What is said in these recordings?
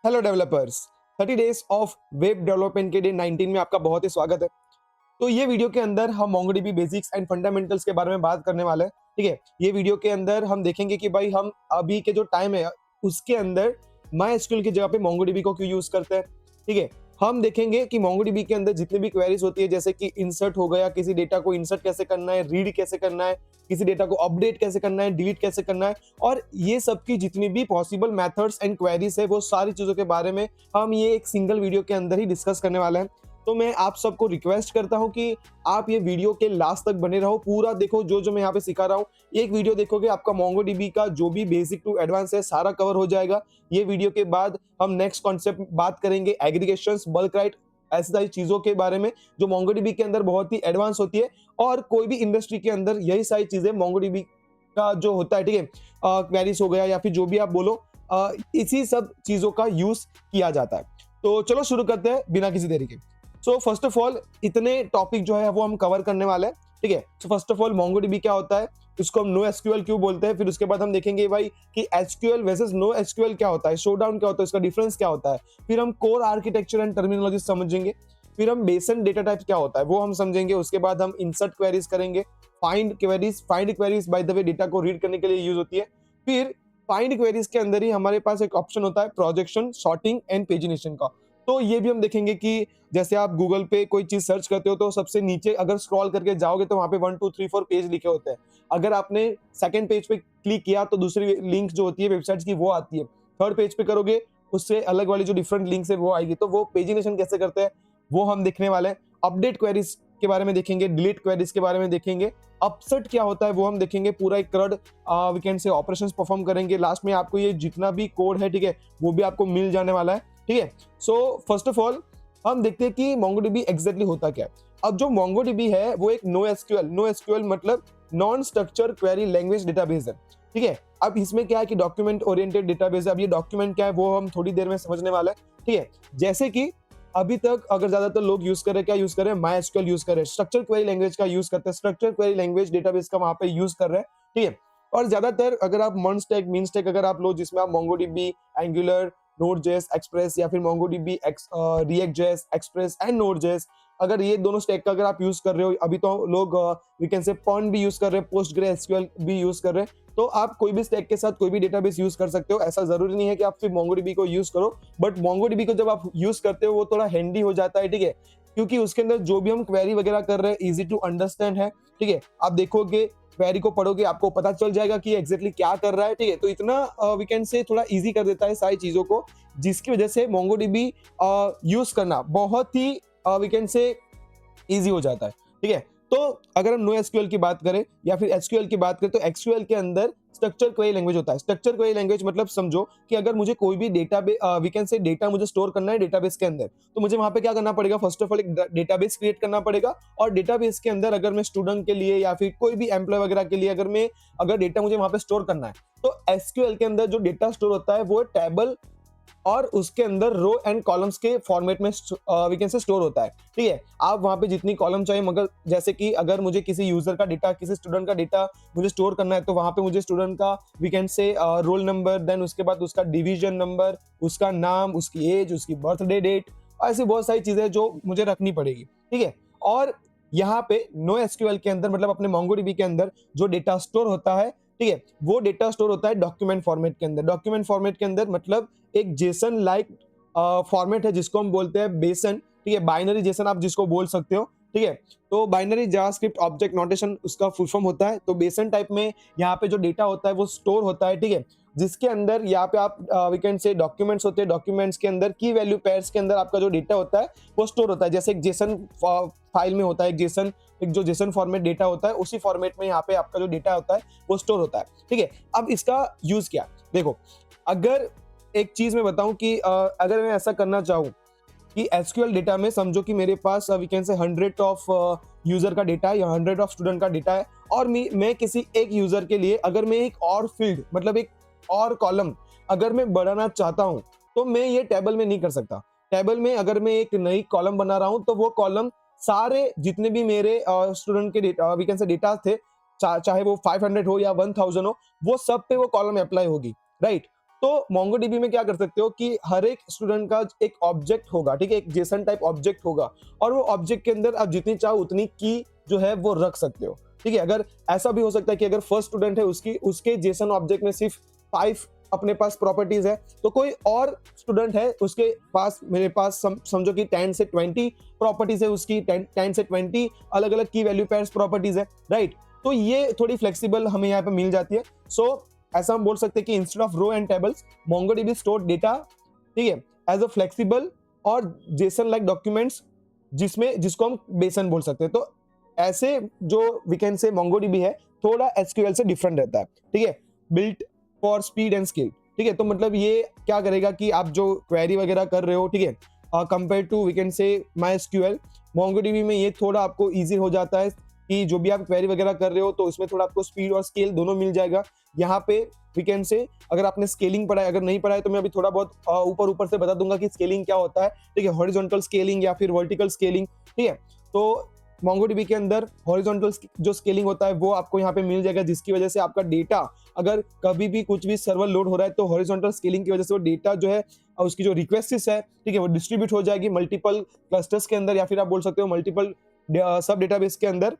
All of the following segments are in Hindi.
Hello developers. 30 days of web development के डे 19 में आपका बहुत ही स्वागत है। तो ये वीडियो के अंदर हम मोंगोडीबी बेसिक्स एंड फंडामेंटल्स के बारे में बात करने वाले हैं। ठीक है, ये वीडियो के अंदर हम देखेंगे कि भाई हम अभी के जो टाइम है उसके अंदर माई एसक्यूएल की जगह पे मोंगोडीबी को क्यों यूज करते हैं। ठीक है, हम देखेंगे कि मोंगोडीबी के अंदर जितनी भी क्वेरीज होती है, जैसे कि इंसर्ट हो गया, किसी डेटा को इंसर्ट कैसे करना है, रीड कैसे करना है, किसी डेटा को अपडेट कैसे करना है, डिलीट कैसे करना है, और ये सब की जितनी भी पॉसिबल मेथड्स एंड क्वेरीज है वो सारी चीजों के बारे में हम ये एक सिंगल वीडियो के अंदर ही डिस्कस करने वाले हैं। तो मैं आप सबको रिक्वेस्ट करता हूं कि आप ये वीडियो के लास्ट तक बने रहो, पूरा देखो। जो जो मैं यहाँ पे सिखा रहा हूँ, एक वीडियो देखोगे आपका मोंगोडीबी का जो भी बेसिक टू एडवांस है सारा कवर हो जाएगा। ये वीडियो के बाद हम नेक्स्ट कॉन्सेप्ट बात करेंगे, एग्रीगेशंस, बल्क राइट, ऐसी सारी चीजों के बारे में जो मोंगोडीबी के अंदर बहुत ही एडवांस होती है। और कोई भी इंडस्ट्री के अंदर यही सारी चीजें मोंगोडीबी का जो होता है, ठीक है, क्वेरीज हो गया या फिर जो भी आप बोलो, इसी सब चीजों का यूज किया जाता है। तो चलो शुरू करते हैं बिना किसी देरी के। सो फर्स्ट ऑफ ऑल इतने टॉपिक जो है वो हम कवर करने वाले हैं। ठीक है, so first of all MongoDB क्या होता है, इसको हम नो एसक्यूएल क्यों बोलते हैं, फिर उसके बाद हम देखेंगे भाई कि एसक्यूएल वर्सेस नो एसक्यूएल क्या होता है, शोडाउन क्या होता है, इसका डिफरेंस क्या होता है, फिर हम कोर आर्किटेक्चर एंड टर्मिनोलॉजी समझेंगे, फिर हम बेसन डेटा टाइप क्या होता है वो हम समझेंगे। उसके बाद हम इंसर्ट क्वेरीज करेंगे, find queries by the way data को रीड करने के लिए यूज होती है। फिर फाइंड क्वेरीज के अंदर ही हमारे पास एक ऑप्शन होता है प्रोजेक्शन, सॉर्टिंग एंड पेजिनेशन का। तो ये भी हम देखेंगे कि जैसे आप गूगल पे कोई चीज सर्च करते हो तो सबसे नीचे अगर स्क्रॉल करके जाओगे तो वहां पे 1 2 3 4 पेज लिखे होते हैं। अगर आपने सेकंड पेज पे क्लिक किया तो दूसरी लिंक जो होती है वेबसाइट्स की वो आती है। थर्ड पेज पे करोगे उससे अलग वाली जो डिफरेंट लिंक्स है वो आएगी। तो वो पेजिनेशन कैसे करते हैं वो हम देखने वाले हैं। अपडेट क्वेरीज के बारे में देखेंगे, डिलीट क्वेरीज के बारे में देखेंगे, अपसेट क्या होता है वो हम देखेंगे, पूरा एक CRUD we can say operations perform करेंगे। लास्ट में आपको ये जितना भी कोड है, ठीक है, वो भी आपको मिल जाने वाला है। ठीक है, सो फर्स्ट ऑफ ऑल हम देखते हैं कि मोंगोडीबी एग्जैक्टली होता क्या है। अब जो मोंगोडीबी है वो एक नो एसक्यूएल मतलब non structure query language database है। ठीक है, अब इसमें क्या है कि डॉक्यूमेंट ओरिएंटेड डेटाबेस है। अब ये डॉक्यूमेंट क्या है वो हम थोड़ी देर में समझने वाले हैं। ठीक है, जैसे कि अभी तक अगर ज्यादातर लोग यूज कर रहे हैं, क्या यूज कर रहे हैं, माई एसक्यूएल यूज कर रहे हैं, स्ट्रक्चर क्वेरी लैंग्वेज का यूज करते हैं, स्ट्रक्चर क्वेरी लैंग्वेज डेटाबेस का वहां पे यूज कर रहे हैं। ठीक है, और ज्यादातर अगर आप मर्न स्टैक, मीन स्टैक अगर आप लो जिसमें आप मोंगोडीबी, एंगुलर, नोड.जेएस, एक्सप्रेस या फिर मोंगोडीबी रिएक्ट.जेएस, एक्सप्रेस एंड नोड.जेएस, अगर ये दोनों स्टैक का अगर आप यूज कर रहे हो, अभी तो लोग वी कैन से पॉन भी यूज कर रहे हैं, पोस्टग्रेसक्यूएल भी यूज कर रहे हैं। तो आप कोई भी स्टैक के साथ कोई भी डेटाबेस यूज कर सकते हो। ऐसा जरूरी नहीं है कि आप सिर्फ मोंगोडीबी को यूज करो, बट मोंगोडीबी को जब आप यूज करते हो वो थोड़ा हैंडी हो जाता है। ठीक है, क्योंकि उसके अंदर जो भी हम क्वेरी वगैरह कर रहे हैं इजी टू अंडरस्टैंड है। ठीक है, आप देखोगे क्वेरी को पढ़ोगे आपको पता चल जाएगा कि एग्जैक्टली क्या कर रहा है। ठीक है, तो इतना वी कैन से थोड़ा इजी कर देता है सारी चीजों को, जिसकी वजह से मोंगोडीबी यूज करना बहुत ही वी कैन से इजी हो जाता है। ठीक है, तो अगर हम नो एसक्यूएल की बात करें या फिर एसक्यूएल की बात करें तो एसक्यूएल के अंदर स्ट्रक्चर क्वेरी लैंग्वेज होता है। स्ट्रक्चर क्वेरी लैंग्वेज मतलब समझो कि अगर मुझे कोई भी वी कैन से डेटा मुझे स्टोर करना है डेटाबेस के अंदर, तो मुझे वहां पे क्या करना पड़ेगा, फर्स्ट ऑफ ऑल एक डेटाबेस क्रिएट करना पड़ेगा। और डेटाबेस के अंदर अगर मैं स्टूडेंट के लिए या फिर कोई भी एम्प्लॉय वगैरह के लिए अगर डेटा मुझे वहां पे स्टोर करना है, तो एसक्यूएल के अंदर जो डेटा स्टोर होता है वो टेबल और उसके अंदर रो एंड कॉलम्स के फॉर्मेट में वी कैन से स्टोर होता है। ठीक है, आप वहां पे जितनी कॉलम चाहिए, मगर जैसे कि अगर मुझे किसी यूजर का डेटा, किसी स्टूडेंट का डेटा मुझे स्टोर करना है, तो वहां पे मुझे स्टूडेंट का we can say roll number, then उसके बाद उसका डिवीजन नंबर, उसका नाम, उसकी एज, उसकी बर्थडे डेट, ऐसी बहुत सारी चीजें जो मुझे रखनी पड़ेगी। ठीक है, और यहाँ पे नो एसक्यूएल के अंदर मतलब अपने मोंगोडीबी के अंदर जो डेटा स्टोर होता है, ठीक है, वो डेटा स्टोर होता है डॉक्यूमेंट फॉर्मेट के अंदर। डॉक्यूमेंट फॉर्मेट के अंदर मतलब एक जेसन लाइक फॉर्मेट है जिसको हम बोलते हैं बेसन। ठीक है, बाइनरी जेसन आप जिसको बोल सकते हो। ठीक है, तो बाइनरी जावास्क्रिप्ट ऑब्जेक्ट नोटेशन उसका फुल फॉर्म होता है। तो बेसन टाइप में यहाँ पे जो डेटा होता है वो स्टोर होता है। ठीक है, जिसके अंदर यहाँ पे आप वी कैन से डॉक्यूमेंट्स होते हैं, डॉक्यूमेंट्स के अंदर की वैल्यू पेयर्स के अंदर आपका जो डेटा होता है वो स्टोर होता है। जैसे एक जेसन फाइल में होता है, एक जो जेसन फॉर्मेट डेटा होता है उसी फॉर्मेट में यहाँ पे आपका जो डेटा होता है वो स्टोर होता है। ठीक है, अब इसका यूज क्या, देखो, अगर एक चीज मैं बताऊं कि अगर मैं ऐसा करना चाहूं कि एसक्यूएल डेटा में समझो कि मेरे पास वी कैन से 100 ऑफ यूजर का डेटा है या 100 ऑफ स्टूडेंट का डेटा है, और मैं किसी एक यूजर के लिए अगर मैं एक और फील्ड मतलब एक और कॉलम अगर मैं बढ़ाना चाहता हूं, तो मैं ये टेबल में नहीं कर सकता। टेबल में अगर मैं एक नई कॉलम बना रहा हूं तो वो कॉलम सारे जितने भी मेरे स्टूडेंट के data we can say data थे, चाहे वो 500 हो या 1000 हो, वो सब पे वो कॉलम अप्लाई होगी, राइट। तो मोंगोडीबी में क्या कर सकते हो कि हर एक स्टूडेंट का एक ऑब्जेक्ट होगा, ठीक है, एक जेसन टाइप ऑब्जेक्ट होगा, और वो ऑब्जेक्ट के अंदर आप जितनी चाहो उतनी की जो है वो रख सकते हो, ठीक है। अगर ऐसा भी हो सकता है कि अगर फर्स्ट स्टूडेंट है उसकी उसके जेसन ऑब्जेक्ट में सिर्फ 5 अपने पास प्रॉपर्टीज है, तो कोई और स्टूडेंट है उसके पास, मेरे पास समझो कि 10 से 20 प्रॉपर्टीज है, उसकी 10 से 20 अलग अलग की वैल्यू पेयर्स प्रॉपर्टीज है, राइट। तो ये थोड़ी फ्लेक्सिबल हमें यहाँ पे मिल जाती है। सो ऐसा हम बोल सकते हैं कि instead of row and tables, MongoDB store data, ठीक है, एज अ फ्लेक्सिबल और जेसन लाइक डॉक्यूमेंट्स, जिसको हम बेसन बोल सकते हैं। तो ऐसे जो वी कैन से मोंगोडीबी है थोड़ा एसक्यूएल से डिफरेंट रहता है, ठीक है, built for speed and skill, ठीक है। तो मतलब ये क्या करेगा कि आप जो क्वेरी वगैरह कर रहे हो, ठीक है, कंपेयर टू वी कैन से माई एसक्यूएल, मोंगोडीबी में ये थोड़ा आपको इजी हो जाता है कि जो भी आप क्वेरी वगैरह कर रहे हो तो इसमें थोड़ा आपको स्पीड और स्केल दोनों मिल जाएगा। यहाँ पे वी कैन से अगर आपने स्केलिंग पढ़ा है, अगर नहीं पढ़ा है तो मैं अभी थोड़ा बहुत ऊपर ऊपर से बता दूंगा कि स्केलिंग क्या होता है, ठीक है, हॉरिजॉन्टल स्केलिंग या फिर वर्टिकल स्केलिंग, ठीक है। तो मोंगोडीबी के अंदर हॉरिजॉन्टल जो स्केलिंग होता है वो आपको यहाँ पे मिल जाएगा, जिसकी वजह से आपका डेटा अगर कभी भी कुछ भी सर्वर लोड हो रहा है तो हॉरिजॉन्टल स्केलिंग की वजह से वो डेटा जो है उसकी जो रिक्वेस्ट है, ठीक है, वो डिस्ट्रीब्यूट हो जाएगी मल्टीपल क्लस्टर्स के अंदर, या फिर आप बोल सकते हो मल्टीपल सब डेटाबेस के अंदर,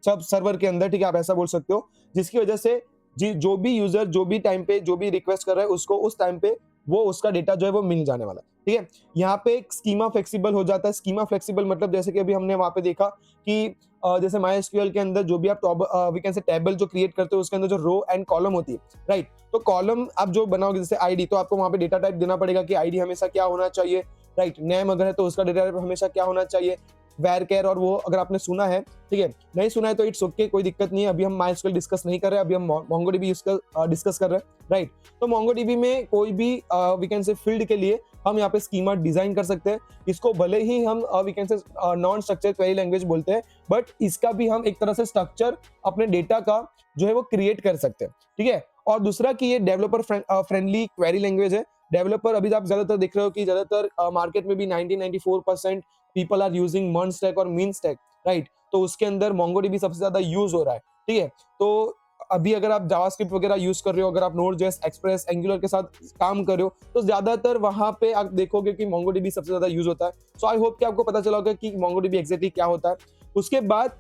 सब सर्वर के अंदर, ठीक है, आप ऐसा बोल सकते हो, जिसकी वजह से जो भी यूजर जो भी टाइम पे जो भी रिक्वेस्ट कर रहा है उसको उस टाइम पे वो उसका डेटा जो है वो मिल जाने वाला है, ठीक है। यहाँ पे एक स्कीमा फ्लेक्सिबल हो जाता है। स्कीमा फ्लेक्सिबल मतलब जैसे कि अभी हमने वहां पे देखा कि जैसे MySQL के अंदर जो भी आप वी कैन से टेबल जो क्रिएट करते हो उसके अंदर जो रो एंड कॉलम होती है, राइट। तो कॉलम आप जो बनाओगे जैसे आईडी, तो आपको वहां पे डेटा टाइप देना पड़ेगा कि आईडी हमेशा क्या होना चाहिए, राइट। नेम अगर है तो उसका डेटा टाइप हमेशा क्या होना चाहिए, वेर केयर, और वो अगर आपने सुना है, ठीक है, नहीं सुना है तो इट्स ओके, कोई दिक्कत नहीं है। अभी हम MySQL डिस्कस नहीं कर रहे हैं, अभी हम मोंगोडीबी डिस्कस कर रहे हैं, राइट। तो मोंगोडीबी में कोई भी वी कैन से फील्ड के लिए हम यहाँ पे स्कीमा डिजाइन कर सकते हैं। इसको भले ही हम we can say non structure query language बोलते हैं, बट इसका भी हम एक तरह से स्ट्रक्चर अपने डेटा का जो है वो क्रिएट कर सकते हैं, ठीक है। और दूसरा कि ये डेवलपर फ्रेंडली क्वेरी लैंग्वेज है। डेवलपर अभी आप ज्यादातर देख रहे हो कि ज्यादातर मार्केट में भी 90-94% people are using MERN stack और मीन स्टैक, राइट। तो उसके अंदर मोंगोडीबी सबसे ज्यादा यूज हो रहा है, ठीक है। तो अभी अगर आप जावास्क्रिप्ट वगैरह यूज कर रहे हो, अगर आप नोड.जेएस, एक्सप्रेस, एंगुलर के साथ काम कर रहे हो, तो ज्यादातर वहां पे आप देखोगे कि मोंगोडीबी सबसे ज्यादा यूज होता है। सो आई होप कि आपको पता चला होगा कि मोंगोडीबी एग्जैक्टली क्या होता है। उसके बाद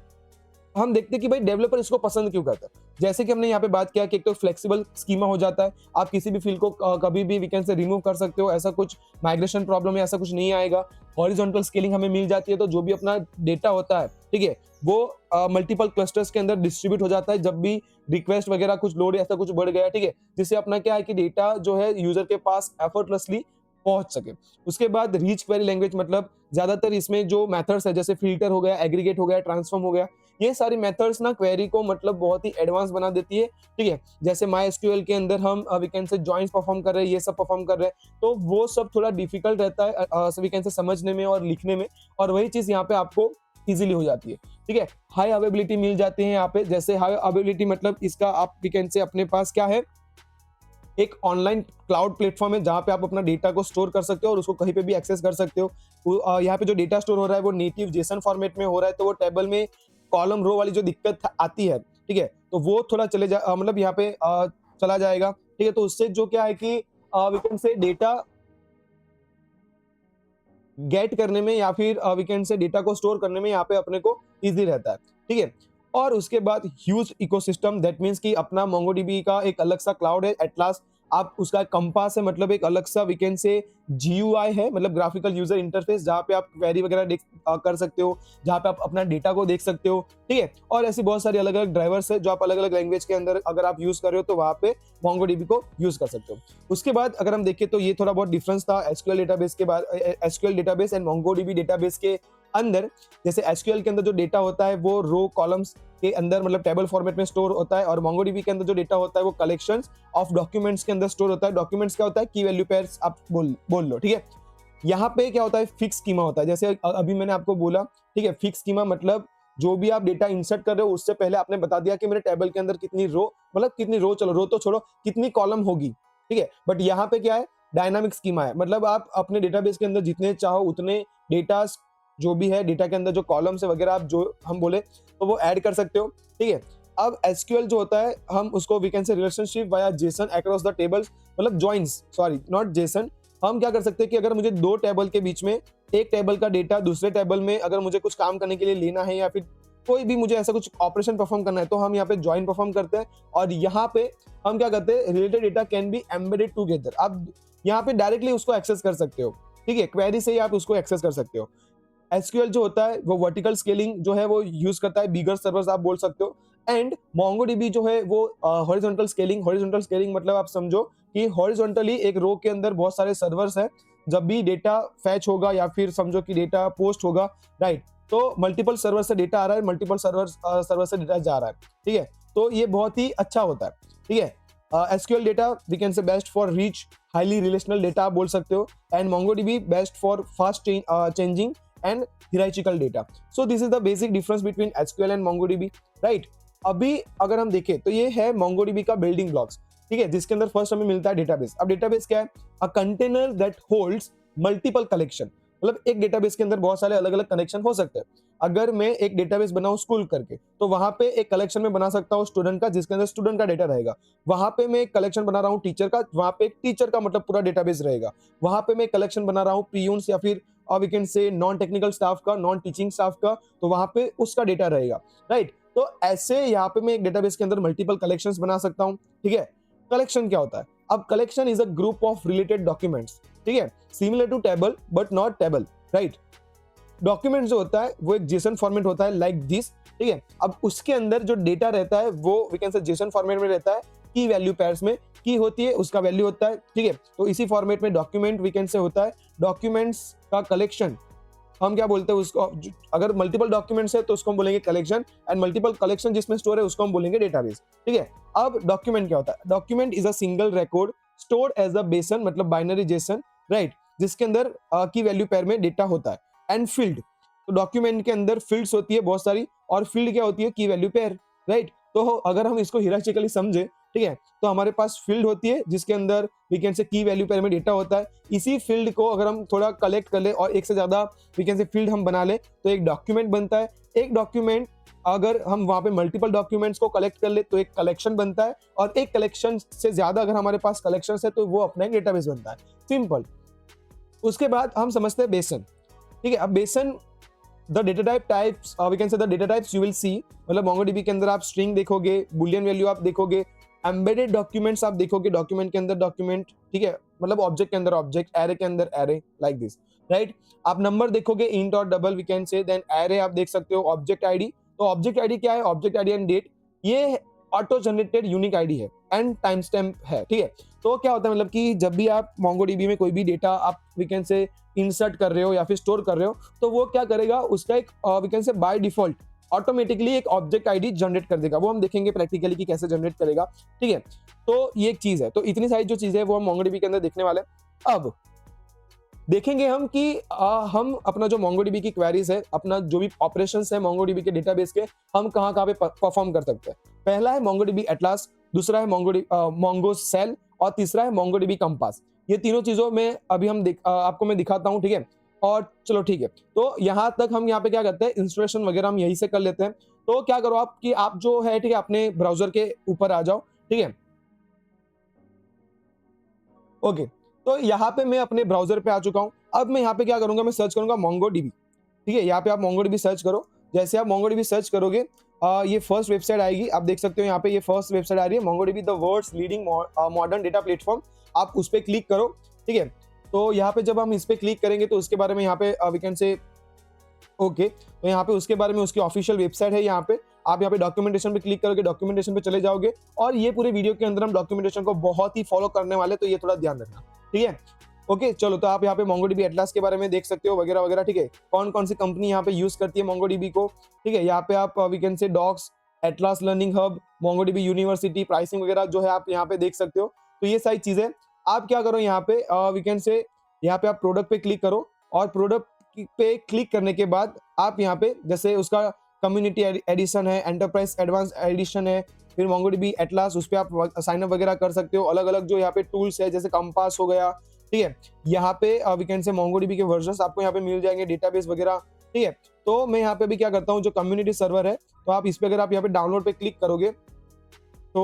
हम देखते हैं कि भाई डेवलपर इसको पसंद क्यों करता है। जैसे कि हमने यहाँ पे बात किया कि एक तो फ्लेक्सिबल स्कीमा हो जाता है, आप किसी भी फील्ड को कभी भी वीकेंड से रिमूव कर सकते हो, ऐसा कुछ माइग्रेशन प्रॉब्लम या ऐसा कुछ नहीं आएगा। हॉरिजॉन्टल स्केलिंग हमें मिल जाती है, तो जो भी अपना डेटा होता है, ठीक है, वो मल्टीपल क्लस्टर्स के अंदर डिस्ट्रीब्यूट हो जाता है जब भी रिक्वेस्ट वगैरह कुछ लोड ऐसा कुछ बढ़ गया, ठीक है, जिससे अपना क्या है कि डेटा जो है यूजर के पास एफर्टलेसली पहुंच सके। उसके बाद रीच क्वेरी लैंग्वेज मतलब ज्यादातर इसमें जो मेथड्स है जैसे फिल्टर हो गया, एग्रीगेट हो गया, ट्रांसफॉर्म हो गया, ये सारी मेथड्स ना क्वेरी को मतलब बहुत ही एडवांस बना देती है, ठीक है। जैसे MySQL के अंदर हम we can say joins perform कर रहे हैं, ये सब परफॉर्म कर रहे हैं, तो वो सब थोड़ा डिफिकल्ट रहता है वी कैन से समझने में और लिखने में, और वही चीज यहाँ पे आपको इजीली हो जाती है, ठीक है। हाई अवेबिलिटी मिल जाती है यहाँ पे। जैसे हाई अवेबिलिटी मतलब इसका आप वी कैन से अपने पास क्या है, एक ऑनलाइन क्लाउड प्लेटफॉर्म है जहां पे आप अपना डेटा को स्टोर कर सकते हो और उसको कहीं पे भी एक्सेस कर सकते हो। यहाँ पे जो डेटा स्टोर हो रहा है वो नेटिव जेसन फॉर्मेट में हो रहा है, तो वो टेबल में कॉलम रो वाली जो दिक्कत आती है, ठीक है, तो वो थोड़ा मतलब यहाँ पे चला जाएगा, ठीक है। तो उससे जो क्या है कि we can say data get करने में या फिर वीकेंड से डेटा को स्टोर करने में यहाँ पे अपने को इजी रहता है, ठीक है। और उसके बाद ह्यूज इकोसिस्टम, दैट मींस कि अपना मोंगोडीबी का एक अलग सा क्लाउड है एटलास, आप उसका कंपास है मतलब एक अलग सा वीकेंड से GUI है, मतलब ग्राफिकल यूजर इंटरफेस, जहाँ पे आप क्वेरी वगैरह कर सकते हो, जहाँ पे आप अपना डेटा को देख सकते हो, ठीक है। और ऐसी बहुत सारी अलग अलग ड्राइवर्स है जो आप अलग अलग लैंग्वेज के अंदर अगर आप यूज कर रहे हो तो वहाँ पे मोंगोडीबी को यूज कर सकते हो। उसके बाद अगर हम देखें तो ये थोड़ा बहुत डिफरेंस था एसक्यूएल डेटाबेस के बाद, SQL database and MongoDB database के अंदर। जैसे एसक्यूएल के अंदर जो डेटा होता है वो रो कॉलम्स के अंदर मतलब टेबल फॉर्मेट में स्टोर होता है, और मोंगोडीबी के अंदर जो डेटा होता है वो कलेक्शंस ऑफ डॉक्यूमेंट्स के अंदर स्टोर होता है। डॉक्यूमेंट्स क्या होता है, की वैल्यू पेयर्स आप बोल लो, ठीक है। यहाँ पे क्या होता है, फिक्स स्कीमा होता है। जैसे अभी मैंने आपको बोला, ठीक है, फिक्स स्कीमा मतलब जो भी आप डेटा इंसर्ट कर रहे हो उससे पहले आपने बता दिया कि मेरे टेबल के अंदर कितनी रो, मतलब कितनी रो, चलो रो तो छोड़ो, कितनी कॉलम होगी, ठीक है। बट यहाँ पे क्या है, डायनामिक स्कीमा है, मतलब आप अपने डेटाबेस के अंदर जितने चाहो उतने डेटा जो भी है डेटा के अंदर जो कॉलम्स है वगैरह आप जो हम बोले तो वो ऐड कर सकते हो, ठीक है। अब एसक्यूएल जो होता है हम उसको we can say relationship via JSON across the tables, मतलब जॉइंस, सॉरी नॉट जेसन। हम क्या कर सकते हैं कि अगर मुझे दो टेबल के बीच में एक टेबल का डेटा दूसरे टेबल में अगर मुझे कुछ काम करने के लिए लेना है या फिर कोई भी मुझे ऐसा कुछ ऑपरेशन परफॉर्म करना है तो हम यहाँ पे ज्वाइन परफॉर्म करते हैं और यहाँ पे हम क्या करते हैं, related data can be embedded together. आप यहाँ पे डायरेक्टली उसको एक्सेस कर सकते हो, ठीक है, क्वेरी से ही आप उसको एक्सेस कर सकते हो। एसक्यूएल जो होता है वो वर्टिकल स्केलिंग जो है वो यूज करता है, बिगर सर्वर्स आप बोल सकते हो। एंड मोंगोडीबी जो है वो हॉरिजॉन्टल स्केलिंग, हॉरिजॉन्टल स्केलिंग मतलब आप समझो कि हॉरिजॉन्टली एक रो के अंदर बहुत सारे सर्वर्स हैं, जब भी डेटा फैच होगा या फिर समझो कि डेटा पोस्ट होगा, राइट, तो मल्टीपल सर्वर से डेटा आ रहा है, मल्टीपल सर्वर से डेटा जा रहा है, ठीक है, तो ये बहुत ही अच्छा होता है, ठीक है। SQL data we can say best for rich highly relational data आप बोल सकते हो, and MongoDB best for fast changing and hierarchical data. So this is the basic difference between SQL and MongoDB, right? अभी अगर हम देखें तो ये है MongoDB का बिल्डिंग ब्लॉक्स, ठीक है, जिसके अंदर फर्स्ट हमें मिलता है डेटाबेस। अब डेटाबेस क्या है? A container that holds multiple collection, मतलब एक डेटाबेस के अंदर बहुत सारे अलग अलग कनेक्शन हो सकते हैं। अगर मैं एक डेटाबेस बनाऊं स्कूल करके तो वहां पे एक कलेक्शन में बना सकता हूं स्टूडेंट का, जिसके अंदर स्टूडेंट का डेटा रहेगा। वहां पे मैं एक कलेक्शन बना रहा हूं टीचर का, वहां पे एक टीचर का मतलब पूरा डेटाबेस रहेगा। वहां पे मैं एक कलेक्शन बना रहा हूं पीयून्स या फिर we can say non technical staff का, नॉन टीचिंग स्टाफ का, तो वहां पे उसका डेटा रहेगा, राइट। तो ऐसे यहाँ पे मैं एक डेटाबेस के अंदर मल्टीपल कलेक्शंस बना सकता हूँ, ठीक है। कलेक्शन क्या होता है? अब collection is a group of related documents, ठीक है, similar to table but not table, right. Document जो होता है वो एक जेसन फॉर्मेट होता है लाइक दिस, ठीक है। अब उसके अंदर जो डेटा रहता है वो we can say JSON format में रहता है, की वैल्यू पेयर्स में, की होती है उसका वैल्यू होता है, ठीक है। तो इसी फॉर्मेट में डॉक्यूमेंट वी कैन से होता है, डॉक्यूमेंट्स का कलेक्शन हम क्या बोलते हैं उसको, अगर मल्टीपल डॉक्यूमेंट्स है तो उसको हम बोलेंगे कलेक्शन, एंड मल्टीपल कलेक्शन जिसमें स्टोर है उसको हम बोलेंगे डेटाबेस, ठीक है। अब डॉक्यूमेंट क्या होता है? Document is a single record stored as a BSON, मतलब बाइनरी जेसन, राइट, जिसके अंदर की वैल्यू पेयर में डेटा होता है। एंड फील्ड, तो डॉक्यूमेंट के अंदर फील्ड्स होती है बहुत सारी, और फील्ड क्या होती है? की वैल्यू पेयर, राइट। तो अगर हम इसको हियरार्चिकली समझे, ठीक है, तो हमारे पास फील्ड होती है जिसके अंदर वी कैन से की वैल्यू पेयर में डेटा होता है। इसी फील्ड को अगर हम थोड़ा कलेक्ट कर ले और एक से ज्यादा वी कैन से फील्ड हम बना ले तो एक डॉक्यूमेंट बनता है। एक डॉक्यूमेंट अगर हम वहां पे मल्टीपल डॉक्यूमेंट्स को कलेक्ट कर ले तो एक कलेक्शन बनता है, और एक कलेक्शन से ज्यादा अगर हमारे पास कलेक्शन है तो वो अपना एक डेटाबेस बनता है, सिंपल। उसके बाद हम समझते हैं बेसन, ठीक है। अब BSON the data type types we can say the data types you will see, मतलब मोंगोडीबी के अंदर आप स्ट्रिंग देखोगे, बुलियन वैल्यू आप देखोगे, एम्बेडेड डॉक्यूमेंट्स आप देखोगे, डॉक्यूमेंट के अंदर डॉक्यूमेंट, ठीक है, मतलब ऑब्जेक्ट के अंदर ऑब्जेक्ट, एरे के अंदर एरे, लाइक दिस, राइट। आप नंबर देखोगे, इंट और double we can say, then array आप देख सकते हो, ऑब्जेक्ट आईडी, तो ऑब्जेक्ट आईडी क्या है? ऑब्जेक्ट आईडी एंड डेट, ये ऑटो जनरेटेड यूनिक आईडी है, एंड टाइम स्टैम्प है, ठीक है। तो क्या होता है, मतलब कि जब भी आप मोंगोडीबी में कोई भी डेटा आप वी कैन से इंसर्ट कर रहे हो या फिर स्टोर कर रहे हो तो वो क्या करेगा, उसका एक we can say by default automatically एक ऑब्जेक्ट आईडी जनरेट कर देगा। वो हम देखेंगे प्रैक्टिकली कि कैसे जनरेट करेगा, ठीक है। तो ये एक चीज है, तो इतनी सारी जो चीजें है वो हम मोंगोडीबी के अंदर देखने वाले हैं। अब देखेंगे हम कि हम अपना जो मोंगोडीबी की क्वेरीज है, अपना जो भी ऑपरेशंस है मोंगोडीबी के डेटाबेस के, हम कहाँ कहाँ पे परफॉर्म कर सकते हैं। पहला है मोंगोडीबी एटलास, दूसरा है मोंगो सेल, और तीसरा है मोंगोडीबी कंपास। ये तीनों चीजों में अभी हम आपको मैं दिखाता हूँ, ठीक है। और चलो ठीक है, तो यहाँ तक हम यहाँ पे क्या करते हैं, इंस्टॉलेशन वगैरह हम यहीं से कर लेते हैं। तो क्या करो आप कि आप जो है, ठीक है, अपने ब्राउजर के ऊपर आ जाओ, ठीक है, ओके। तो यहाँ पे मैं अपने ब्राउजर पे आ चुका हूँ। अब मैं यहाँ पे क्या करूंगा, मैं सर्च करूंगा मोंगोडीबी, ठीक है। यहाँ पे आप मोंगोडीबी सर्च करो, जैसे आप मोंगोडीबी सर्च करोगे ये फर्स्ट वेबसाइट आएगी, आप देख सकते हो यहाँ पे ये फर्स्ट वेबसाइट आ रही है, MongoDB the world's leading modern data platform. आप उस पर क्लिक करो, ठीक है। तो यहाँ पे जब हम इस पे क्लिक करेंगे तो उसके बारे में यहाँ पे वी कैन से ओके, तो यहाँ पे उसके बारे में उसकी ऑफिशियल वेबसाइट है। यहाँ पे आप यहाँ पे डॉक्यूमेंटेशन पे क्लिक करोगे, डॉक्यूमेंटेशन पे चले जाओगे, और ये पूरे वीडियो के अंदर हम डॉक्यूमेंटेशन को बहुत ही फॉलो करने वाले, तो ये थोड़ा ध्यान रखना, ठीक है। ओके चलो, तो आप यहाँ पे मोंगोडीबी एटलास के बारे में देख सकते हो वगैरह वगैरह, ठीक है। कौन कौन सी कंपनी यहाँ पे यूज करती है मोंगोडीबी को, ठीक है। यहाँ पे आप we can say docs, Atlas learning hub, MongoDB university, pricing वगैरह जो है आप यहाँ पे देख सकते हो। तो ये सारी चीजें आप क्या करो, यहाँ पे वी कैन से यहाँ पे आप प्रोडक्ट पे क्लिक करो, और प्रोडक्ट पे क्लिक करने के बाद आप यहाँ पे जैसे उसका कम्युनिटी एडिशन है, एंटरप्राइज एडवांस एडिशन है, फिर मोंगोडीबी एटलास, उस पर आप साइन अप वगैरह कर सकते हो। अलग अलग जो यहाँ पे टूल्स है जैसे कंपास हो गया, ठीक है। यहाँ पे वी कैन से मोंगोडीबी के वर्जन्स आपको यहाँ पे मिल जाएंगे, डेटाबेस वगैरह, ठीक है। तो मैं यहाँ पे भी क्या करता हूँ, जो कम्युनिटी सर्वर है तो आप इस पे अगर आप यहाँ पे डाउनलोड पे क्लिक करोगे तो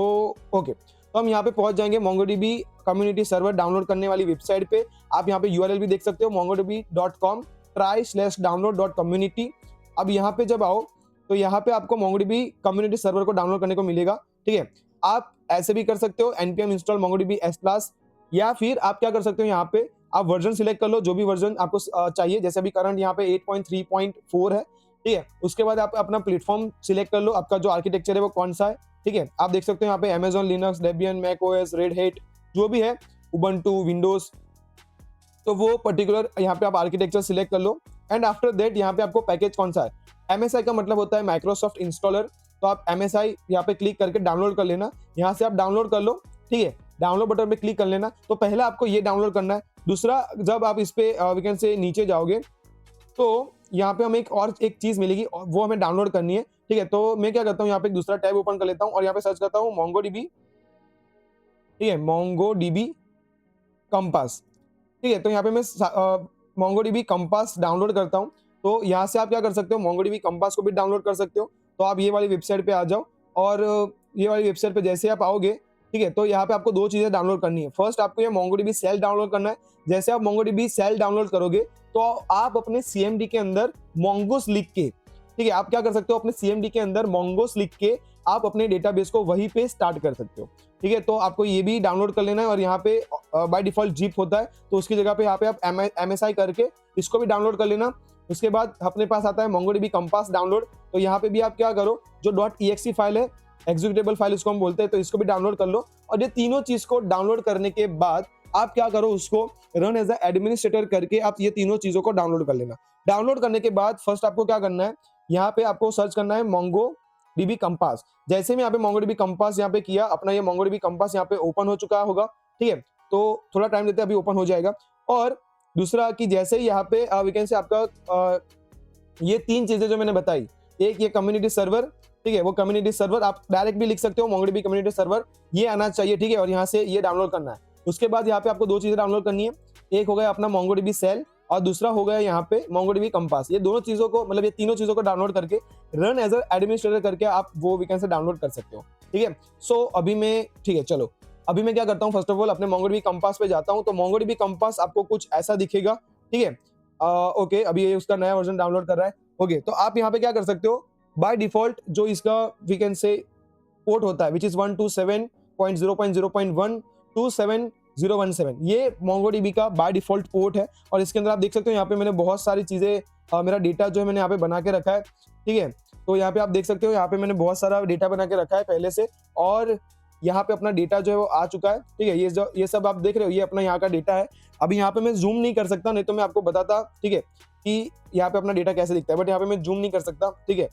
ओके, तो हम यहाँ पे पहुंच जाएंगे MongoDB कम्युनिटी सर्वर डाउनलोड करने वाली वेबसाइट पे। आप यहाँ पे URL भी देख सकते हो mongodb.com/download.community। अब यहाँ पे जब आओ तो यहाँ पे आपको MongoDB कम्युनिटी सर्वर को डाउनलोड करने को मिलेगा, ठीक है। आप ऐसे भी कर सकते हो npm install MongoDB S+, या फिर आप क्या कर सकते हो, यहाँ पे आप वर्जन सिलेक्ट कर लो, जो भी वर्जन आपको चाहिए। जैसे अभी करंट यहाँ पे 8.3.4 है, ठीक है। उसके बाद आप अपना प्लेटफॉर्म सिलेक्ट कर लो, आपका जो आर्किटेक्चर है वो कौन सा है, ठीक है। आप देख सकते हो यहाँ पे Amazon Linux, Debian, macOS, Red Hat, जो भी है, Ubuntu, Windows, तो वो पर्टिकुलर यहाँ पे आप आर्किटेक्चर सिलेक्ट कर लो। एंड आफ्टर दैट यहाँ पे आपको पैकेज कौन सा है, MSI का मतलब होता है माइक्रोसॉफ्ट इंस्टॉलर, तो आप MSI यहाँ पे क्लिक करके डाउनलोड कर लेना। यहाँ से आप डाउनलोड कर लो, ठीक है, डाउनलोड बटन पे क्लिक कर लेना। तो पहला आपको ये डाउनलोड करना है। दूसरा, जब आप इस पे वी कैन से नीचे जाओगे तो यहाँ पे हमें एक चीज मिलेगी, वो हमें डाउनलोड करनी है, ठीक है। तो मैं क्या करता हूँ, यहाँ पे एक दूसरा टैब ओपन कर लेता हूँ और यहाँ पे सर्च करता हूँ MongoDB, ठीक है, MongoDB कंपास, ठीक है। तो यहाँ पे मैं MongoDB कंपास डाउनलोड करता हूँ। तो यहाँ से आप क्या कर सकते हो, MongoDB कंपास को भी डाउनलोड कर सकते हो। तो आप ये वाली वेबसाइट पे आ जाओ और ये वाली वेबसाइट पे जैसे आप आओगे, ठीक है, तो यहाँ पे आपको दो चीजें डाउनलोड करनी है। फर्स्ट, आपको ये MongoDB सेल डाउनलोड करना है। जैसे आप MongoDB सेल डाउनलोड करोगे तो आप अपने CMD के अंदर Mongoose लिख के, ठीक है, आप क्या कर सकते हो, अपने CMD के अंदर Mongoose लिख के आप अपने डेटाबेस को वहीं पे स्टार्ट कर सकते हो, ठीक है। तो आपको ये भी डाउनलोड कर लेना है। और यहाँ पे बाय डिफॉल्ट जिप होता है, तो उसकी जगह पे यहाँ पे आप MSI करके इसको भी डाउनलोड कर लेना। उसके बाद अपने पास आता है MongoDB कंपास डाउनलोड। तो यहाँ पे भी आप क्या करो, जो .exe फाइल है, एग्जीक्यूटेबल फाइल इसको हम बोलते हैं, तो इसको भी डाउनलोड कर लो। और ये तीनों चीज को डाउनलोड करने के बाद आप क्या करो, उसको रन एज एडमिनिस्ट्रेटर करके आप ये तीनों चीजों को डाउनलोड कर लेना। डाउनलोड करने के बाद फर्स्ट आपको क्या करना है, यहाँ पे आपको सर्च करना है MongoDB कंपास। जैसे मैं यहाँ पे MongoDB कंपास यहाँ पे किया, अपना ये MongoDB कंपास यहाँ पे ओपन हो चुका होगा, ठीक है। तो थोड़ा टाइम देते हैं, अभी ओपन हो जाएगा। और दूसरा कि जैसे ही यहाँ पे वी कैन से आपका ये तीन चीजें जो मैंने बताई, एक ये कम्युनिटी सर्वर, ठीक है, वो कम्युनिटी सर्वर आप डायरेक्ट भी लिख सकते हो, MongoDB कम्युनिटी सर्वर, ये आना चाहिए, ठीक है। और यहाँ से ये डाउनलोड करना है। उसके बाद यहाँ पे आपको दो चीजें डाउनलोड करनी है, एक हो गया अपना MongoDB सेल और दूसरा हो गया यहाँ पे MongoDB कंपास। ये दोनों चीजों को, मतलब ये तीनों चीजों को डाउनलोड करके रन एज एडमिनिस्ट्रेटर करके आप वो वी कैन से डाउनलोड कर सकते हो, ठीक है। सो अभी मैं, ठीक है, चलो अभी मैं क्या करता हूँ, फर्स्ट ऑफ ऑल अपने MongoDB कंपास पे जाता हूँ। तो MongoDB कंपास आपको कुछ ऐसा दिखेगा, ठीक है। ओके, अभी ये उसका नया वर्जन डाउनलोड कर रहा है। ओके, तो आप यहाँ पे क्या कर सकते हो, बाय डिफॉल्ट जो इसका वी कैन से पोर्ट होता है विच इज 127.0.0.1 27017, ये MongoDB का बाय डिफॉल्ट पोर्ट है। और इसके अंदर आप देख सकते हो यहाँ पे मैंने बहुत सारी चीजें, मेरा डेटा जो है मैंने यहाँ पे बना के रखा है, ठीक है। तो यहाँ पे आप देख सकते हो, यहाँ पे मैंने बहुत सारा डेटा बना के रखा है पहले से, और यहाँ पे अपना डेटा जो है वो आ चुका है, ठीक है। ये सब आप देख रहे हो, ये अपना यहाँ का डेटा है। अभी यहाँ पे मैं जूम नहीं कर सकता, नहीं तो मैं आपको बताता, ठीक है, कि यहाँ पे अपना डेटा कैसे दिखता है, बट यहाँ पे मैं जूम नहीं कर सकता, ठीक है।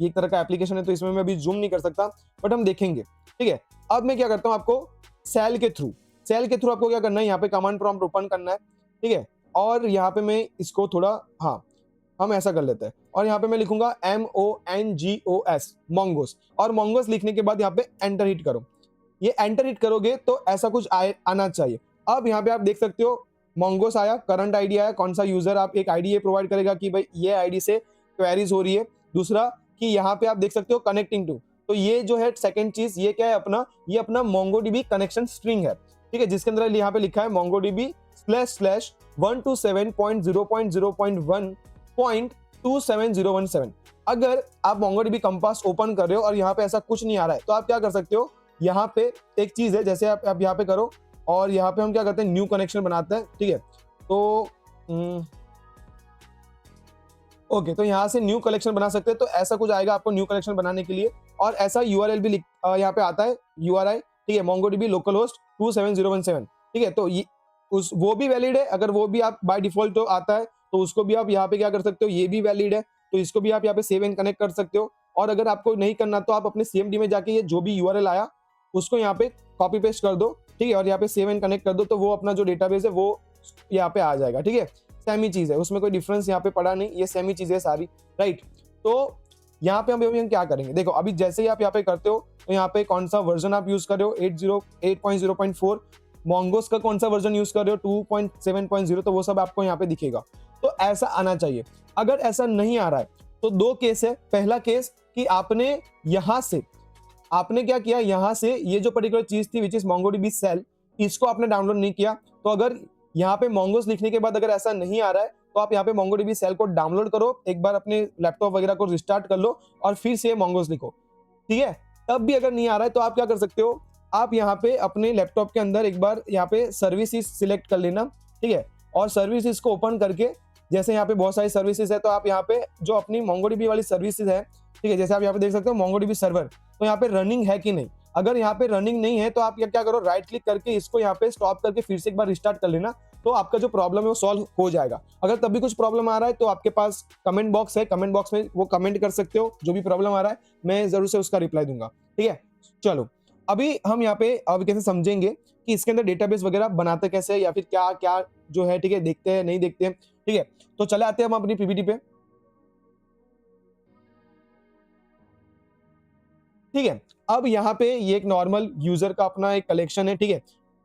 ये एक तरह का एप्लीकेशन है, तो इसमें मैं अभी जूम नहीं कर सकता, बट हम देखेंगे, ठीक है। अब मैं क्या करता हूँ, आपको सेल के थ्रू आपको क्या करना है, यहाँ पे कमांड प्रॉम्प्ट ओपन करना है, ठीक है। और यहाँ पे मैं इसको थोड़ा, हाँ, हम ऐसा कर लेते हैं, और यहाँ पे मैं लिखूंगा MONGOS Mongoose, और Mongoose लिखने के बाद यहाँ पे एंटर हिट करो। ये एंटर हिट करोगे तो ऐसा कुछ आना चाहिए। अब यहाँ पे आप देख सकते हो Mongoose आया, करंट आईडी आया, कौन सा यूजर, आप एक आईडी ये प्रोवाइड करेगा कि भाई ये आईडी से क्वेरीज हो रही है। दूसरा कि यहाँ पे आप देख सकते हो कनेक्टिंग टू, तो ये जो है सेकंड चीज, ये क्या है अपना, ये अपना MongoDB कनेक्शन स्ट्रिंग है, ठीक है, जिसके अंदर यहाँ पे लिखा है MongoDB //127.0.0.1.27017। अगर आप MongoDB कंपास ओपन कर रहे हो और यहाँ पे ऐसा कुछ नहीं आ रहा है, तो आप क्या कर सकते हो, यहाँ पे एक चीज है, जैसे आप यहाँ पे करो और यहाँ पे हम क्या करते हैं, न्यू कनेक्शन बनाते हैं, ठीक है। तो ओके, तो यहाँ से न्यू कलेक्शन बना सकते हैं। तो ऐसा कुछ आएगा आपको न्यू कलेक्शन बनाने के लिए, और ऐसा URL भी यहाँ पे आता है, URI, ठीक है, MongoDB localhost 27017, ठीक है। तो ये वो भी वैलिड है, अगर वो भी आप बाय डिफॉल्ट तो आता है तो उसको भी आप यहाँ पे क्या कर सकते हो, ये भी वैलिड है, तो इसको भी आप यहाँ पे सेव एंड कनेक्ट कर सकते हो। और अगर आपको नहीं करना तो आप अपने CMD में जाके ये जो भी URL आया उसको यहाँ पे कॉपी पेस्ट कर दो, ठीक है, और यहाँ पे सेव एंड कनेक्ट कर दो, तो वो अपना जो डेटाबेस है वो यहाँ पे आ जाएगा, ठीक है। सेमी चीज है, उसमें कोई डिफरेंस यहाँ पे पड़ा नहीं, ये सेमी चीजें सारी, राइट। तो यहाँ पे हम क्या करेंगे, देखो अभी जैसे ही आप यहाँ पे करते हो, तो यहाँ पे कौन सा वर्जन आप यूज कर रहे हो, 8.0.4, Mongoose का कौन सा वर्जन यूज कर रहे हो, 2.7.0, तो वो सब आपको यहाँ पे दिखेगा। तो ऐसा आना चाहिए। अगर ऐसा नहीं आ रहा है तो दो केस है। पहला केस कि आपने यहां से आपने क्या किया, यहां से ये जो पर्टिकुलर चीज थी विच इज MongoDB सेल, इसको आपने डाउनलोड नहीं किया। तो अगर यहाँ पे मोंगोस लिखने के बाद अगर ऐसा नहीं आ रहा है तो आप यहाँ पे MongoDB सेल को डाउनलोड करो, एक बार अपने लैपटॉप वगैरह को रिस्टार्ट कर लो और फिर से मोंगोस लिखो, ठीक है। तब भी अगर नहीं आ रहा है तो आप क्या कर सकते हो, आप यहाँ पे अपने लैपटॉप के अंदर एक बार यहाँ पे सर्विसेज सिलेक्ट कर लेना, ठीक है। और सर्विसेज को ओपन करके, जैसे यहाँ पे बहुत सारी सर्विसेज है, तो आप यहाँ पे जो अपनी MongoDB वाली सर्विसेज है, ठीक है, जैसे आप यहाँ पे देख सकते हो MongoDB सर्वर, तो यहाँ पे रनिंग है कि नहीं। अगर यहाँ पे रनिंग नहीं है तो आप क्या करो, राइट क्लिक करके इसको यहाँ पे स्टॉप करके फिर से एक बार रिस्टार्ट कर लेना, तो आपका जो प्रॉब्लम है वो सॉल्व हो जाएगा। अगर तब भी कुछ प्रॉब्लम आ रहा है तो आपके पास कमेंट बॉक्स है, कमेंट बॉक्स में वो कमेंट कर सकते हो, जो भी प्रॉब्लम आ रहा है मैं जरूर से उसका रिप्लाई दूंगा, ठीक है। चलो अभी हम यहाँ पे अब कैसे समझेंगे कि इसके अंदर डेटाबेस वगैरह बनाते कैसे है, या फिर क्या क्या जो है, ठीक है, देखते हैं नहीं देखते हैं, ठीक है। तो चले आते हैं हम अपनी पीपीटी पे, ठीक है। अब यहाँ पे ये एक नॉर्मल यूजर का अपना एक कलेक्शन है, ठीक है,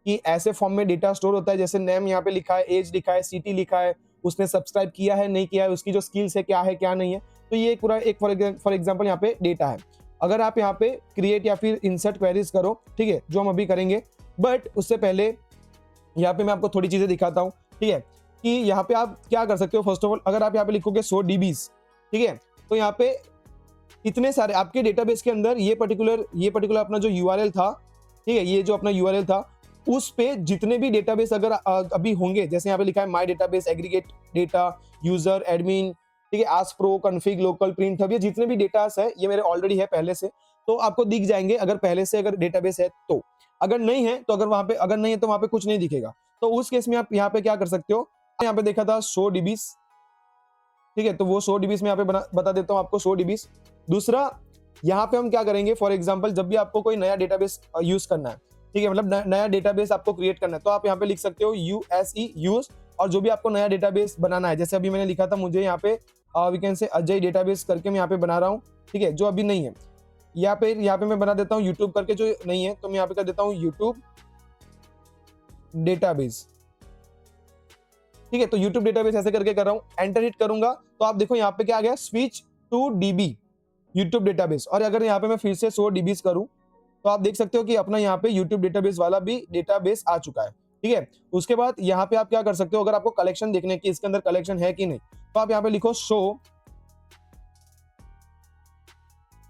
कि ऐसे फॉर्म में डेटा स्टोर होता है, जैसे नेम यहाँ पे लिखा है, एज लिखा है, सिटी लिखा है, उसने सब्सक्राइब किया है नहीं किया है, उसकी जो स्किल्स है क्या है क्या नहीं है। तो ये पूरा एक फॉर एग्जांपल यहाँ पे डेटा है। अगर आप यहाँ पे क्रिएट या फिर इंसर्ट क्वेरीज करो, ठीक है, जो हम अभी करेंगे, बट उससे पहले यहाँ पे मैं आपको थोड़ी चीजें दिखाता हूँ, ठीक है, कि यहाँ पे आप क्या कर सकते हो। फर्स्ट ऑफ ऑल अगर आप यहाँ पे लिखोगे 100 DBs, ठीक है, तो यहाँ पे इतने सारे आपके डेटाबेस के अंदर ये पर्टिकुलर अपना जो यूआरएल था, ठीक है, ये जो अपना यूआरएल था, उस पे जितने भी डेटाबेस अगर अभी होंगे, जैसे यहाँ पे लिखा है my database, aggregate data, user, admin, ठीक है, ask pro, config, local, print hub, ये जितने भी डेटास है ये मेरे ऑलरेडी है पहले से, तो आपको दिख जाएंगे अगर पहले से अगर डेटाबेस है तो। अगर नहीं है तो अगर नहीं है तो वहां पे कुछ नहीं दिखेगा। तो उस केस में आप यहाँ पे क्या कर सकते हो, यहाँ पे देखा था 100 DBs, ठीक है, तो वो 100 DBs में यहाँ पे बता देता हूँ आपको 100 DBs। दूसरा यहाँ पे हम क्या करेंगे, फॉर एग्जांपल जब भी आपको कोई नया डेटाबेस यूज करना है, ठीक है, मतलब नया डेटाबेस आपको क्रिएट करना है, तो आप यहाँ पे लिख सकते हो यूएसई यूज, और जो भी आपको नया डेटाबेस बनाना है, जैसे अभी मैंने लिखा था मुझे यहाँ पे वी कैन से अजय डेटाबेस करके मैं यहाँ पे बना रहा हूँ, ठीक है, जो अभी नहीं है। यहाँ पे मैं बना देता हूँ यूट्यूब करके, जो नहीं है तो मैं यहाँ पे कर देता हूँ यूट्यूब डेटाबेस, ठीक है। तो यूट्यूब डेटाबेस ऐसे करके कर रहा हूँ, एंटर हिट करूंगा तो आप देखो यहाँ पे क्या आ गया, switch to DB YouTube database. और अगर यहाँ पे मैं फिर से 100 DBs करूं तो आप देख सकते हो कि अपना यहाँ पे यूट्यूब डेटाबेस वाला भी डेटाबेस आ चुका है, ठीक है। उसके बाद यहाँ पे आप क्या कर सकते हो, अगर आपको कलेक्शन देखने की इसके अंदर कलेक्शन है कि नहीं, तो आप यहाँ पे लिखो शो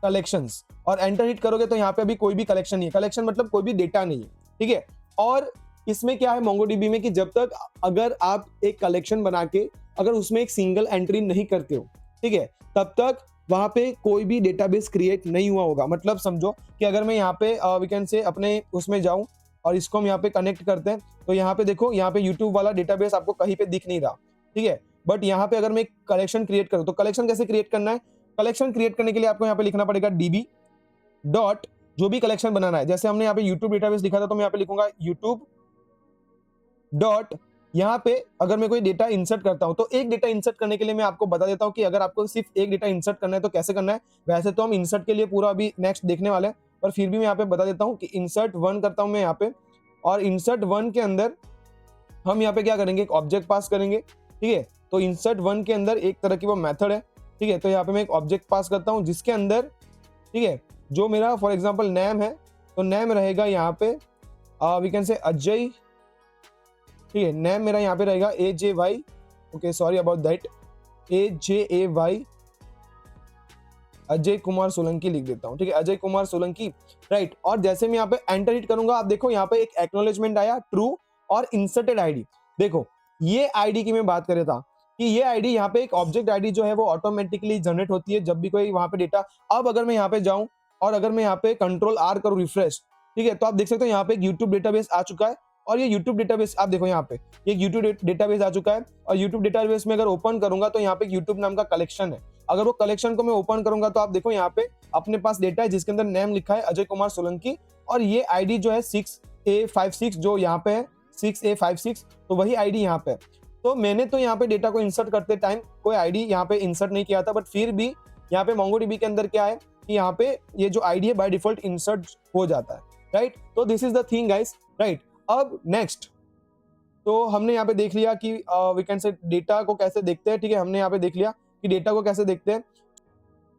कलेक्शंस और एंटर हिट करोगे तो यहाँ पे अभी कोई भी कलेक्शन नहीं है। कलेक्शन मतलब कोई भी डेटा नहीं है, ठीक है। और इसमें क्या है MongoDB में कि जब तक अगर आप एक कलेक्शन बना के अगर उसमें एक सिंगल एंट्री नहीं करते हो, ठीक है, तब तक वहां पे कोई भी डेटाबेस क्रिएट नहीं हुआ होगा। मतलब समझो कि अगर मैं यहाँ पे वी कैन से अपने उसमें जाऊं और इसको हम यहाँ पे कनेक्ट करते हैं, तो यहाँ पे देखो, यहाँ पे यूट्यूब वाला डेटाबेस आपको कहीं पे दिख नहीं रहा, ठीक है। बट यहाँ पे अगर मैं एक कलेक्शन क्रिएट करूँ, तो कलेक्शन कैसे क्रिएट करना है, कलेक्शन क्रिएट करने के लिए आपको यहाँ पे लिखना पड़ेगा डीबी डॉट जो भी कलेक्शन बनाना है। जैसे हमने यहाँ पे यूट्यूब डेटाबेस लिखा था, तो मैं यहाँ पे लिखूंगा यूट्यूब डॉट, यहाँ पे अगर मैं कोई डेटा इंसर्ट करता हूं, तो एक डेटा इंसर्ट करने के लिए मैं आपको बता देता हूं कि अगर आपको सिर्फ एक डेटा इंसर्ट करना है तो कैसे करना है। वैसे तो हम इंसर्ट के लिए पूरा अभी नेक्स्ट देखने वाले हैं, पर फिर भी मैं यहाँ पे बता देता हूं कि इंसर्ट 1 करता हूं मैं यहाँ पे, और इंसर्ट 1 के अंदर हम यहाँ पे क्या करेंगे, एक ऑब्जेक्ट पास करेंगे, ठीक है। तो इंसर्ट 1 के अंदर एक तरह की वो मेथड है, ठीक है। तो यहाँ पे मैं एक ऑब्जेक्ट पास करता हूँ जिसके अंदर, ठीक है, जो मेरा फॉर एग्जाम्पल नेम है, तो नेम रहेगा यहाँ पे वी कैन से अजय, ठीक है, नेम मेरा यहाँ पे रहेगा AJY, okay sorry about that, AJAY, Ajay Kumar Solanki लिख देता हूँ, ठीक है, अजय कुमार सोलंकी, राइट। और जैसे मैं यहाँ पे एंटर हिट करूंगा, आप देखो यहाँ पे एक एक्नॉलेजमेंट आया ट्रू और इंसर्टेड आईडी। देखो ये आईडी की मैं बात कर रहा था कि ये आईडी यहाँ पे एक ऑब्जेक्ट आईडी जो है वो ऑटोमेटिकली जनरेट होती है जब भी कोई वहां पे डेटा। अब अगर मैं यहाँ पे जाऊं और अगर मैं यहाँ पे Ctrl+R करूँ रिफ्रेश, ठीक है, तो आप देख सकते हो यहाँ पे एक यूट्यूब डेटाबेस आ चुका है। और ये यूट्यूब डेटाबेस आप देखो यहाँ पे एक यूट्यूब डेटाबेस आ चुका है, और यूट्यूब डेटाबेस में अगर ओपन करूंगा तो यहाँ पे यूट्यूब नाम का कलेक्शन है। अगर वो कलेक्शन को मैं ओपन करूंगा तो आप देखो यहाँ पे अपने पास डेटा है जिसके अंदर नेम लिखा है अजय कुमार सोलंकी, और ये आईडी जो है 6A56 जो यहाँ पे है 6A56, तो वही आईडी यहाँ पे है। तो मैंने तो यहाँ पे डेटा को इंसर्ट करते टाइम कोई आईडी यहाँ पे इंसर्ट नहीं किया था, बट फिर भी यहाँ पे MongoDB के अंदर क्या है कि यहाँ पे ये जो आईडी है बाय डिफॉल्ट इंसर्ट हो जाता है, राइट। तो this is the thing guys, right. अब नेक्स्ट, तो हमने यहाँ पे देख लिया कि वी कैन से डेटा को कैसे देखते हैं, ठीक है, हमने यहाँ पे देख लिया कि डेटा को कैसे देखते हैं।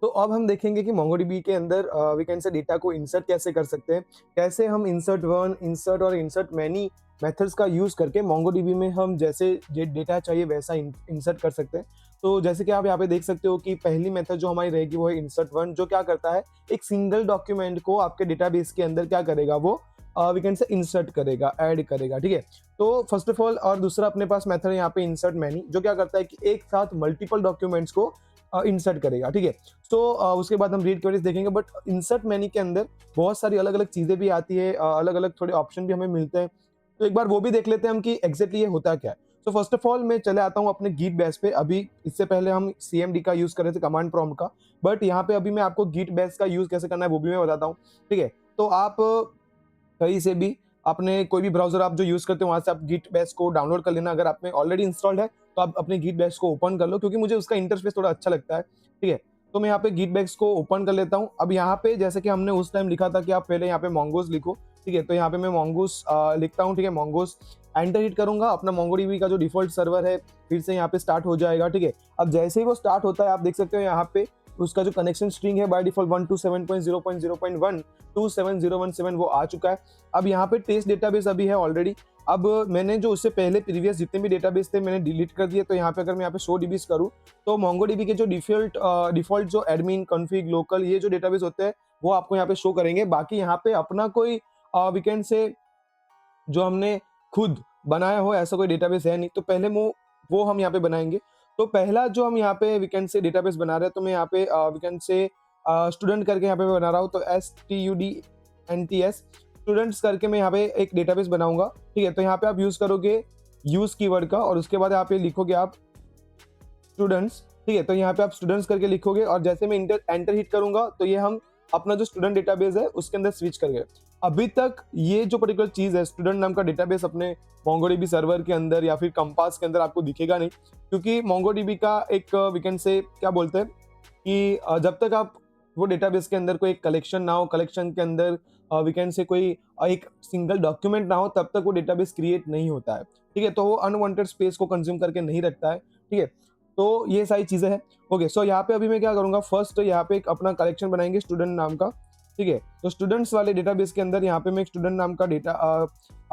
तो अब हम देखेंगे कि मोंगोडीबी के अंदर वी कैन से डेटा को इंसर्ट कैसे कर सकते हैं, कैसे हम इंसर्ट वन, इंसर्ट और इंसर्ट मैनी मेथड्स का यूज़ करके मोंगोडीबी में हम जैसे जे डेटा चाहिए वैसा इंसर्ट कर सकते हैं। तो जैसे कि आप यहाँ पे देख सकते हो कि पहली मेथड जो हमारी रहेगी वो है इंसर्ट वन, जो क्या करता है, एक सिंगल डॉक्यूमेंट को आपके डेटाबेस के अंदर क्या करेगा, वो वी कैन से इंसर्ट करेगा, ऐड करेगा, ठीक है। तो फर्स्ट ऑफ ऑल, और दूसरा अपने पास मेथड है यहाँ पे इंसर्ट मैनी, जो क्या करता है कि एक साथ मल्टीपल डॉक्यूमेंट्स को इंसर्ट करेगा, ठीक है। तो उसके बाद हम रीड क्वेरीज देखेंगे, बट इंसर्ट मैनी के अंदर बहुत सारी अलग अलग चीजें भी आती है, अलग अलग थोड़े ऑप्शन भी हमें मिलते हैं। तो एक बार वो भी देख लेते हैं हम कि एग्जैक्टली ये होता क्या है। तो फर्स्ट ऑफ ऑल मैं चले आता हूँ अपने गिट बैश पे। अभी इससे पहले हम CMD का यूज कर रहे थे, कमांड प्रॉम्प्ट का, बट यहाँ पे अभी मैं आपको गिट बैश का यूज कैसे करना है वो भी मैं बताता हूँ, ठीक है। तो आप कहीं से भी अपने कोई भी ब्राउजर आप जो यूज करते हो वहां से आप गिट बैश को डाउनलोड कर लेना। अगर आप में ऑलरेडी इंस्टॉल्ड है तो आप अपने गिट बैश को ओपन कर लो, क्योंकि मुझे उसका इंटरफेस थोड़ा अच्छा लगता है, ठीक है। तो मैं यहाँ पे गिट बैश को ओपन कर लेता हूँ। अब यहाँ पे जैसे कि हमने उस टाइम लिखा था कि आप पहले यहाँ पे मोंगोस लिखो, ठीक है। तो यहाँ पे मैं मोंगोस लिखता हूँ, ठीक है। मोंगोस एंटर हिट करूंगा, अपना मोंगोडीबी का जो डिफॉल्ट सर्वर है फिर से यहाँ पे स्टार्ट हो जाएगा, ठीक है। अब जैसे ही वो स्टार्ट होता है आप देख सकते हो यहाँ पे उसका जो कनेक्शन स्ट्रिंग है बाय डिफॉल्ट 127.0.0.1 27017 वो आ चुका है। अब यहाँ पे टेस्ट डेटाबेस अभी है ऑलरेडी। अब मैंने जो उससे पहले प्रीवियस जितने भी डेटाबेस थे मैंने डिलीट कर दिए। तो यहाँ पे अगर मैं यहाँ पे शो डीबीज करूँ तो मोंगोडीबी के जो डिफॉल्ट जो एडमिन कॉन्फ़िग लोकल ये जो डेटाबेस होते हैं वो आपको यहाँ पे शो करेंगे। बाकी यहाँ पे अपना कोई वीकेंड से जो हमने खुद बनाया हो ऐसा कोई डेटाबेस है नहीं। तो पहले वो हम यहाँ पे बनाएंगे। तो पहला जो हम यहाँ पे वीकेंड से डेटाबेस बना रहे हैं, तो मैं यहाँ पे वीकेंड से स्टूडेंट करके यहाँ पे बना रहा हूँ। तो STUDNTS स्टूडेंट्स करके मैं यहाँ पे एक डेटाबेस बनाऊंगा, ठीक है। तो यहाँ पे आप यूज करोगे यूज कीवर्ड का और उसके बाद यहाँ पे लिखोगे आप स्टूडेंट्स, ठीक है। तो यहाँ पे आप स्टूडेंट्स करके लिखोगे और जैसे मैं एंटर हिट करूंगा तो ये हम अपना जो स्टूडेंट डेटाबेस है उसके अंदर स्विच कर गए। अभी तक ये जो पर्टिकुलर चीज है स्टूडेंट नाम का डेटाबेस अपने मोंगोडीबी सर्वर के अंदर या फिर कंपास के अंदर आपको दिखेगा नहीं, क्योंकि मोंगोडीबी का एक वीकेंड से क्या बोलते हैं कि जब तक आप वो डेटाबेस के अंदर कोई एक कलेक्शन ना हो, कलेक्शन के अंदर वीकेंड से कोई एक सिंगल डॉक्यूमेंट ना हो, तब तक वो डेटाबेस क्रिएट नहीं होता है, ठीक है। तो वो अनवांटेड स्पेस को कंज्यूम करके नहीं रखता है, ठीक है। तो ये सारी चीजें हैं। ओके, सो यहाँ पे अभी मैं क्या करूंगा, फर्स्ट यहाँ पे एक अपना कलेक्शन बनाएंगे स्टूडेंट नाम का, ठीक है। तो स्टूडेंट्स वाले डेटाबेस के अंदर यहाँ पे मैं एक स्टूडेंट नाम का डेटा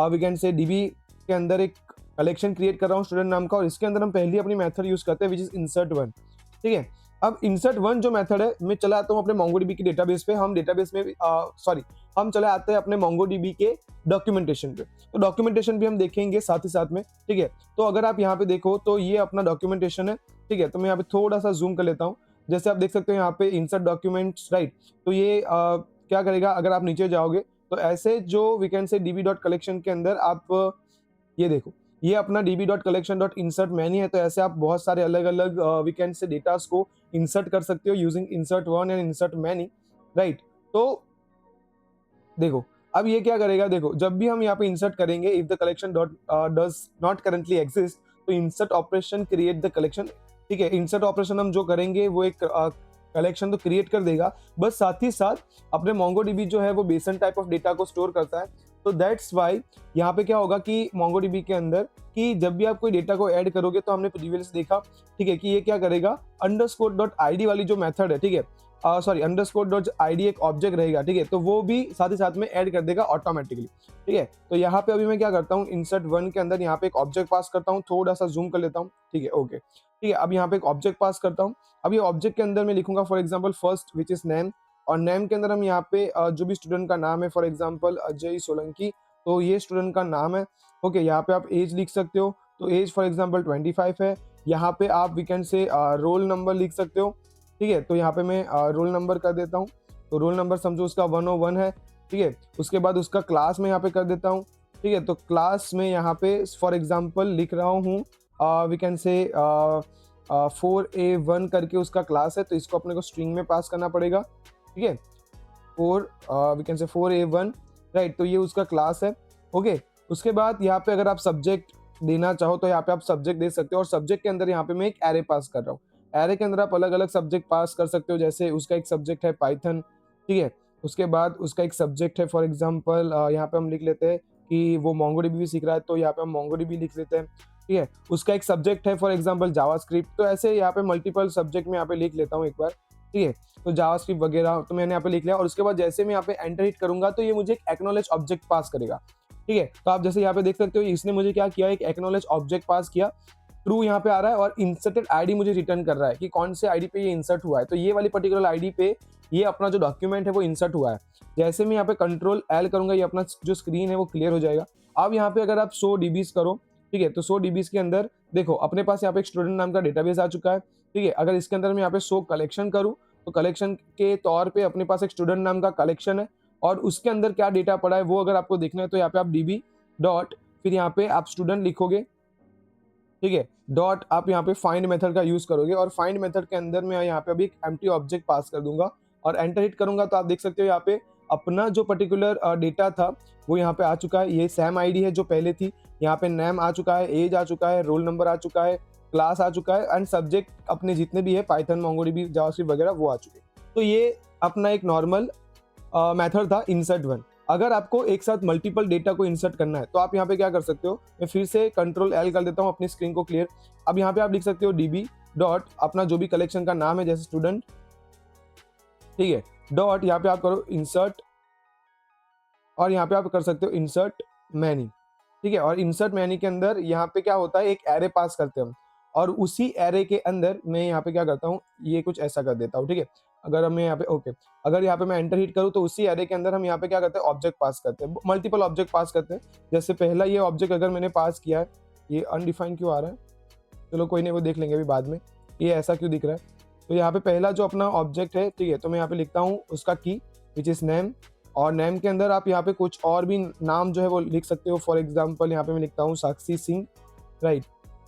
वीकेंड से डीबी के अंदर एक कलेक्शन क्रिएट कर रहा हूँ स्टूडेंट नाम का, और इसके अंदर हम पहली अपनी मेथड यूज करते हैं विच इज इंसर्ट वन, ठीक है। अब इंसर्ट वन जो मेथड है मैं चला आता हूँ अपने मोंगोडीबी के डेटाबेस पे। हम डेटाबेस में हम चले आते हैं अपने मोंगोडीबी के डॉक्यूमेंटेशन पे। तो डॉक्यूमेंटेशन भी हम देखेंगे साथ ही साथ में, ठीक है। तो अगर आप यहाँ पे देखो तो ये अपना डॉक्यूमेंटेशन है, ठीक है। तो मैं यहाँ पे थोड़ा सा जूम कर लेता हूँ। जैसे आप देख सकते हो यहाँ पे इंसर्ट डॉक्यूमेंट्स, राइट। तो ये क्या करेगा, अगर आप नीचे जाओगे तो ऐसे जो वीकेंड से db.collection के अंदर आप ये देखो, ये अपना db.collection.insert मैनी है। तो ऐसे आप बहुत सारे अलग अलग वीकेंड से डेटास को इंसर्ट कर सकते हो using insert one and insert many, right. तो देखो अब ये क्या करेगा, देखो जब भी हम यहाँ पे इंसर्ट करेंगे, if the collection does not currently exist, तो insert operation create the collection, ठीक है। इंसर्ट ऑपरेशन हम जो करेंगे वो एक कलेक्शन तो क्रिएट कर देगा, बस साथ ही साथ अपने मोंगोडीबी जो है वो बेसन टाइप ऑफ डेटा को स्टोर करता है। तो दैट्स वाई यहाँ पे क्या होगा कि मोंगोडीबी के अंदर कि जब भी आप कोई डेटा को ऐड करोगे, तो हमने प्रीवियसली देखा, ठीक है, कि ये क्या करेगा, _.id वाली जो मेथड है, ठीक है, _.id एक ऑब्जेक्ट रहेगा, ठीक है। तो वो भी साथ ही साथ में ऐड कर देगा ऑटोमेटिकली, ठीक है। तो यहाँ पे अभी मैं क्या करता हूँ, इंसर्ट वन के अंदर यहाँ पे एक ऑब्जेक्ट पास करता हूँ, थोड़ा सा जूम कर लेता हूँ, ठीक है, ओके, ठीक है। अब यहाँ पे एक ऑब्जेक्ट पास करता हूँ। अब ये ऑब्जेक्ट के अंदर मैं लिखूंगा for example first which is name, और नेम के अंदर हम यहाँ पे जो भी स्टूडेंट का नाम है, फॉर एग्जाम्पल अजय सोलंकी, तो ये स्टूडेंट का नाम है, ओके। यहाँ पे आप एज लिख सकते हो, तो एज फॉर एग्जाम्पल 25 है। यहाँ पे आप वीकेंड से रोल नंबर लिख सकते हो, ठीक है। तो यहाँ पे मैं रोल नंबर कर देता हूँ। तो रोल नंबर समझो उसका 101 है, ठीक है। उसके बाद उसका क्लास में यहाँ पे कर देता हूँ, ठीक है। तो क्लास में यहाँ पे फॉर एग्जाम्पल लिख रहा हूँ वीकेंड से 4A1 करके उसका क्लास है, तो इसको अपने को स्ट्रिंग में पास करना पड़ेगा, ठीक है। 4A1, right. तो ये उसका क्लास है, ओके। उसके बाद यहाँ पे अगर आप सब्जेक्ट देना चाहो तो यहाँ पे आप सब्जेक्ट दे सकते हो, और सब्जेक्ट के अंदर यहाँ पे मैं एक एरे पास कर रहा हूँ। एरे के अंदर आप अलग अलग सब्जेक्ट पास कर सकते हो, जैसे उसका एक सब्जेक्ट है पाइथन, ठीक है। उसके बाद उसका एक सब्जेक्ट है फॉर एग्जाम्पल यहाँ पे हम लिख लेते हैं कि वो मोंगोडीबी भी सीख रहा है, तो यहाँ पे हम मोंगोडीबी लिख लेते हैं, ठीक है। उसका एक सब्जेक्ट है फॉर एग्जाम्पल जावास्क्रिप्ट। तो ऐसे यहाँ पे मल्टीपल सब्जेक्ट में यहाँ पे लिख लेता हूँ एक बार, ठीक है। तो जावास्क्रिप्ट वगैरह तो मैंने यहाँ पे लिख लिया और उसके बाद जैसे मैं यहाँ पे एंटर हिट करूंगा तो ये मुझे एक एक्नॉलेज ऑब्जेक्ट पास करेगा। ठीक है, तो आप जैसे यहाँ पे देख सकते हो इसने मुझे क्या किया, एक एक्नॉलेज ऑब्जेक्ट पास किया, ट्रू यहाँ पे आ रहा है और इंसर्टेड आईडी मुझे रिटर्न कर रहा है कि कौन से आईडी पे ये इंसर्ट हुआ है। तो ये वाली पर्टिकुलर आईडी पे ये अपना जो डॉक्यूमेंट है वो इंसर्ट हुआ है। जैसे मैं यहाँ पे कंट्रोल एल करूंगा ये अपना जो स्क्रीन है वो क्लियर हो जाएगा। अब यहाँ पे अगर आप 100 डीबीज करो, ठीक है, तो 100 डीबीज के अंदर देखो अपने पास यहाँ पे एक स्टूडेंट नाम का डेटाबेस आ चुका है। ठीक है, अगर इसके अंदर मैं यहाँ पे 100 कलेक्शन करूँ तो कलेक्शन के तौर पे अपने पास एक स्टूडेंट नाम का कलेक्शन है और उसके अंदर क्या डेटा पड़ा है वो अगर आपको देखना है तो यहाँ पे आप डीबी डॉट फिर यहाँ पे आप स्टूडेंट लिखोगे। ठीक है, डॉट आप यहाँ पे फाइंड मेथड का यूज करोगे और फाइंड मेथड के अंदर मैं यहाँ पे अभी एक एम्प्टी ऑब्जेक्ट पास कर दूंगा और एंटर हिट करूंगा तो आप देख सकते हो यहाँ पे अपना जो पर्टिकुलर डेटा था वो यहाँ पे आ चुका है। ये सेम आईडी है जो पहले थी, यहाँ पे नेम आ चुका है, एज आ चुका है, रोल नंबर आ चुका है, क्लास आ चुका है एंड सब्जेक्ट अपने जितने भी है पाइथन, मोंगोडीबी, जावास्क्रिप्ट वगैरह वो आ चुके हैं। तो ये अपना एक नॉर्मल मेथड था इंसर्ट वन। अगर आपको एक साथ मल्टीपल डेटा को इंसर्ट करना है तो आप यहाँ पे क्या कर सकते हो, मैं फिर से कंट्रोल एल कर देता हूँ अपनी स्क्रीन को क्लियर। अब यहाँ पे आप लिख सकते हो डीबी डॉट अपना जो भी कलेक्शन का नाम है जैसे स्टूडेंट, ठीक है, डॉट यहाँ पे आप करो इंसर्ट और यहाँ पे आप कर सकते हो इंसर्ट मैनी। ठीक है, और इंसर्ट मैनी के अंदर यहाँ पे क्या होता है, एक एरे पास करते हैं हम और उसी एरे के अंदर मैं यहाँ पे क्या करता हूँ, ये कुछ ऐसा कर देता हूँ। ठीक है, अगर मैं यहाँ पे ओके, अगर यहाँ पे मैं एंटर हिट करूँ तो उसी एरे के अंदर हम यहाँ पे क्या करते हैं, ऑब्जेक्ट पास करते हैं, मल्टीपल ऑब्जेक्ट पास करते हैं। जैसे पहला ये ऑब्जेक्ट अगर मैंने पास किया है, ये अनडिफाइंड क्यों आ रहा है, चलो कोई नहीं वो देख लेंगे अभी बाद में, ये ऐसा क्यों दिख रहा है। तो यहाँ पे पहला जो अपना ऑब्जेक्ट है, ठीक है, तो मैं यहाँ पे लिखता हूँ उसका की विच इज नेम और नेम के अंदर आप यहाँ पे कुछ और भी नाम जो है वो लिख सकते हो। फॉर एग्जाम्पल यहाँ पे मैं लिखता हूँ साक्षी सिंह, राइट।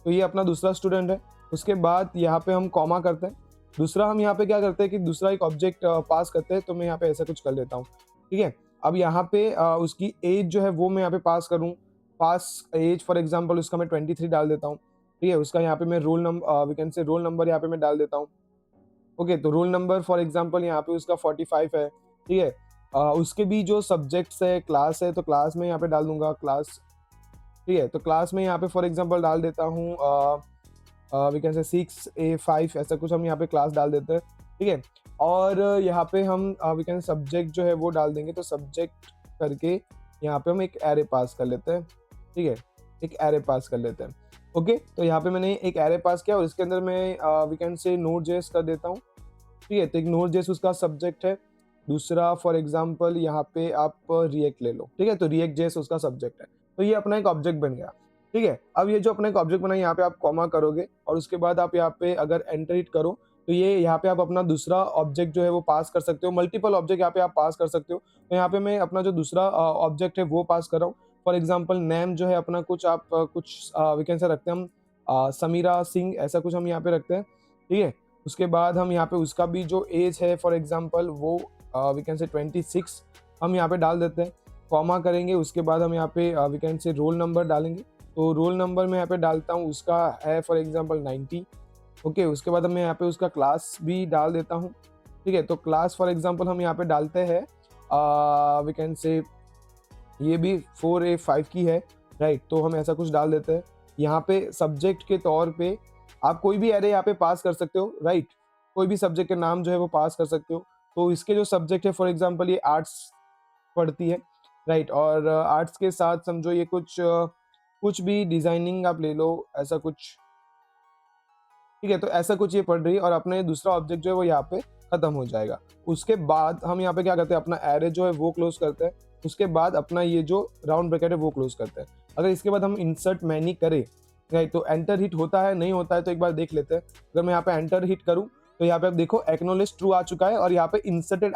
तो ये अपना दूसरा स्टूडेंट है। उसके बाद यहाँ पे हम कॉमा करते हैं, दूसरा हम यहाँ पे क्या करते हैं कि दूसरा एक ऑब्जेक्ट पास करते हैं। तो मैं यहाँ पे ऐसा कुछ कर लेता हूँ। ठीक है, अब यहाँ पे उसकी एज जो है वो मैं यहाँ पे पास करूँ, पास एज फॉर एग्जाम्पल उसका मैं 23 डाल देता हूँ। ठीक है, उसका यहाँ पे मैं roll number we can say roll number यहाँ पे मैं डाल देता हूँ। ओके, तो रोल नंबर फॉर एग्जांपल यहाँ पे उसका 45 है। ठीक है, उसके भी जो सब्जेक्ट्स है, क्लास है, तो क्लास में यहाँ पे डाल दूंगा क्लास। ठीक है, तो क्लास में यहाँ पे फॉर एग्जांपल डाल देता हूँ वी कैन से 6A5 ऐसा कुछ हम यहाँ पे क्लास डाल देते हैं। ठीक है, और यहाँ पे हम वी कैन सब्जेक्ट जो है वो डाल देंगे, तो सब्जेक्ट करके यहाँ पे हम एक एरे पास कर लेते हैं। ठीक है, एक एरे पास कर लेते हैं। ओके, तो यहाँ पे मैंने एक एरे पास किया और इसके अंदर मैं वी कैन से नोड.जेएस कर देता हूँ। ठीक है, तो एक नोड.जेएस उसका सब्जेक्ट है, दूसरा फॉर एग्जांपल यहाँ पे आप रिएक्ट ले लो। ठीक है, तो रिएक्ट.जेएस उसका सब्जेक्ट है। तो ये अपना एक ऑब्जेक्ट बन गया। ठीक है, अब ये जो अपना एक ऑब्जेक्ट बना यहाँ पे आप कॉमा करोगे और उसके बाद आप यहाँ पे अगर एंटर हिट करो तो ये यहाँ पे आप अपना दूसरा ऑब्जेक्ट जो है वो पास कर सकते हो। मल्टीपल ऑब्जेक्ट यहाँ पे आप पास कर सकते हो। तो यहाँ पे मैं अपना जो दूसरा ऑब्जेक्ट है वो पास कर रहा हूँ। फॉर एग्जाम्पल नेम जो है अपना कुछ आप कुछ वी कैन से रखते हैं हम समीरा सिंह ऐसा कुछ हम यहाँ पे रखते हैं। ठीक है, उसके बाद हम यहाँ पे उसका भी जो एज है फॉर एग्जांपल वो वी कैन से 26 हम यहाँ पे डाल देते हैं, कॉमा करेंगे। उसके बाद हम यहाँ पे we can say roll number डालेंगे। तो रोल नंबर मैं यहाँ पे डालता हूँ, उसका है फॉर एग्जांपल 90। ओके, उसके बाद मैं यहाँ पे उसका क्लास भी डाल देता हूँ। ठीक है, तो क्लास फॉर एग्जांपल हम यहाँ पे डालते हैं वी कैन से ये भी 4A5 की है, राइट। तो हम ऐसा कुछ डाल देते हैं। यहाँ पे सब्जेक्ट के तौर पे आप कोई भी एरे यहाँ पे पास कर सकते हो, राइट। कोई भी सब्जेक्ट का नाम जो है वो पास कर सकते हो। तो इसके जो सब्जेक्ट है फॉर एग्जांपल ये आर्ट्स पढ़ती है, राइट। और आर्ट्स के साथ समझो ये कुछ भी डिजाइनिंग आप ले लो ऐसा कुछ। ठीक है, तो ऐसा कुछ ये पढ़ रही है और अपने दूसरा ऑब्जेक्ट जो है वो यहाँ पे खत्म हो जाएगा। उसके बाद हम यहाँ पे क्या करते हैं, अपना एरे जो है वो क्लोज करते हैं। उसके बाद अपना ये जो राउंड ब्रैकेट है वो क्लोज करते हैं। अगर इसके बाद हम इंसर्ट मैनी करें, राइट, तो एंटर हिट होता है नहीं होता है तो एक बार देख लेते हैं। अगर मैं यहाँ पे एंटर हिट करूँ तो यहाँ पे आप देखो एक्नॉलेज ट्रू आ चुका है और यहाँ पे इंसर्टेड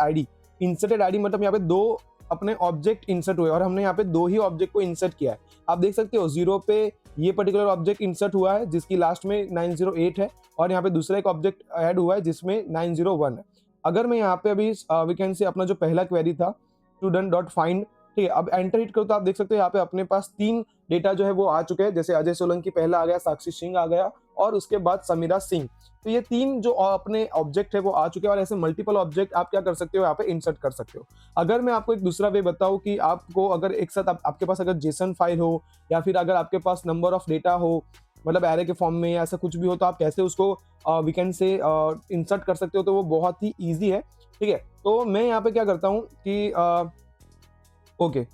आईडी मतलब यहाँ पे दो अपने ऑब्जेक्ट इंसर्ट हुए और हमने यहाँ पे दो ही ऑब्जेक्ट को इंसर्ट किया है। आप देख सकते हो 0 पे ये पर्टिकुलर ऑब्जेक्ट इंसर्ट हुआ है जिसकी लास्ट में 908 है और यहाँ पे दूसरा एक ऑब्जेक्ट ऐड हुआ है जिसमें 901 है। अगर मैं यहाँ पे अभी वी कैन से अपना जो पहला क्वेरी था student.find, ठीक है, अब एंटर हिट करो तो आप देख सकते हो यहाँ पे अपने पास 3 डेटा जो है वो आ चुके हैं। जैसे अजय सोलंकी पहला आ गया, साक्षी सिंह आ गया और उसके बाद समीरा सिंह। तो ये 3 जो अपने ऑब्जेक्ट है वो आ चुके हैं और ऐसे मल्टीपल ऑब्जेक्ट आप क्या कर सकते हो, यहाँ पे इंसर्ट कर सकते हो। अगर मैं आपको एक दूसरा वे बताऊं कि आपको अगर एक साथ आपके पास अगर जेसन फाइल हो या फिर अगर आपके पास नंबर ऑफ डेटा हो मतलब एरे के फॉर्म में या ऐसा कुछ भी हो, तो आप कैसे उसको वी कैन से इंसर्ट कर सकते हो, तो वो बहुत ही ईजी है, ठीक है। तो मैं यहाँ पे क्या करता हूँ कि ओके,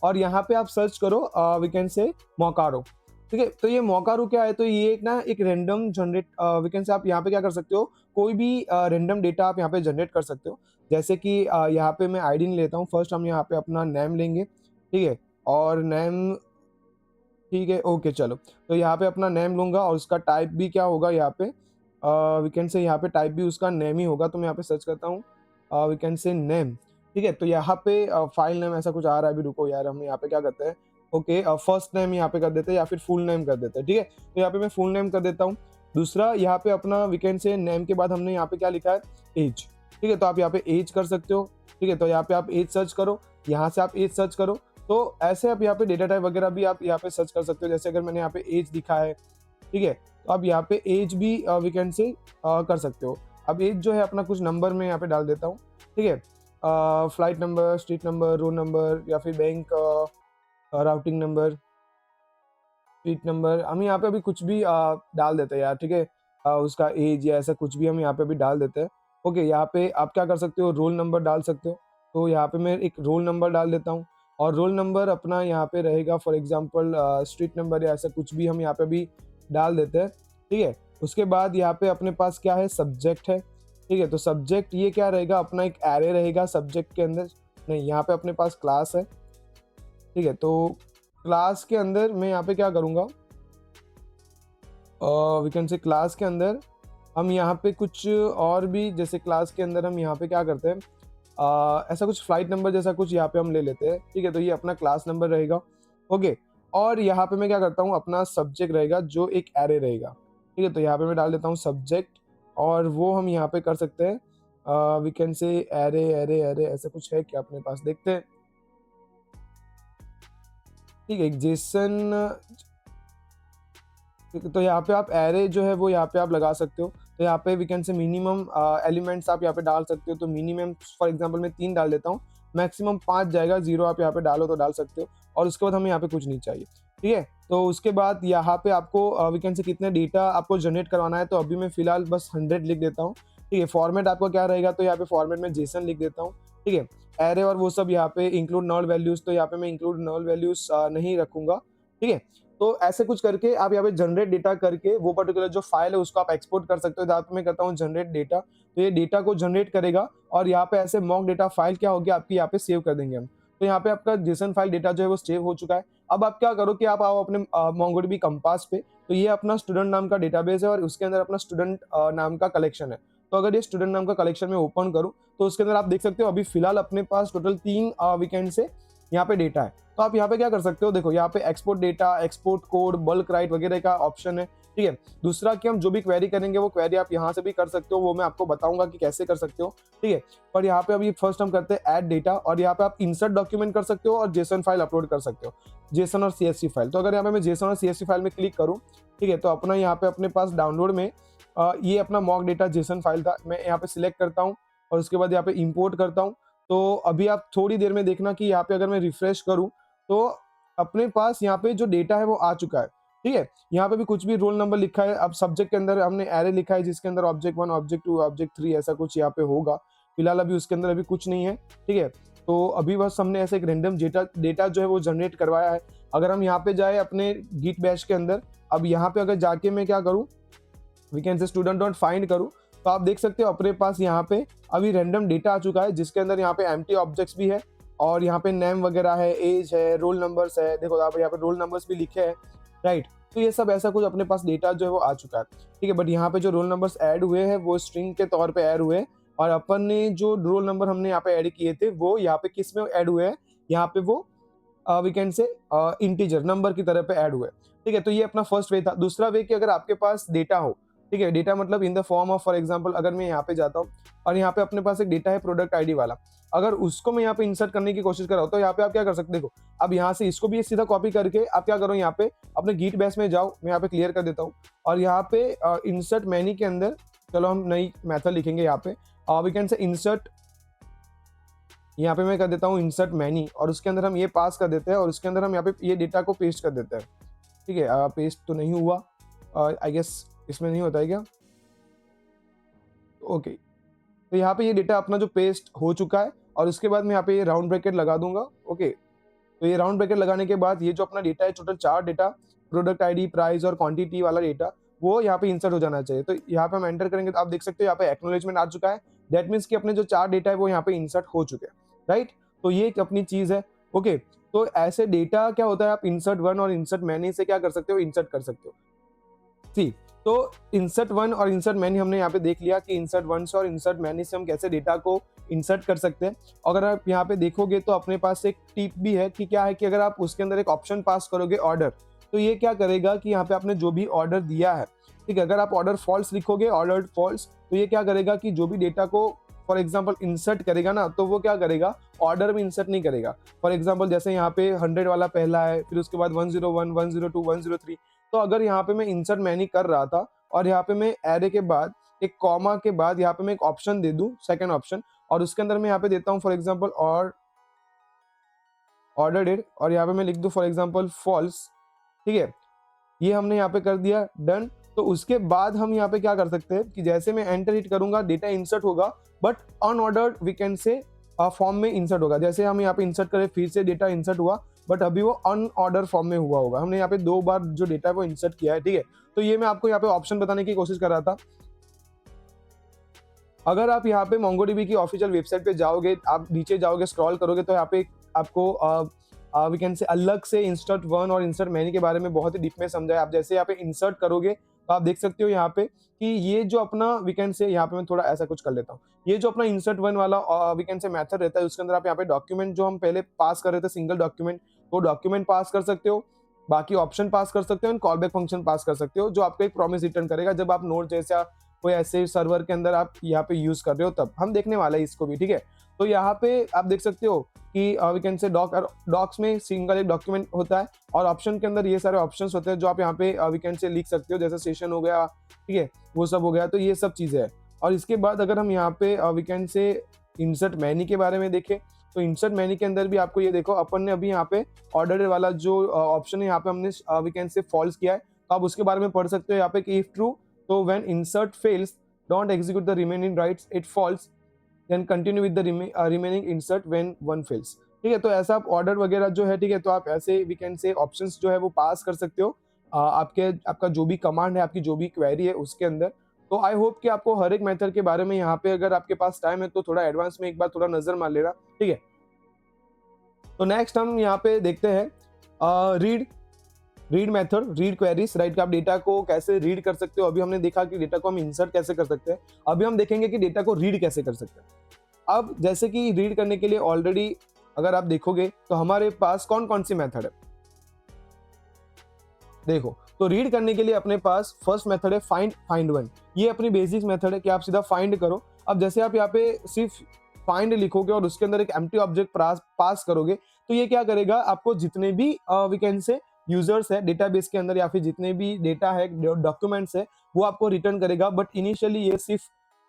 और यहाँ पे आप सर्च करो वी कैन से मोकारो, ठीक है। तो ये मोकारो क्या है, तो ये एक ना एक रैंडम जनरेट वी कैन से आप यहाँ पे क्या कर सकते हो, कोई भी रैंडम डेटा आप यहाँ पे जनरेट कर सकते हो। जैसे कि यहाँ पे मैं आईडी नहीं लेता हूँ, फर्स्ट हम यहाँ पे अपना नेम लेंगे, ठीक है, और नेम, ठीक है, ओके चलो। तो यहाँ पे अपना नेम लूंगा और उसका टाइप भी क्या होगा यहाँ पे, वी कैन से यहाँ पे टाइप भी उसका नेम ही होगा। तो मैं यहाँ पे सर्च करता हूँ वी कैन से नेम, ठीक है। तो यहाँ पे फाइल नेम ऐसा कुछ आ रहा है, अभी रुको यार, हम यहाँ पे क्या करते हैं, ओके फर्स्ट नेम यहाँ पे कर देते हैं या फिर फुल नेम कर देते हैं, ठीक है। तो यहाँ पे मैं फुल नेम कर देता हूँ। दूसरा यहाँ पे अपना वी कैन से नेम के बाद हमने यहाँ पे क्या लिखा है, एज, ठीक है। तो आप यहाँ पे एज कर सकते हो, ठीक है। तो यहाँ पे आप एज सर्च करो, यहाँ से आप एज सर्च करो। तो ऐसे आप यहाँ पे डेटा टाइप वगैरह भी आप यहाँ पे सर्च कर सकते हो। जैसे अगर मैंने यहाँ पे एज दिखा है, ठीक है, तो आप यहाँ पे एज भी वी कैन से कर सकते हो। अब एज जो है अपना कुछ नंबर में यहाँ पे डाल देता हूँ, ठीक है, flight number, street number, road number या फिर bank routing number, street number, हम यहाँ पे अभी कुछ भी डाल देते हैं यार, ठीक है। उसका एज या ऐसा कुछ भी हम यहाँ पे अभी डाल देते हैं। ओके, यहाँ पे आप क्या कर सकते हो, रोल नंबर डाल सकते हो। तो यहाँ पे मैं एक रोल नंबर डाल देता हूँ और रोल नंबर अपना यहाँ पे रहेगा फॉर एग्जांपल स्ट्रीट नंबर या ऐसा कुछ भी हम यहाँ पे अभी डाल देते हैं, ठीक है। उसके बाद यहाँ पे अपने पास क्या है, सब्जेक्ट है, ठीक है। तो सब्जेक्ट ये क्या रहेगा, अपना एक एरे रहेगा सब्जेक्ट के अंदर, नहीं यहाँ पे अपने पास क्लास है, ठीक है। तो क्लास के अंदर मैं यहाँ पे क्या करूँगा, वी कैन से क्लास के अंदर हम यहाँ पे कुछ और भी, जैसे क्लास के अंदर हम यहाँ पे क्या करते हैं, ऐसा कुछ फ्लाइट नंबर जैसा कुछ यहाँ पे हम ले लेते हैं, ठीक है। तो ये अपना क्लास नंबर रहेगा, ओके। और यहाँ पे मैं क्या करता हूँ, अपना सब्जेक्ट रहेगा जो एक एरे रहेगा, ठीक है। तो यहाँ पे मैं डाल देता हूँ सब्जेक्ट और वो हम यहाँ पे कर सकते हैं we can say array array array, ऐसा कुछ है क्या अपने पास, देखते हैं, ठीक है, जेसन। तो यहाँ पे आप एरे जो है वो यहाँ पे आप लगा सकते हो। तो यहाँ पे we can say minimum elements आप यहाँ पे डाल सकते हो। तो मिनिमम फॉर एग्जांपल मैं 3 डाल देता हूँ, मैक्सिमम 5 जाएगा, 0 आप यहाँ पे डालो तो डाल सकते हो। और उसके बाद हमें यहाँ पे कुछ नहीं चाहिए, ठीक है। तो उसके बाद यहाँ पे आपको वी कैन से कितने डेटा आपको जनरेट करवाना है, तो अभी मैं फिलहाल बस 100 लिख देता हूँ, ठीक है। फॉर्मेट आपका क्या रहेगा, तो यहाँ पे फॉर्मेट में जेसन लिख देता हूँ, ठीक है। एरे और वो सब यहाँ पे इंक्लूड नल वैल्यूज, तो यहाँ पे मैं इंक्लूड नल वैल्यूज नहीं रखूंगा, ठीक है। तो ऐसे कुछ करके आप यहाँ पे जनरेट डेटा करके वो पर्टिकुलर जो फाइल है उसको आप एक्सपोर्ट कर सकते हो। जहाँ पे मैं करता हूँ जनरेट डेटा, तो ये डेटा को जनरेट करेगा और यहाँ पे ऐसे मॉक डेटा फाइल क्या होगी आपकी, यहाँ पे सेव कर देंगे हम। तो यहाँ पे आपका जेसन फाइल डेटा जो है वो सेव हो चुका है। अब आप क्या करो कि आप आओ अपने मोंगोडीबी कंपास पे, तो ये अपना स्टूडेंट नाम का डेटाबेस है और उसके अंदर अपना स्टूडेंट नाम का कलेक्शन है। तो अगर ये स्टूडेंट नाम का कलेक्शन में ओपन करूँ तो उसके अंदर आप देख सकते हो अभी फिलहाल अपने पास टोटल 3 वीकेंड से यहाँ पे डेटा है। तो आप यहाँ पे क्या कर सकते हो, देखो यहाँ पे export data, export code, bulk right वगैरह का ऑप्शन है, ठीक है। दूसरा कि हम जो भी क्वेरी करेंगे वो क्वेरी आप यहाँ से भी कर सकते हो, वो मैं आपको बताऊंगा कि कैसे कर सकते हो, ठीक है। पर यहाँ पे अभी फर्स्ट हम करते हैं ऐड डेटा और यहाँ पे आप इंसर्ट डॉक्यूमेंट कर सकते हो और जेसन फाइल अपलोड कर सकते हो, जेसन और सीएसवी फाइल। तो अगर यहाँ पे मैं जेसन और सीएसवी फाइल में क्लिक करूँ, ठीक है, तो अपना यहाँ पे अपने पास डाउनलोड में ये अपना मॉक डेटा जेसन फाइल था, मैं यहाँ पे सिलेक्ट करता हूँ और उसके बाद यहाँ पे इंपोर्ट करता हूँ। तो अभी आप थोड़ी देर में देखना कि यहाँ पे अगर मैं रिफ्रेश करूँ तो अपने पास यहाँ पे जो डेटा है वो आ चुका है, ठीक है। यहाँ पे भी कुछ भी रोल नंबर लिखा है। अब सब्जेक्ट के अंदर हमने एरे लिखा है जिसके अंदर ऑब्जेक्ट 1, ऑब्जेक्ट 2, ऑब्जेक्ट 3 ऐसा कुछ यहाँ पे होगा। फिलहाल अभी उसके अंदर अभी कुछ नहीं है, ठीक है। तो अभी बस हमने ऐसे एक रैंडम डेटा जो है वो जनरेट करवाया है। अगर हम यहाँ पे जाए अपने गिट बैश के अंदर, अब यहाँ पे अगर जाके मैं क्या करूँ, we can say student dot find करूँ, तो आप देख सकते हो अपने पास यहाँ पे अभी रैंडम डेटा आ चुका है जिसके अंदर यहाँ पे एम्प्टी ऑब्जेक्ट्स भी है और यहाँ पे नेम वगैरह है, एज है, रोल नंबर्स है, देखो आप यहाँ पे रोल नंबर्स भी लिखे हैं, राइट। तो ये सब ऐसा कुछ अपने पास डेटा जो है वो आ चुका है, ठीक है। बट यहाँ पे जो रोल नंबर्स ऐड हुए हैं वो स्ट्रिंग के तौर पे ऐड हुए हैं और अपन ने जो रोल नंबर हमने यहाँ पे ऐड किए थे वो यहाँ पे किस में ऐड हुए हैं, यहाँ पे वो we can say integer number की तरह पे ऐड हुए, ठीक है। तो ये अपना फर्स्ट वे था। दूसरा वे कि अगर आपके पास डेटा हो, ठीक है, डेटा मतलब in the form of for example अगर मैं यहाँ पे जाता हूँ और यहाँ पे अपने पास एक डेटा है प्रोडक्ट आईडी वाला, अगर उसको मैं यहाँ पे इंसर्ट करने की कोशिश कर रहा हूँ तो यहाँ पे आप क्या कर सकते हो, देखो अब यहाँ से इसको भी सीधा कॉपी करके आप क्या करो, यहाँ पे अपने गिट बेस में जाओ, मैं यहाँ पे क्लियर कर देता हूँ और यहाँ पे इंसर्ट मैनी के अंदर चलो हम नई मेथड लिखेंगे यहाँ पे वी कैन से इंसर्ट, यहाँ पे मैं कर देता हूँ इंसर्ट मैनी और उसके अंदर हम ये पास कर देते हैं और उसके अंदर हम यहाँ पे ये डेटा को पेस्ट कर देते हैं, ठीक है, पेस्ट तो नहीं हुआ, आई गेस इसमें नहीं होता है क्या? ओके, तो यहाँ पे ये डेटा अपना जो पेस्ट हो चुका है और उसके बाद मैं यहाँ पे ये राउंड ब्रैकेट लगा दूंगा। ओके, तो ये राउंड ब्रैकेट लगाने के बाद ये जो अपना डेटा है, total 4 data, product ID, price और क्वांटिटी वाला डेटा, वो यहाँ पे इंसर्ट हो जाना चाहिए। तो यहाँ पे हम एंटर करेंगे तो आप देख सकते हो यहाँ पे एक्नॉलेजमेंट आ चुका है। दैट मीन्स कि अपने जो 4 डेटा है वो यहाँ पे इंसर्ट हो चुके हैं, राइट? तो ये एक अपनी चीज है। ओके, तो ऐसे डेटा क्या होता है, आप इंसर्ट वन और इंसर्ट मैनी से क्या कर सकते हो, इंसर्ट कर सकते हो। सी, तो इंसर्ट वन और इंसर्ट मैनी हमने यहाँ पे देख लिया कि इंसर्ट वन से और इंसर्ट मैनी से हम कैसे डेटा को इंसर्ट कर सकते हैं। अगर आप यहाँ पे देखोगे तो अपने पास एक टिप भी है कि क्या है कि अगर आप उसके अंदर एक ऑप्शन पास करोगे ऑर्डर, तो ये क्या करेगा कि यहाँ पे आपने जो भी ऑर्डर दिया है, ठीक है, अगर आप ऑर्डर फॉल्स लिखोगे, ऑर्डर फॉल्स, तो ये क्या करेगा कि जो भी डेटा को फॉर एग्जाम्पल इंसर्ट करेगा ना, तो वो क्या करेगा, ऑर्डर में इंसर्ट नहीं करेगा। फॉर एग्जाम्पल जैसे यहाँ पे 100 वाला पहला है, फिर उसके बाद 101, 102, 103, तो अगर यहाँ पे मैं इंसर्ट मैनी कर रहा था और यहाँ पे मैं एरे के बाद एक कॉमा के बाद यहाँ पे मैं एक ऑप्शन दे दूं, सेकंड ऑप्शन, और उसके अंदर मैं यहाँ पे देता हूँ फॉर एग्जांपल और ऑर्डर डेट, और यहाँ पे मैं लिख दूं फॉर एग्जांपल फॉल्स, ठीक है, ये हमने यहाँ पे कर दिया डन। तो उसके बाद हम यहाँ पे क्या कर सकते हैं कि जैसे मैं एंटर हिट करूंगा डेटा इंसर्ट होगा, but unordered we can say form में इंसर्ट होगा। जैसे हम यहाँ पे इंसर्ट करें, फिर से डेटा इंसर्ट हुआ, बट अभी वो अनऑर्डर फॉर्म में हुआ होगा। हमने यहाँ पे 2 बार जो डेटा है वो इंसर्ट किया है, ठीक है। तो ये मैं आपको यहाँ पे ऑप्शन बताने की कोशिश कर रहा था। अगर आप यहाँ पे MongoDB की ऑफिशियल वेबसाइट पे जाओगे, आप नीचे जाओगे, स्क्रॉल करोगे, तो यहाँ पे आपको वी कैन से अलग से इंसर्ट वन और इंसर्ट मैनी के बारे में बहुत ही डीप में समझा है। आप जैसे यहाँ पे इंसर्ट करोगे तो आप देख सकते हो यहाँ पे कि ये जो अपना वी कैन से, यहाँ पे मैं थोड़ा ऐसा कुछ कर लेता हूँ, ये जो अपना इंसर्ट वन वाला वी कैन से मेथड रहता है, उसके अंदर आप यहाँ पे डॉक्यूमेंट जो हम पहले पास कर रहे थे, सिंगल डॉक्यूमेंट, वो डॉक्यूमेंट पास कर सकते हो, बाकी ऑप्शन पास कर सकते हो, कॉल बैक फंक्शन पास कर सकते हो, जो आपको एक प्रॉमिस रिटर्न करेगा जब आप नोड जैसा कोई ऐसे सर्वर के अंदर आप यहाँ पे यूज कर रहे हो, तब हम देखने वाले हैं इसको भी, ठीक है। तो यहाँ पे आप देख सकते हो कि वी कैन से डॉक्स में सिंगल एक डॉक्यूमेंट होता है और ऑप्शन के अंदर ये सारे ऑप्शंस होते हैं जो आप यहाँ पे वी कैन से लिख सकते हो, जैसे सेशन हो गया, ठीक है, वो सब हो गया। तो ये सब चीजें हैं। और इसके बाद अगर हम यहाँ पे we can say insert many के बारे में देखें, तो इंसर्ट मैनी के अंदर भी आपको ये देखो, अपन ने अभी यहाँ पे ऑर्डर वाला जो ऑप्शन है यहाँ पे हमने वी कैन से फॉल्स किया है, तो आप उसके बारे में पढ़ सकते हो यहाँ पे कि इफ ट्रू, तो when insert fails don't execute the remaining writes, it falls, then continue with the remaining insert when one fails, ठीक है। तो ऐसा आप ऑर्डर वगैरह जो है, ठीक है, तो आप ऐसे वी कैन से ऑप्शंस जो है वो पास कर सकते हो आपका जो भी कमांड है, आपकी जो भी क्वेरी है उसके अंदर। तो आई होप कि आपको हर एक मेथड के बारे में यहाँ पे, अगर आपके पास टाइम है तो थोड़ा एडवांस में एक बार थोड़ा नजर मार लेना, ठीक है। तो नेक्स्ट हम यहाँ पे देखते हैं read method, read queries, right, आप डेटा को कैसे रीड कर सकते हो। अभी हमने देखा कि डेटा को हम इंसर्ट कैसे कर सकते हैं, अभी हम देखेंगे कि डेटा को रीड कैसे कर सकते हैं। अब जैसे कि रीड करने के लिए ऑलरेडी अगर आप देखोगे तो हमारे पास कौन कौन सी मेथड है, देखो, तो रीड करने के लिए अपने पास फर्स्ट मेथड है फाइंड वन। ये अपनी बेसिक मेथड है कि आप सीधा फाइंड करो। अब जैसे आप यहाँ पे सिर्फ फाइंड लिखोगे और उसके अंदर एक एम्प्टी ऑब्जेक्ट पास करोगे, तो ये क्या करेगा, आपको जितने भी वी कैन से यूजर्स है डेटाबेस के अंदर या फिर जितने भी डेटा है, डॉक्यूमेंट्स है, वो आपको रिटर्न करेगा। बट इनिशियली ये सिर्फ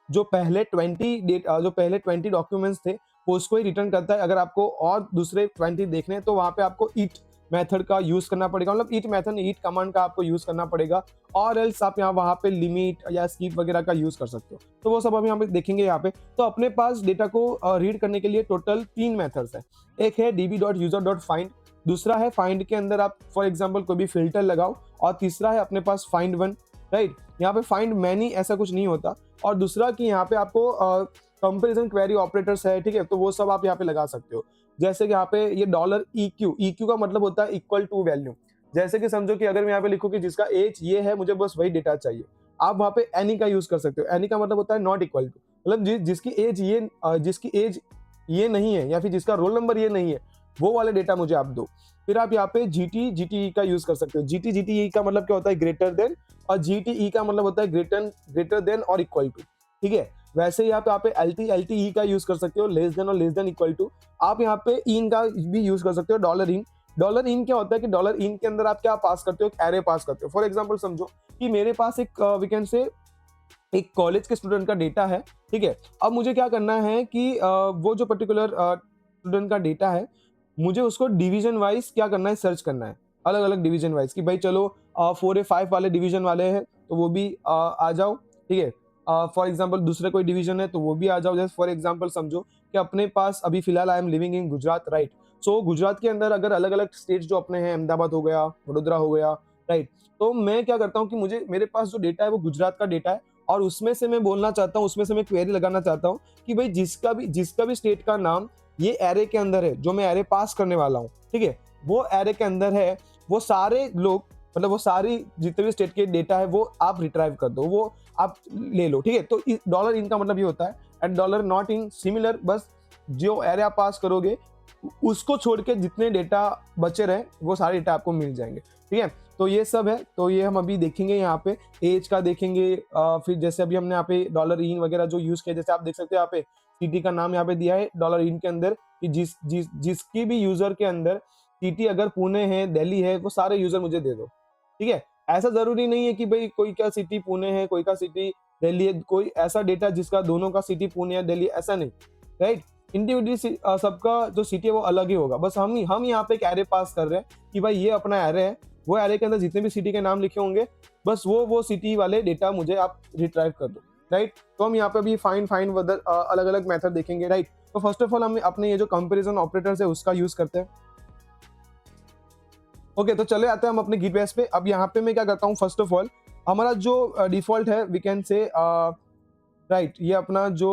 जो पहले 20 डॉक्यूमेंट्स थे वो उसको ही रिटर्न करता है। अगर आपको और दूसरे 20 देखने हैं तो वहां पे आपको ईट मेथड का यूज करना पड़ेगा, मतलब ईट मेथड, ईट कमांड का आपको यूज करना पड़ेगा, और एल्स आप यहाँ वहां पे लिमिट या स्कीप वगैरह का यूज कर सकते हो। तो वो सब हम यहाँ पे देखेंगे यहाँ पे। तो अपने पास डेटा को रीड करने के लिए टोटल 3 मेथड्स है। एक है db.user.find, दूसरा है फाइंड के अंदर आप फॉर एग्जांपल कोई भी फिल्टर लगाओ, और तीसरा है अपने पास फाइंड वन, राइट। यहाँ पे फाइंड मैनी ऐसा कुछ नहीं होता। और दूसरा कि यहाँ पे आपको कंपैरिजन क्वेरी ऑपरेटर्स है, ठीक है, तो वो सब आप यहाँ पे लगा सकते हो। जैसे कि यहाँ पे ये $EQ का मतलब होता है इक्वल टू वैल्यू। जैसे कि समझो कि अगर मैं यहाँ पे लिखूं कि जिसका एज ये है, मुझे बस वही डेटा चाहिए, आप वहाँ पे एनी का यूज कर सकते हो। एनी का मतलब होता है नॉट इक्वल टू, मतलब जिसकी एज ये नहीं है या फिर जिसका रोल नंबर ये नहीं है, वो वाले डेटा मुझे आप दो। फिर आप यहाँ पे GTE का यूज कर सकते हो। GTE का मतलब क्या होता है, ग्रेटर देन, और GTE का मतलब होता है ग्रेटर देन और इक्वल टू, ठीक है। वैसे यहाँ पे LTE का यूज कर सकते हो, लेस देन और लेस देन इक्वल टू। आप यहाँ पे इन का भी यूज कर सकते हो, $in क्या होता है कि $in के अंदर आप क्या पास करते हो, एक एरे पास करते हो। फॉर एग्जाम्पल समझो कि मेरे पास एक वी कैन से एक कॉलेज के स्टूडेंट का डेटा है, ठीक है। अब मुझे क्या करना है कि वो जो पर्टिकुलर स्टूडेंट का डेटा है, मुझे उसको डिवीजन वाइज क्या करना है, सर्च करना है, अलग अलग डिवीजन वाइज कि भाई चलो 4 या 5 वाले डिवीजन वाले हैं तो वो भी आ जाओ, ठीक है। फॉर एग्जांपल दूसरे कोई डिवीजन है तो वो भी आ जाओ। जैसे फॉर एग्जांपल समझो कि अपने पास अभी फिलहाल I am living in Gujarat, right. So Gujarat के अंदर अगर अलग अलग स्टेट जो अपने हैं, अहमदाबाद हो गया, वडोदरा हो गया, राइट। तो मैं क्या करता हूँ कि मुझे मेरे पास जो डेटा है वो गुजरात का डेटा है, और उसमें से मैं बोलना चाहता हूँ, उसमें से मैं क्वेरी लगाना चाहता हूँ कि भाई जिसका भी स्टेट का नाम ये एरे के अंदर है, जो मैं एरे पास करने वाला हूँ, ठीक है, वो एरे के अंदर है, वो सारे लोग, मतलब वो सारी जितने भी स्टेट के डेटा है वो आप रिट्राइव कर दो, वो आप ले लो, ठीक है। तो डॉलर इन का मतलब ये होता है, and dollar not in similar, बस जो एरे आप पास करोगे उसको छोड़ के जितने डेटा बचे रहे वो सारे डेटा आपको मिल जाएंगे, ठीक है। तो ये सब है, तो ये हम अभी देखेंगे यहाँ पे, एज का देखेंगे, फिर जैसे अभी हमने यहाँ पे डॉलर इन वगैरह जो यूज किया, जैसे आप देख सकते हो यहाँ पे सिटी का नाम यहाँ पे दिया है डॉलर इन के अंदर, कि जिसकी भी यूजर के अंदर सिटी अगर पुणे है, दिल्ली है, वो सारे यूजर मुझे दे दो, ठीक है। ऐसा जरूरी नहीं है कि भाई कोई का सिटी पुणे है, कोई का सिटी दिल्ली है, कोई ऐसा डेटा जिसका दोनों का सिटी पुणे या दिल्ली, ऐसा नहीं, राइट। इंडिविजुअली सबका जो सिटी है वो अलग ही होगा, बस हम यहाँ पे एक एरे पास कर रहे हैं कि भाई ये अपना एरे है, वो एरे के अंदर जितने भी सिटी के नाम लिखे होंगे बस वो सिटी वाले डेटा मुझे आप रिट्राइव कर दो, राइट। तो हम यहाँ पे भी फाइन वदर अलग अलग मेथड देखेंगे, राइट। तो फर्स्ट ऑफ ऑल हम अपने ये जो कंपैरिजन ऑपरेटर्स है उसका यूज करते हैं। ओके, तो चले आते हैं हम अपने गिट बेस पे। अब यहाँ पे मैं क्या करता हूँ, फर्स्ट ऑफ ऑल हमारा जो डिफॉल्ट है वी कैन से, राइट, ये अपना जो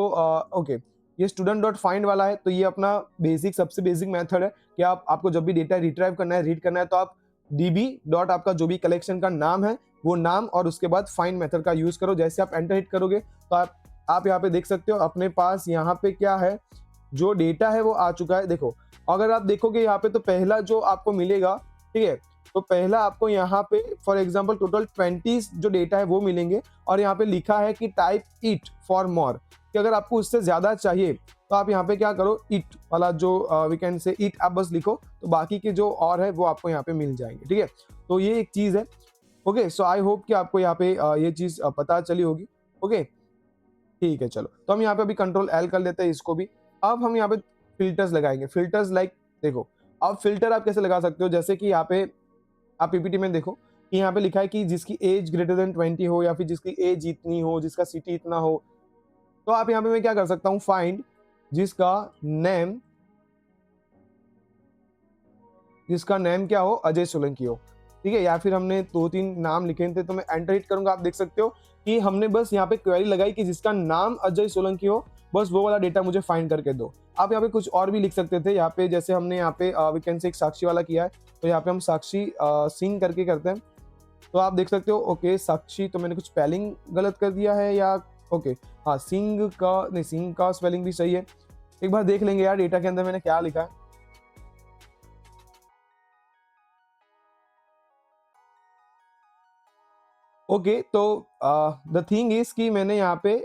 ओके ये स्टूडेंट डॉट फाइंड वाला है, तो ये अपना बेसिक सबसे बेसिक मेथड है कि आपको जब भी डेटा रिट्राइव करना है, रीड करना है, तो आप db डॉट आपका जो भी कलेक्शन का नाम है वो नाम और उसके बाद फाइंड मेथड का यूज करो। जैसे आप एंटर हिट करोगे तो आप यहाँ पे देख सकते हो अपने पास यहाँ पे क्या है, जो डेटा है वो आ चुका है। देखो अगर आप देखोगे यहाँ पे तो पहला जो आपको मिलेगा, ठीक है, तो पहला आपको यहाँ पे फॉर एग्जांपल टोटल 20 जो डेटा है वो मिलेंगे, और यहाँ पे लिखा है कि टाइप इट फॉर मोर, कि अगर आपको उससे ज्यादा चाहिए तो आप यहाँ पे क्या करो, इट वाला जो वी कैन से इट आप बस लिखो, तो बाकी के जो और है वो आपको यहाँ पे मिल जाएंगे, ठीक है। तो ये एक चीज है। ओके, सो आई होप कि आपको यहाँ पे ये चीज पता चली होगी। ओके, ठीक है, चलो तो हम यहाँ पे अभी कंट्रोल एल कर लेते हैं इसको भी। अब हम यहाँ पे फिल्टर्स लगाएंगे, फिल्टर्स लाइक देखो, अब फिल्टर आप कैसे लगा सकते हो, जैसे कि यहाँ पे आप पीपीटी में देखो कि यहाँ पे लिखा है कि जिसकी एज ग्रेटर देन 20 हो, या फिर जिसकी एज इतनी हो, जिसका सिटी इतना हो, तो आप यहाँ पे मैं क्या कर सकता हूँ, फाइंड जिसका नेम क्या हो, अजय सोलंकी हो, ठीक है। या फिर हमने 2-3 नाम लिखे थे, तो मैं एंटर हिट करूंगा, आप देख सकते हो कि हमने बस यहाँ पे क्वेरी लगाई कि जिसका नाम अजय सोलंकी हो, बस वो वाला डेटा मुझे फाइंड करके दो। आप यहाँ पे कुछ और भी लिख सकते थे, यहाँ पे जैसे हमने यहाँ पे वी कैन से एक साक्षी वाला किया है, तो यहाँ पे हम साक्षी सिंह करके करते हैं, तो आप देख सकते हो। ओके, साक्षी, तो मैंने कुछ स्पेलिंग गलत कर दिया है या ओके, हाँ सिंह का नहीं, सिंह का स्पेलिंग भी सही है, एक बार देख लेंगे यार डेटा के अंदर मैंने क्या लिखा है। ओके, तो द थिंग इज कि मैंने यहाँ पे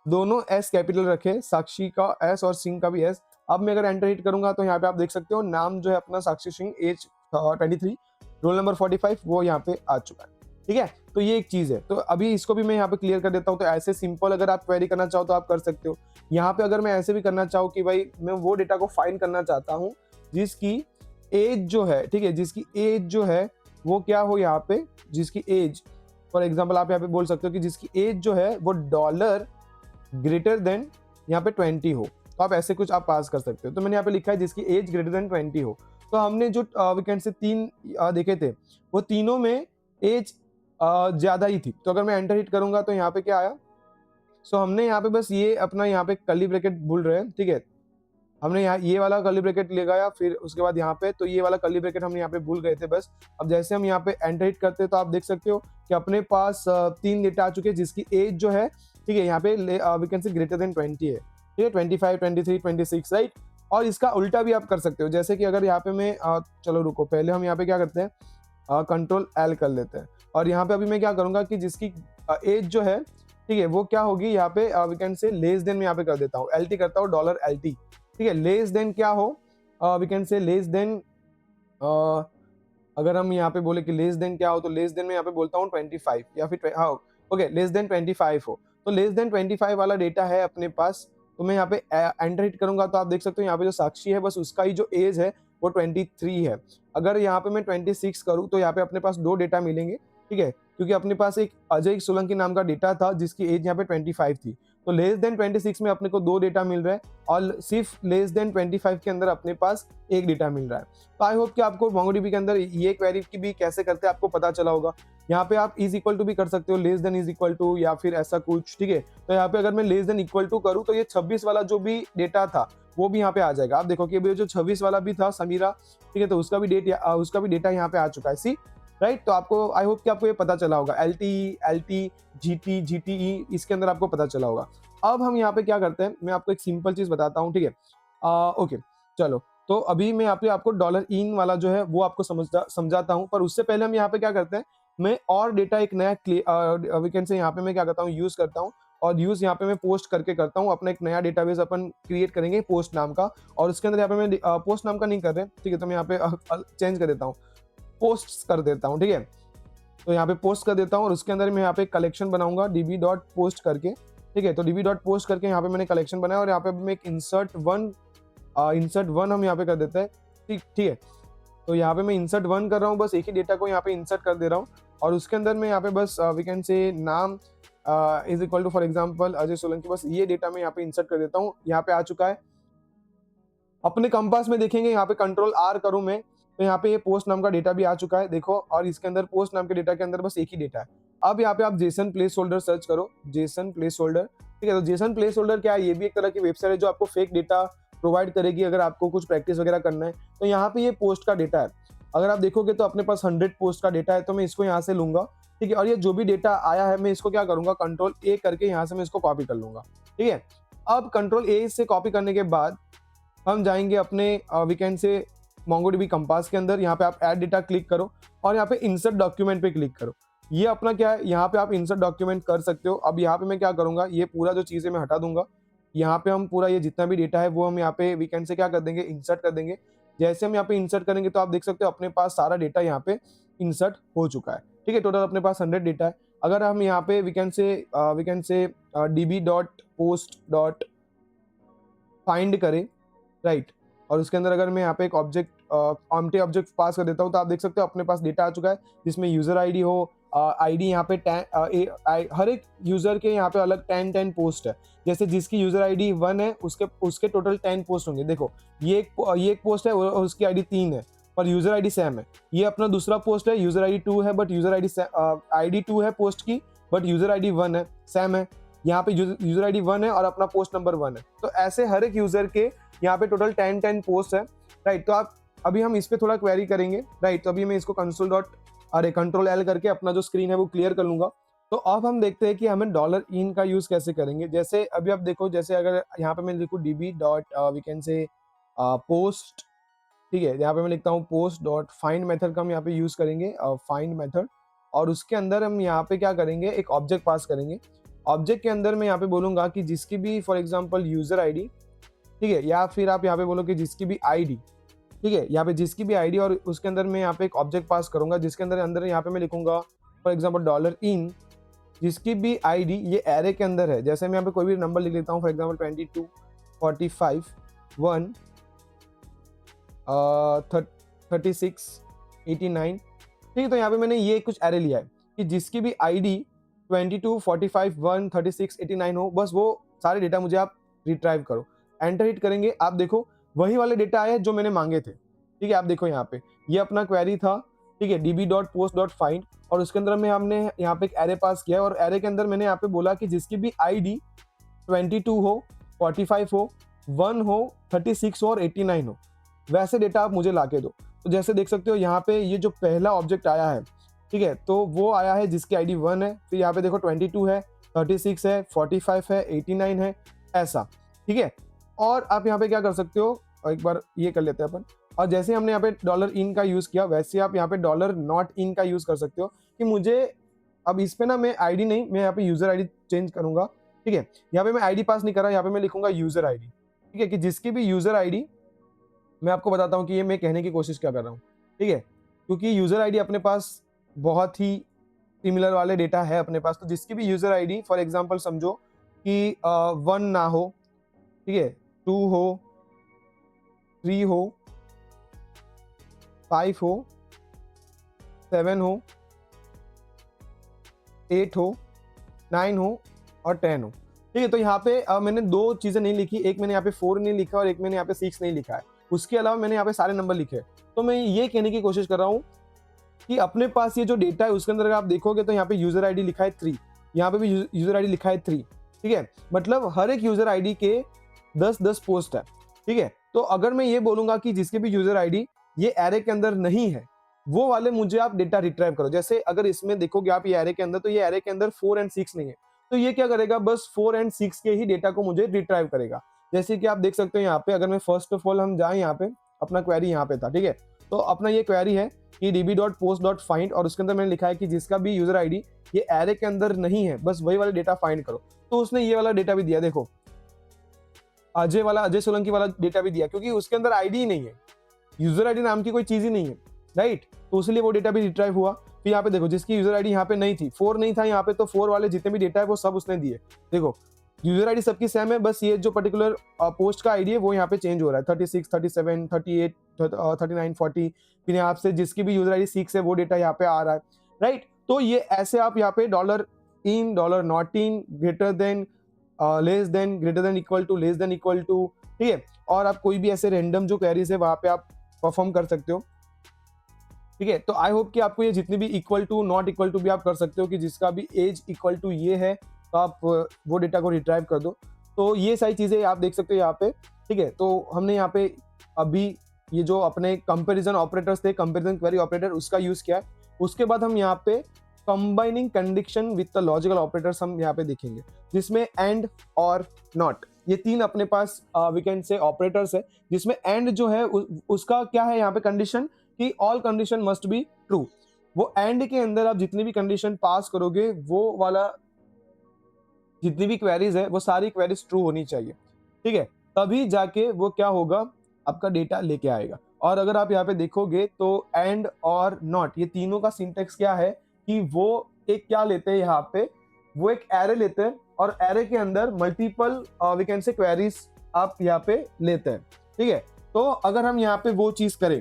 दोनों एस कैपिटल रखे, साक्षी का एस और सिंह का भी एस। अब मैं अगर एंटर हिट करूंगा तो यहाँ पे आप देख सकते हो नाम जो है अपना साक्षी सिंह, एज 23, रोल नंबर 45, वो यहाँ पे आ चुका है, ठीक है। तो ये एक चीज है, तो अभी इसको भी मैं यहाँ पे क्लियर कर देता हूँ। तो ऐसे सिंपल अगर आप क्वेरी करना चाहो तो आप कर सकते हो। यहाँ पे अगर मैं ऐसे भी करना चाहूँ कि भाई मैं वो डेटा को फाइंड करना चाहता हूँ जिसकी एज जो है, ठीक है, जिसकी एज जो है वो क्या हो, यहाँ पे जिसकी एज फॉर एग्जाम्पल आप यहाँ पे बोल सकते हो कि जिसकी एज जो है वो डॉलर ग्रेटर देन यहाँ पे 20 हो, तो आप ऐसे कुछ आप पास कर सकते हो। तो मैंने यहाँ पे लिखा है जिसकी एज ग्रेटर देन 20 हो। तो हमने जो वीकेंड से 3 देखे थे, वो तीनों में एज ज्यादा ही थी। तो अगर मैं एंटर हिट करूंगा तो यहाँ पे क्या आया, सो हमने यहाँ पे बस ये अपना यहाँ पे कर्ली ब्रैकेट भूल रहे हैं, ठीक है, हमने यहाँ ये वाला कर्ली ब्रैकेट लगाया, फिर उसके बाद यहाँ पे तो ये वाला कर्ली ब्रैकेट हम यहाँ पे भूल गए थे बस। अब जैसे हम यहाँ पे एंटर हिट करते हैं तो आप देख सकते हो कि अपने पास 3 डेटा आ चुके हैं जिसकी एज जो है, ठीक है, यहाँ पे we can say greater than 20 है, ठीक है, 25, 23, 26, राइट। और इसका उल्टा भी आप कर सकते हो, जैसे कि अगर यहाँ पे मैं चलो रुको, पहले हम यहाँ पे क्या करते हैं, कंट्रोल एल कर लेते हैं, और यहाँ पे अभी मैं क्या करूंगा कि जिसकी एज जो है, ठीक है, वो क्या होगी, यहाँ पे we can say less than में यहाँ पे कर देता हूँ, एल टी करता हूँ, डॉलर एल टी, ठीक है। लेस देन क्या हो, we can say less than, अगर हम यहाँ पे बोले कि लेस देन क्या हो, तो लेस देन में यहाँ पे बोलता हूँ 25, या फिर हाँ ओके, लेस देन 25 हो, तो लेस देन 25 वाला डेटा है अपने पास। तो मैं यहाँ पे एंटर हिट करूंगा तो आप देख सकते हो यहाँ पे जो साक्षी है बस उसका ही जो एज है वो 23 है। अगर यहाँ पे मैं 26 करूँ तो यहाँ पे अपने पास 2 डेटा मिलेंगे, ठीक है, क्योंकि अपने पास एक अजय सोलंकी नाम का डेटा था जिसकी एज यहाँ पे 25 थी। तो लेस देन 26 में अपने को 2 डेटा मिल रहा है और सिर्फ लेस देन 25 के अंदर अपने पास 1 डेटा मिल रहा है। तो आई होप कि आपको मोंगोडीबी के अंदर ये क्वेरी की भी कैसे करते हैं आपको पता चला होगा। यहाँ पे आप इज इक्वल टू भी कर सकते हो, less than is equal to या फिर ऐसा कुछ, ठीक है। तो यहाँ पे अगर मैं लेस देन इक्वल टू करूँ तो ये 26 वाला जो भी डेटा था वो भी यहाँ पे आ जाएगा। आप देखो कि अभी जो 26 वाला भी था समीरा, ठीक है, तो उसका भी डेटा यहाँ पे आ चुका है, सी राइट। तो आपको आई होप कि आपको ये पता चला होगा, एल टी जीटी जीटीई इसके अंदर आपको पता चला होगा। अब हम यहाँ पे क्या करते हैं, मैं आपको एक सिंपल चीज बताता हूँ, ठीक है। ओके चलो, तो अभी मैं यहाँ पे आपको डॉलर इन वाला जो है वो आपको समझाता हूँ, पर उससे पहले हम यहाँ पे क्या करते हैं, मैं और डेटा एक नया वीकेंड से यहाँ पे मैं क्या करता हूँ, यूज करता हूँ और यूज यहाँ पे मैं पोस्ट करके करता हूँ। अपना एक नया डेटाबेस अपन क्रिएट करेंगे पोस्ट नाम का, और उसके अंदर यहाँ पे मैं पोस्ट नाम का नहीं कर रहे, ठीक है, तो मैं यहाँ पे चेंज कर देता हूँ, पोस्ट कर देता हूँ, ठीक है। तो यहाँ पे पोस्ट कर देता हूँ और उसके अंदर मैं यहाँ पे कलेक्शन बनाऊंगा db.post करके, ठीक है। तो db.post करके यहाँ पे मैंने कलेक्शन बनाया और यहाँ पे मैं एक इंसर्ट वन हम यहाँ पे कर देते हैं, ठीक है। तो यहाँ पे मैं इंसर्ट वन कर रहा हूँ, बस एक ही डेटा को यहाँ पे इंसर्ट कर दे रहा हूँ और उसके अंदर मैं यहाँ पे बस वी कैन से नाम is equal to for example Ajay Solanki, बस ये डेटा मैं यहाँ पे इंसर्ट कर देता हूँ। यहाँ पे आ चुका है। अपने कंपास में देखेंगे यहाँ पे कंट्रोल आर करूँ मैं तो यहाँ पे ये पोस्ट नाम का डेटा भी आ चुका है, देखो, और इसके अंदर पोस्ट नाम के डेटा के अंदर बस एक ही डेटा है। अब यहाँ पे आप जेसन प्लेस होल्डर सर्च करो, जेसन प्लेस होल्डर, ठीक है। तो जेसन प्लेस होल्डर क्या है, ये भी एक तरह की वेबसाइट है जो आपको फेक डेटा प्रोवाइड करेगी अगर आपको कुछ प्रैक्टिस वगैरह करना है। तो यहाँ पे ये पोस्ट का डेटा है, अगर आप देखोगे तो अपने पास 100 पोस्ट का डेटा है, तो मैं इसको यहाँ से लूंगा, ठीक है। और ये जो भी डेटा आया है मैं इसको क्या करूंगा, कंट्रोल ए करके यहाँ से मैं इसको कॉपी कर लूंगा, ठीक है। अब कंट्रोल ए से कॉपी करने के बाद हम जाएंगे अपने वीकेंड से मोंगोडीबी कंपास के अंदर, यहाँ पे आप ऐड डेटा क्लिक करो और यहाँ पे इंसर्ट डॉक्यूमेंट पे क्लिक करो। ये अपना क्या है, यहाँ पे आप इंसर्ट डॉक्यूमेंट कर सकते हो। अब यहाँ पे मैं क्या करूंगा, ये पूरा जो चीजें मैं हटा दूंगा, यहाँ पे हम पूरा ये जितना भी डेटा है वो हम यहाँ पे वीकेंड से क्या कर देंगे, इंसर्ट कर देंगे। जैसे हम यहाँ पे इंसर्ट करेंगे तो आप देख सकते हो अपने पास सारा डेटा यहाँ पे इंसर्ट हो चुका है, ठीक है। टोटल अपने पास 100 डेटा है। अगर हम यहाँ पे वीकेंड से db.post.find करें, राइट, और उसके अंदर अगर मैं यहाँ पे एक ऑब्जेक्ट एम्प्टी ऑब्जेक्ट पास कर देता हूँ तो आप देख सकते हो अपने पास डेटा आ चुका है जिसमें यूजर आईडी हो, आईडी यहाँ पे हर एक यूजर के यहाँ पे अलग 10 पोस्ट है। जैसे जिसकी यूजर आईडी 1 है उसके टोटल 10 पोस्ट होंगे। देखो ये एक पोस्ट है और उसकी आईडी 3 है पर यूजर आईडी सेम है। ये अपना दूसरा पोस्ट है, यूजर आईडी 2 है बट यूजर आईडी 2 है पोस्ट की, बट यूजर आईडी 1 है, सेम है। यहाँ पे यूजर आईडी 1 है और अपना पोस्ट नंबर 1 है। तो ऐसे हर एक यूजर के यहाँ पे टोटल 10 पोस्ट है, राइट। तो आप अभी हम इस पे थोड़ा क्वेरी करेंगे, राइट। तो अभी मैं इसको कंट्रोल एल करके अपना जो स्क्रीन है वो क्लियर कर लूंगा। तो अब हम देखते हैं कि हमें डॉलर इन का यूज कैसे करेंगे। जैसे अभी आप देखो, जैसे अगर यहाँ पे मैं लिखूँ db dot we can say post, ठीक है, यहाँ पे मैं लिखता हूँ पोस्ट डॉट फाइंड मेथड का हम यहाँ पे यूज करेंगे, फाइंड मेथड। और उसके अंदर हम यहाँ पे क्या करेंगे, एक ऑब्जेक्ट पास करेंगे। ऑब्जेक्ट के अंदर मैं यहाँ पे बोलूंगा कि जिसकी भी फॉर एग्जांपल यूजर आईडी, ठीक है, या फिर आप यहाँ पे बोलो कि जिसकी भी आईडी, ठीक है, यहाँ पे जिसकी भी आईडी, और उसके अंदर मैं यहाँ पे एक ऑब्जेक्ट पास करूंगा जिसके अंदर यहाँ पे मैं लिखूंगा फॉर एग्जांपल डॉलर इन, जिसकी भी आईडी ये एरे के अंदर है। जैसे मैं यहाँ पे कोई भी नंबर लिख लेता हूँ फॉर एग्जांपल 22 45 1 36 89, ठीक है। तो यहाँ पे मैंने ये कुछ एरे लिया है कि जिसकी भी आईडी 22 45 1 36 89 हो, बस वो सारे डेटा मुझे आप रिट्राइव करो। एंटर हिट करेंगे, आप देखो वही वाले डेटा आए जो मैंने मांगे थे, ठीक है। आप देखो यहाँ पे ये अपना क्वेरी था, ठीक है, db.post.find, और उसके अंदर में हमने यहाँ पे एक एरे पास किया और एरे के अंदर मैंने यहाँ पे बोला कि जिसकी भी आईडी 22 हो 45 हो 1 हो 36 हो और 89 हो, वैसे डेटा आप मुझे लाके दो। तो जैसे देख सकते हो यहाँ पे ये जो पहला ऑब्जेक्ट आया है, ठीक है, तो वो आया है जिसकी आईडी 1 है। फिर यहाँ पे देखो 22 है, 36 है, 45 है, 89 है, ऐसा, ठीक है। और आप यहाँ पे क्या कर सकते हो, एक बार ये कर लेते हैं अपन। और जैसे हमने यहाँ पे डॉलर इन का यूज किया वैसे आप यहाँ पे डॉलर नॉट इन का यूज कर सकते हो कि मुझे अब इस पे ना मैं आईडी नहीं, मैं यहाँ पे यूजर आईडी चेंज करूंगा, ठीक है। यहाँ पे मैं आईडी पास नहीं कर रहा, यहाँ पे मैं लिखूंगा यूजर आईडी, ठीक है, कि जिसकी भी यूजर आईडी, मैं आपको बताता हूँ कि ये मैं कहने की कोशिश क्या कर रहा हूँ, ठीक है, क्योंकि यूजर आईडी अपने पास बहुत ही सिमिलर वाले डेटा है अपने पास। तो जिसकी भी यूजर आईडी फॉर एग्जांपल समझो कि 1 ना हो, ठीक है, 2 हो, 3 हो, 5 हो, 7 हो, 8 हो, 9 हो और 10 हो। ठीक है, तो यहाँ पे मैंने 2 चीजें नहीं लिखी, एक मैंने यहाँ पे 4 नहीं लिखा और एक मैंने यहाँ पे 6 नहीं लिखा है। उसके अलावा मैंने यहाँ पे सारे नंबर लिखे। तो मैं ये कहने की कोशिश कर रहा हूँ कि अपने पास ये जो डेटा है उसके अंदर अगर आप देखोगे तो यहाँ पे यूजर आईडी लिखा है 3, यहाँ पे भी यूजर आईडी लिखा है 3। ठीक है, मतलब हर एक यूजर आईडी के 10-10 पोस्ट है। ठीक है, तो अगर मैं ये बोलूंगा कि जिसके भी यूजर आईडी ये एरे के अंदर नहीं है, वो वाले मुझे आप डेटा रिट्राइव करो। जैसे अगर इसमें देखोगे आप ये एरे के अंदर, तो ये एरे के अंदर 4 एंड 6 नहीं है, तो ये क्या करेगा, बस 4 एंड 6 के ही डेटा को मुझे रिट्राइव करेगा। जैसे कि आप देख सकते हो यहाँ पे, अगर मैं फर्स्ट ऑफ ऑल हम जाए यहाँ पे, अपना क्वेरी यहाँ पे था। ठीक है, तो अपना ये क्वेरी है कि db.post.find और उसके अंदर मैंने लिखा है कि जिसका भी यूजर आईडी ये एरे के अंदर नहीं है, बस वही वाला डेटा फाइंड करो। तो उसने ये वाला डेटा भी दिया, देखो अजय सोलंकी वाला डेटा भी दिया, क्योंकि उसके अंदर आईडी ही नहीं है, यूजर आईडी नाम की कोई चीज ही नहीं है, राइट। तो इसलिए वो डेटा भी रिट्राइव हुआ। फिर यहाँ पे देखो जिसकी यूजर आईडी यहाँ पे नहीं थी, 4 नहीं था यहाँ पे, तो 4 वाले जितने भी डेटा है वो सब उसने दिए। देखो यूजर आईडी सबकी सेम है, बस ये जो पर्टिकुलर पोस्ट का आईडी है वो यहाँ पे चेंज हो रहा है, 36, 37, 38, 39, 40। फिर यहाँ से जिसकी भी यूजर आईडी 6 है वो डेटा यहाँ पे आ रहा है, राइट। तो ये ऐसे आप यहाँ पे $in, $not in, greater than, less than, greater than, equal to, less than, equal to. ठीक है, और आप कोई भी ऐसे रैंडम जो क्वेरीज है वहां पे आप परफॉर्म कर सकते हो। ठीक है, तो आई होप कि आपको ये जितनी भी equal to, not equal to भी आप कर सकते हो, कि जिसका भी एज इक्वल टू ये है तो आप वो डेटा को रिट्राइव कर दो। तो ये सारी चीजें आप देख सकते हो यहाँ पे। ठीक है, तो हमने यहाँ पे अभी ये जो अपने कंपैरिजन ऑपरेटर्स थे, कंपैरिजन क्वेरी ऑपरेटर, उसका यूज किया। उसके बाद हम यहाँ पे combining condition with the logical operators हम यहाँ पे देखेंगे, जिसमें एंड और नॉट, ये 3 अपने पास वी कैन से ऑपरेटर्स है। जिसमें एंड जो है उसका क्या है यहाँ पे कंडीशन, कि all condition must be true. वो एंड के अंदर आप जितनी भी कंडीशन पास करोगे, वो वाला जितनी भी क्वेरीज है वो सारी क्वेरीज ट्रू होनी चाहिए। ठीक है, तभी जाके वो क्या होगा, आपका डेटा लेके आएगा। और अगर आप यहाँ पे देखोगे तो एंड और नॉट, ये तीनों का सिंटेक्स क्या है, कि वो एक क्या लेते हैं यहाँ पे, वो एक एरे लेते हैं और एरे के अंदर multiple we can say queries आप यहाँ पे लेते हैं। ठीक है, तो अगर हम यहाँ पे वो चीज करें,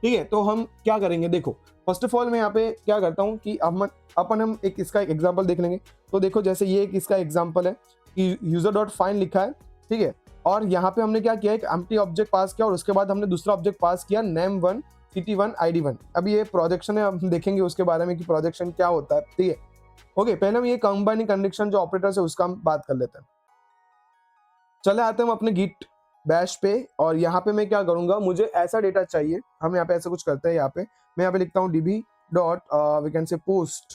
ठीक है, तो हम क्या करेंगे, देखो फर्स्ट ऑफ ऑल मैं यहाँ पे क्या करता हूँ कि हम इसका एक एग्जांपल देख लेंगे। तो देखो जैसे ये एक इसका एग्जांपल है कि user.find लिखा है। ठीक है, और यहाँ पे हमने क्या किया, एक एम्प्टी ऑब्जेक्ट पास किया और उसके बाद हमने दूसरा ऑब्जेक्ट पास किया, name1, city1, id1। अभी ये प्रोजेक्शन है, हम देखेंगे उसके बारे में कि प्रोजेक्शन क्या होता है। ठीक है, ओके, पहले हम ये कंबाइनिंग कंडीशन जो ऑपरेटर है उसका हम बात कर लेते हैं। चले आते हैं हम अपने गिट बैश पे, और यहाँ पे मैं क्या करूंगा, मुझे ऐसा डेटा चाहिए। हम यहाँ पे ऐसा कुछ करते हैं, यहाँ पे मैं यहाँ पे लिखता हूँ db dot we can say post.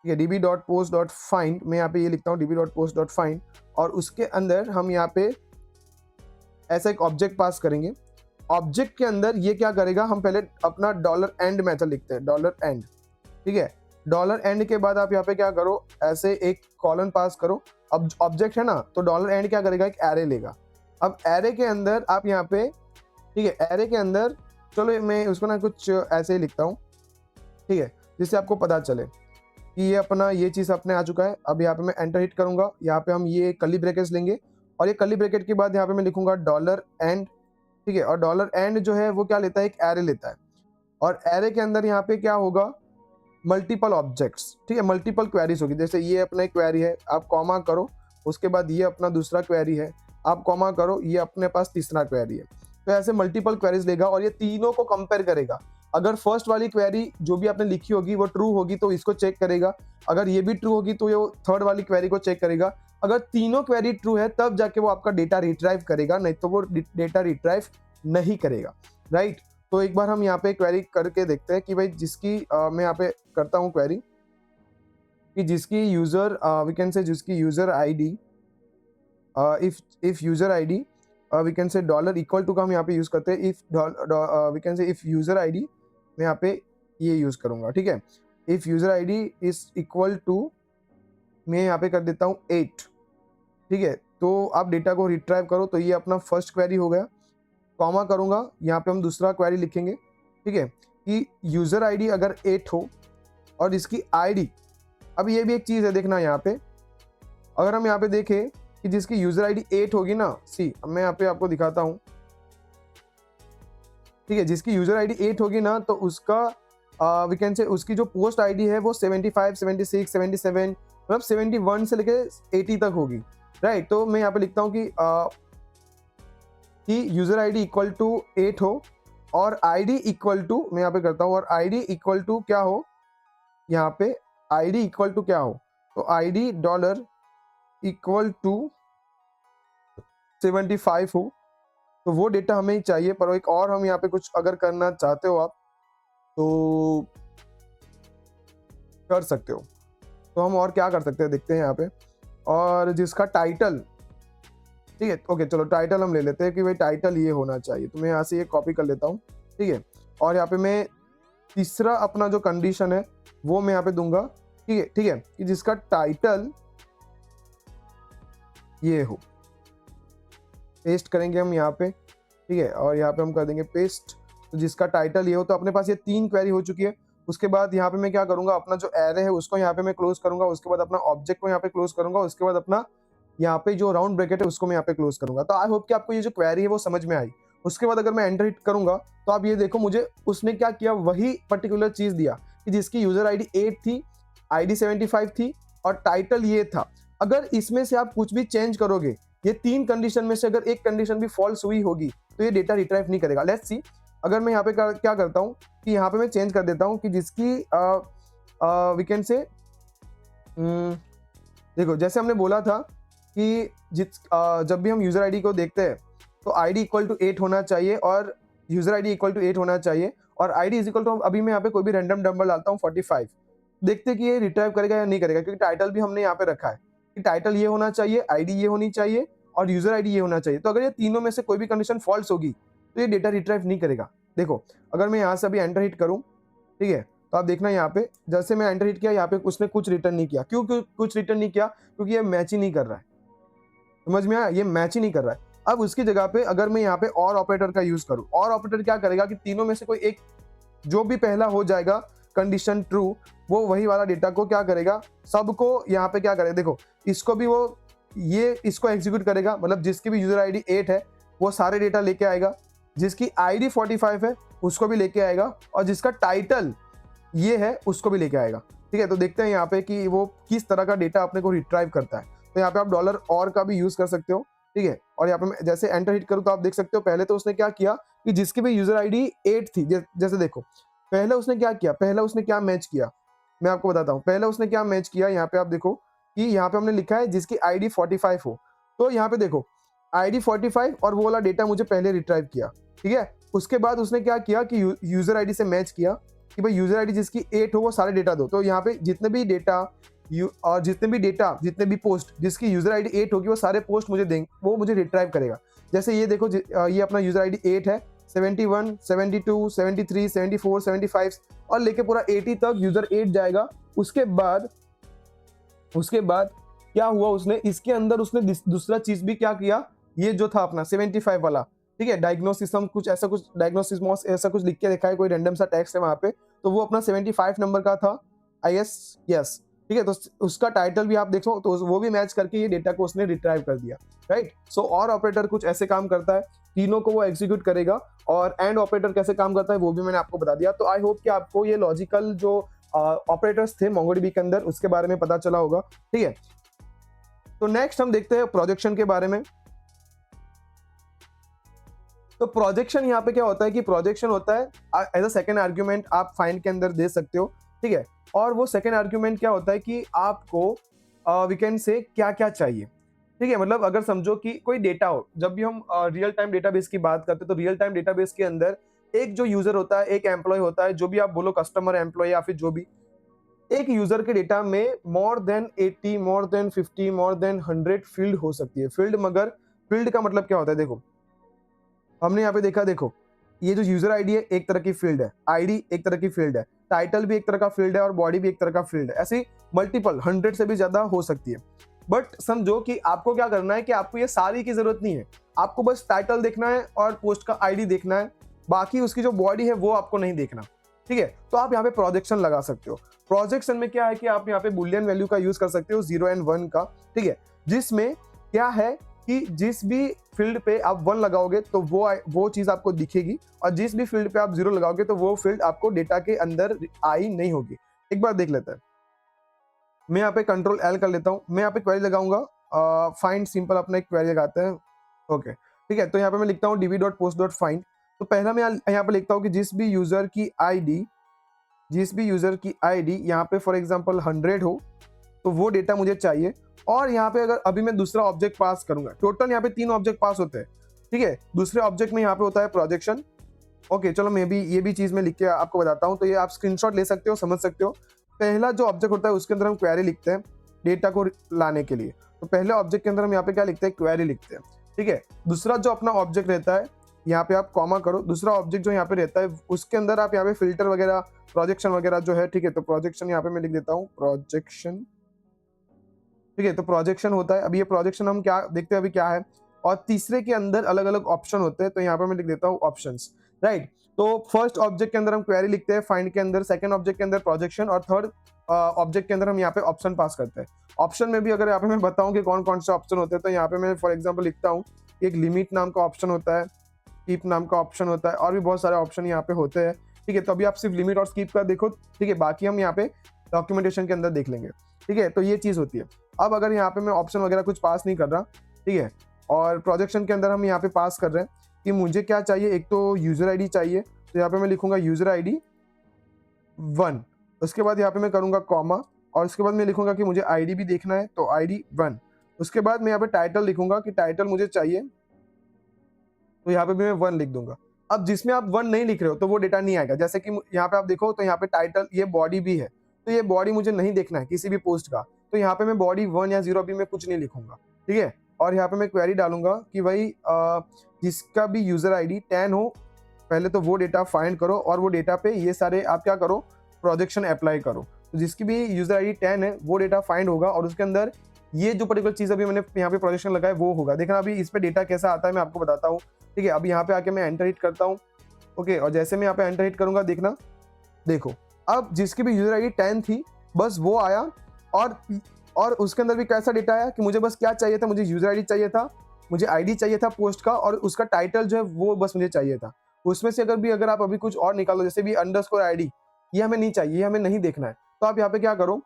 ठीक है, db.post.find, मैं यहाँ पे ये लिखता हूँ db.post.find, और उसके अंदर हम यहाँ पे ऐसा एक ऑब्जेक्ट पास करेंगे। ऑब्जेक्ट के अंदर ये क्या करेगा, हम पहले अपना $end मेथड लिखते हैं, $end। ठीक है, $end के बाद आप यहाँ पे क्या करो, ऐसे एक कॉलन पास करो। अब ऑब्जेक्ट है ना, तो $end क्या करेगा, एक एरे लेगा। अब एरे के अंदर आप यहाँ पे, ठीक है, एरे के अंदर, चलो मैं उसको ना कुछ ऐसे ही लिखता हूँ। ठीक है, जिससे आपको पता चले कि ये अपना ये चीज़ अपने आ चुका है। अब यहाँ पे मैं एंटर हिट करूंगा, यहाँ पे हम ये कर्ली ब्रैकेट्स लेंगे और ये कर्ली ब्रैकेट के बाद यहाँ पे मैं लिखूंगा $end। ठीक है, और $end जो है वो क्या लेता है, एक एरे लेता है, और एरे के अंदर यहाँ पे क्या होगा, मल्टीपल ऑब्जेक्ट्स। ठीक है, मल्टीपल क्वेरीज होगी। जैसे ये अपना एक क्वेरी है, आप कॉमा करो, उसके बाद ये अपना दूसरा क्वेरी है, आप कॉमा करो, ये अपने पास तीसरा क्वेरी है। तो ऐसे मल्टीपल क्वेरीज लेगा और ये तीनों को कंपेयर करेगा। अगर फर्स्ट वाली क्वेरी जो भी आपने लिखी होगी वो ट्रू होगी तो इसको चेक करेगा, अगर ये भी ट्रू होगी तो ये थर्ड वाली क्वेरी को चेक करेगा। अगर तीनों क्वेरी ट्रू है तब जाके वो आपका डेटा रिट्राइव करेगा, नहीं तो वो डेटा रिट्राइव नहीं करेगा, राइट। तो एक बार हम यहाँ पे क्वेरी करके देखते हैं कि भाई जिसकी मैं यहाँ पे करता हूँ क्वेरी, कि जिसकी यूजर वी कैन से, जिसकी user ID if user ID we can say $= का हम यहाँ पे यूज करते हैं। If we can say if user ID, मैं यहाँ पे ये यूज करूंगा। ठीक है, if user ID is equal to, मैं यहाँ पे कर देता हूँ 8। ठीक है, तो आप डेटा को रिट्राइव करो। तो ये अपना फर्स्ट क्वेरी हो गया, कॉमा करूंगा, यहाँ पे हम दूसरा क्वेरी लिखेंगे। ठीक है, कि यूजर आईडी अगर 8 हो और इसकी आईडी, अब ये भी एक चीज है देखना यहाँ पे, अगर हम यहाँ पे देखें कि जिसकी यूजर आईडी 8 होगी ना, सी अब मैं यहाँ पे आपको दिखाता हूँ, ठीक है, जिसकी यूजर आईडी 8 होगी ना तो उसका वी कैन से उसकी जो पोस्ट आईडी है वो 75, 76, 77 मतलब 71 से लेके 80 तक होगी, राइट। तो मैं यहाँ पे लिखता हूँ कि यूजर आईडी इक्वल टू 8 हो और आईडी इक्वल टू, मैं यहाँ पे करता हूँ, और आईडी इक्वल टू क्या हो, यहाँ पे आईडी इक्वल टू क्या हो, तो आईडी डॉलर इक्वल टू 75 हो। तो वो डेटा हमें चाहिए, पर एक और हम यहाँ पे कुछ अगर करना चाहते हो आप तो कर सकते हो। तो हम और क्या कर सकते हैं देखते हैं यहाँ पे, और जिसका टाइटल, ठीक है, ओके चलो टाइटल हम ले लेते हैं कि भाई टाइटल ये होना चाहिए। तो मैं यहाँ से ये कॉपी कर लेता हूँ, ठीक है, और यहाँ पे मैं तीसरा अपना जो कंडीशन है वो मैं यहाँ पे दूंगा, ठीक है, कि जिसका टाइटल ये हो। पेस्ट करेंगे हम यहाँ पे, ठीक है, और यहाँ पे हम कर देंगे पेस्ट। तो जिसका टाइटल ये हो, तो अपने पास ये 3 क्वेरी हो चुकी है। उसके बाद यहाँ पे मैं क्या करूंगा, अपना जो एरे है उसको यहाँ पे मैं क्लोज करूंगा, उसके बाद अपना ऑब्जेक्ट को यहाँ पे क्लोज करूंगा, उसके बाद अपना यहाँ पे जो राउंड ब्रैकेट है उसको मैं यहाँ पे क्लोज करूंगा। तो आई होप कि आपको ये जो क्वेरी है वो समझ में आई। उसके बाद अगर मैं एंटर हिट करूंगा तो आप ये देखो मुझे उसने क्या किया, वही पर्टिकुलर चीज दिया कि जिसकी यूजर आईडी 8 थी, आईडी 75 थी और टाइटल ये था। अगर इसमें से आप कुछ भी चेंज करोगे, ये 3 कंडीशन में से अगर एक कंडीशन भी फॉल्स हुई होगी तो ये डेटा रिट्राइव नहीं करेगा। लेट्स सी, अगर मैं यहाँ पे क्या करता हूँ कि यहाँ पे मैं चेंज कर देता हूँ कि जिसकी वी कैन से देखो, जैसे हमने बोला था कि जब भी हम यूजर आईडी को देखते हैं तो आईडी इक्वल टू 8 होना चाहिए और यूजर आईडी इक्वल टू 8 होना चाहिए, और आईडी इज इक्वल टू, अभी मैं यहाँ पे कोई भी रैंडम नंबर डालता हूँ 45, देखते हैं कि ये रिट्राइव करेगा या नहीं करेगा, क्योंकि टाइटल भी हमने यहाँ पे रखा है कि टाइटल ये होना चाहिए, आईडी ये होनी चाहिए और यूजर आईडी ये होना चाहिए। तो अगर ये तीनों में से कोई भी कंडीशन फॉल्स होगी तो ये डेटा रिट्राइव नहीं करेगा। देखो अगर मैं यहाँ से अभी एंटर हिट करूँ, ठीक है, तो आप देखना यहाँ पे जैसे मैं एंटर हिट किया, यहाँ पे उसने कुछ रिटर्न नहीं किया। क्यों कुछ रिटर्न नहीं किया? क्योंकि ये मैच ही नहीं कर रहा है। समझ में आया? ये मैच ही नहीं कर रहा है। अब उसकी जगह पे अगर मैं यहाँ पे और ऑपरेटर का यूज करूँ, और ऑपरेटर क्या करेगा कि तीनों में से कोई एक जो भी पहला हो जाएगा कंडीशन ट्रू, वो वही वाला डेटा को क्या करेगा, सबको यहाँ पे क्या करेगा, देखो इसको भी वो ये इसको एग्जीक्यूट करेगा, मतलब जिसकी भी यूजर आईडी 8 है वो सारे डेटा लेके आएगा, जिसकी आईडी 45 है उसको भी लेके आएगा, और जिसका टाइटल ये है उसको भी लेके आएगा। ठीक है, तो देखते हैं यहाँ पे कि वो किस तरह का डेटा अपने को रिट्राइव करता है। तो यहाँ पे आप डॉलर और का भी यूज कर सकते हो, ठीक है, और यहाँ पे मैं जैसे एंटर हिट करूँ तो आप देख सकते हो पहले तो उसने क्या किया कि जिसकी भी यूजर आईडी 8 थी, जैसे देखो पहले उसने क्या किया, पहले उसने क्या मैच किया, मैं आपको बताता हूँ। पहले उसने क्या मैच किया, यहाँ पे आप देखो कि यहाँ पे हमने लिखा है जिसकी आईडी 45 हो, तो यहाँ पे देखो आईडी 45 और वो वाला डेटा मुझे पहले रिट्राइव किया। ठीक है, उसके बाद उसने क्या किया कि यूजर आईडी से मैच किया कि भाई यूजर आईडी जिसकी 8 हो वो सारे डेटा दो। तो यहाँ पे जितने भी डेटा और जितने भी पोस्ट जिसकी यूजर आईडी 8 होगी वो सारे पोस्ट मुझे देंगे, वो मुझे रिट्राइव करेगा। जैसे ये देखो ये अपना यूजर आईडी 8 है, 71, 72, 73, 74, 75 और लेके पूरा 80 तक यूजर 8 जाएगा। उसके बाद क्या हुआ, उसने इसके अंदर उसने दूसरा चीज भी क्या किया, ये जो था अपना 75 वाला, ठीक है, डायग्नोसिस कुछ ऐसा कुछ डायग्नोसिस ऐसा कुछ लिख के देखा है, कोई रैंडम सा टेक्स्ट है वहां पे, तो वो अपना 75 नंबर का था आई एस, यस, ठीक है। तो उसका टाइटल भी आप देखो तो वो भी मैच करके ये डेटा को उसने रिट्राइव कर दिया, राइट। सो और ऑपरेटर कुछ ऐसे काम करता है, तीनों को वो एग्जीक्यूट करेगा, और एंड ऑपरेटर कैसे काम करता है वो भी मैंने आपको बता दिया। तो आई होप कि आपको ये लॉजिकल जो ऑपरेटर्स थे MongoDB के अंदर उसके बारे में पता चला होगा, ठीक है। तो नेक्स्ट हम देखते हैं प्रोजेक्शन के बारे में। तो प्रोजेक्शन यहाँ पे क्या होता है कि प्रोजेक्शन होता है एज अ सेकेंड आर्ग्यूमेंट आप फाइंड के अंदर दे सकते हो, ठीक है। और वो सेकेंड आर्ग्यूमेंट क्या होता है कि आपको वी कैन से क्या क्या चाहिए, ठीक है। मतलब अगर समझो कि कोई डेटा हो, जब भी हम रियल टाइम डेटाबेस की बात करते हैं तो रियल टाइम डेटाबेस के अंदर एक जो यूजर होता है, एक एम्प्लॉय होता है, जो भी आप बोलो कस्टमर, एम्प्लॉय या फिर जो भी, एक यूजर के डेटा में more than 80, more than 50, more than 100 field हो सकती है। फील्ड, मगर फील्ड का मतलब क्या होता है, देखो हमने यहाँ पे देखा, देखो ये जो यूजर आईडी है एक तरह की फील्ड है, आईडी एक तरह की फील्ड है, टाइटल भी एक तरह का फील्ड है और बॉडी भी एक तरह का फील्ड है। ऐसी मल्टीपल 100 से भी ज्यादा हो सकती है। बट समझो कि आपको क्या करना है कि आपको ये सारी की जरूरत नहीं है, आपको बस टाइटल देखना है और पोस्ट का आईडी देखना है, बाकी उसकी जो बॉडी है वो आपको नहीं देखना, ठीक है। तो आप यहाँ पे प्रोजेक्शन लगा सकते हो। प्रोजेक्शन में क्या है कि आप यहाँ पे बुलियन वैल्यू का यूज कर सकते हो 0 और 1 का, ठीक है, जिसमें क्या है कि जिस भी फील्ड पे आप 1 लगाओगे तो वो चीज आपको दिखेगी, और जिस भी फील्ड पे आप 0 लगाओगे तो वो फील्ड आपको डेटा के अंदर आई नहीं होगी। एक बार देख लेते हैं। मैं यहाँ पे कंट्रोल एल कर लेता हूँ, मैं यहाँ पे क्वेरी लगाऊंगा, फाइंड सिंपल अपना एक क्वेरी लगाते हैं। ओके ठीक है, तो यहाँ पे मैं लिखता हूँ db.post.find। तो पहला मैं यहाँ पे लिखता हूँ कि जिस भी यूजर की आईडी यहाँ पे फॉर एग्जांपल 100 हो तो वो डेटा मुझे चाहिए। और यहाँ पे अगर अभी मैं दूसरा ऑब्जेक्ट पास करूंगा, टोटल यहाँ पे 3 ऑब्जेक्ट पास होते हैं, ठीक है। दूसरे ऑब्जेक्ट में यहाँ पे होता है प्रोजेक्शन। ओके चलो मैं भी ये भी चीज में लिख के आपको बताता हूँ, तो ये आप स्क्रीनशॉट ले सकते हो, समझ सकते हो। पहला जो ऑब्जेक्ट होता है उसके अंदर हम क्वेरी लिखते हैं डेटा को लाने के लिए, तो पहले ऑब्जेक्ट के अंदर हम यहाँ पे क्या लिखते हैं, क्वेरी लिखते हैं, ठीक है। दूसरा जो अपना ऑब्जेक्ट रहता है, यहाँ पे आप कॉमा करो, दूसरा ऑब्जेक्ट जो यहाँ पे रहता है उसके अंदर आप यहाँ पे फिल्टर वगैरह प्रोजेक्शन वगैरह जो है, ठीक है। तो प्रोजेक्शन यहाँ पे मैं लिख देता हूँ, प्रोजेक्शन, ठीक है। तो प्रोजेक्शन होता है, अभी ये प्रोजेक्शन हम क्या देखते हैं अभी क्या है। और तीसरे के अंदर अलग अलग ऑप्शन होते हैं, तो यहाँ पे मैं लिख देता हूँ ऑप्शंस, राइट। तो फर्स्ट ऑब्जेक्ट के अंदर हम क्वेरी लिखते हैं फाइंड के अंदर, सेकंड ऑब्जेक्ट के अंदर प्रोजेक्शन, और थर्ड ऑब्जेक्ट के अंदर हम यहाँ पे ऑप्शन पास करते हैं। ऑप्शन में भी अगर यहाँ पे मैं बताऊं कि कौन कौन से ऑप्शन होते हैं, तो यहाँ पे मैं फॉर एग्जाम्पल लिखता हूँ, एक लिमिट नाम का ऑप्शन होता है, कीप नाम का ऑप्शन होता है, और भी बहुत सारे ऑप्शन यहाँ पे होते हैं, ठीक है। तो अभी आप सिर्फ लिमिट और स्कीप का देखो, ठीक है, बाकी हम यहाँ पे डॉक्यूमेंटेशन के अंदर देख लेंगे, ठीक है। तो ये चीज होती है। अब अगर यहाँ पे मैं ऑप्शन वगैरह कुछ पास नहीं कर रहा, ठीक है, और प्रोजेक्शन के अंदर हम यहाँ पे पास कर रहे हैं कि मुझे क्या चाहिए, एक तो यूजर आईडी चाहिए, तो यहाँ पे मैं लिखूंगा यूजर आईडी 1, उसके बाद यहाँ पे मैं करूंगा कॉमा, और उसके बाद मैं लिखूंगा कि मुझे आईडी भी देखना है, तो आईडी 1। उसके बाद मैं यहाँ पे टाइटल लिखूंगा कि टाइटल मुझे चाहिए, तो यहाँ पे भी मैं 1 लिख दूंगा। अब जिसमें आप 1 नहीं लिख रहे हो तो वो डेटा नहीं आएगा। जैसे कि यहाँ पे आप देखो तो यहाँ पे टाइटल, ये बॉडी भी है, तो ये बॉडी मुझे नहीं देखना है किसी भी पोस्ट का, तो यहाँ पे मैं बॉडी 1 या 0 भी मैं कुछ नहीं लिखूंगा, ठीक है। और यहाँ पे मैं क्वेरी डालूंगा कि भाई जिसका भी यूजर आईडी 10 हो, पहले तो वो डेटा फाइंड करो, और वो डेटा पे ये सारे आप क्या करो, प्रोजेक्शन अप्लाई करो। तो जिसकी भी यूजर आईडी 10 है वो डेटा फाइंड होगा, और उसके अंदर ये जो पर्टिकुलर चीज अभी मैंने यहाँ पे प्रोजेक्शन लगाया वो होगा। देखना अभी इस पे डेटा कैसा आता है मैं आपको बताता हूँ, ठीक है। अभी यहाँ पे आके मैं एंटर हिट करता हूँ, ओके, और जैसे मैं यहाँ पे एंटर हिट करूंगा, देखना, देखो अब जिसकी भी यूजर आईडी 10 थी बस वो आया, और उसके अंदर भी कैसा डेटा आया कि मुझे बस क्या चाहिए था, मुझे यूजर आईडी चाहिए था, मुझे आईडी चाहिए था पोस्ट का, और उसका टाइटल जो है वो बस मुझे चाहिए था। उसमें से अगर आप अभी कुछ और निकालो, जैसे भी अंडरस्कोर आईडी, ये हमें नहीं चाहिए, ये हमें नहीं देखना है, तो आप यहाँ पे क्या करो,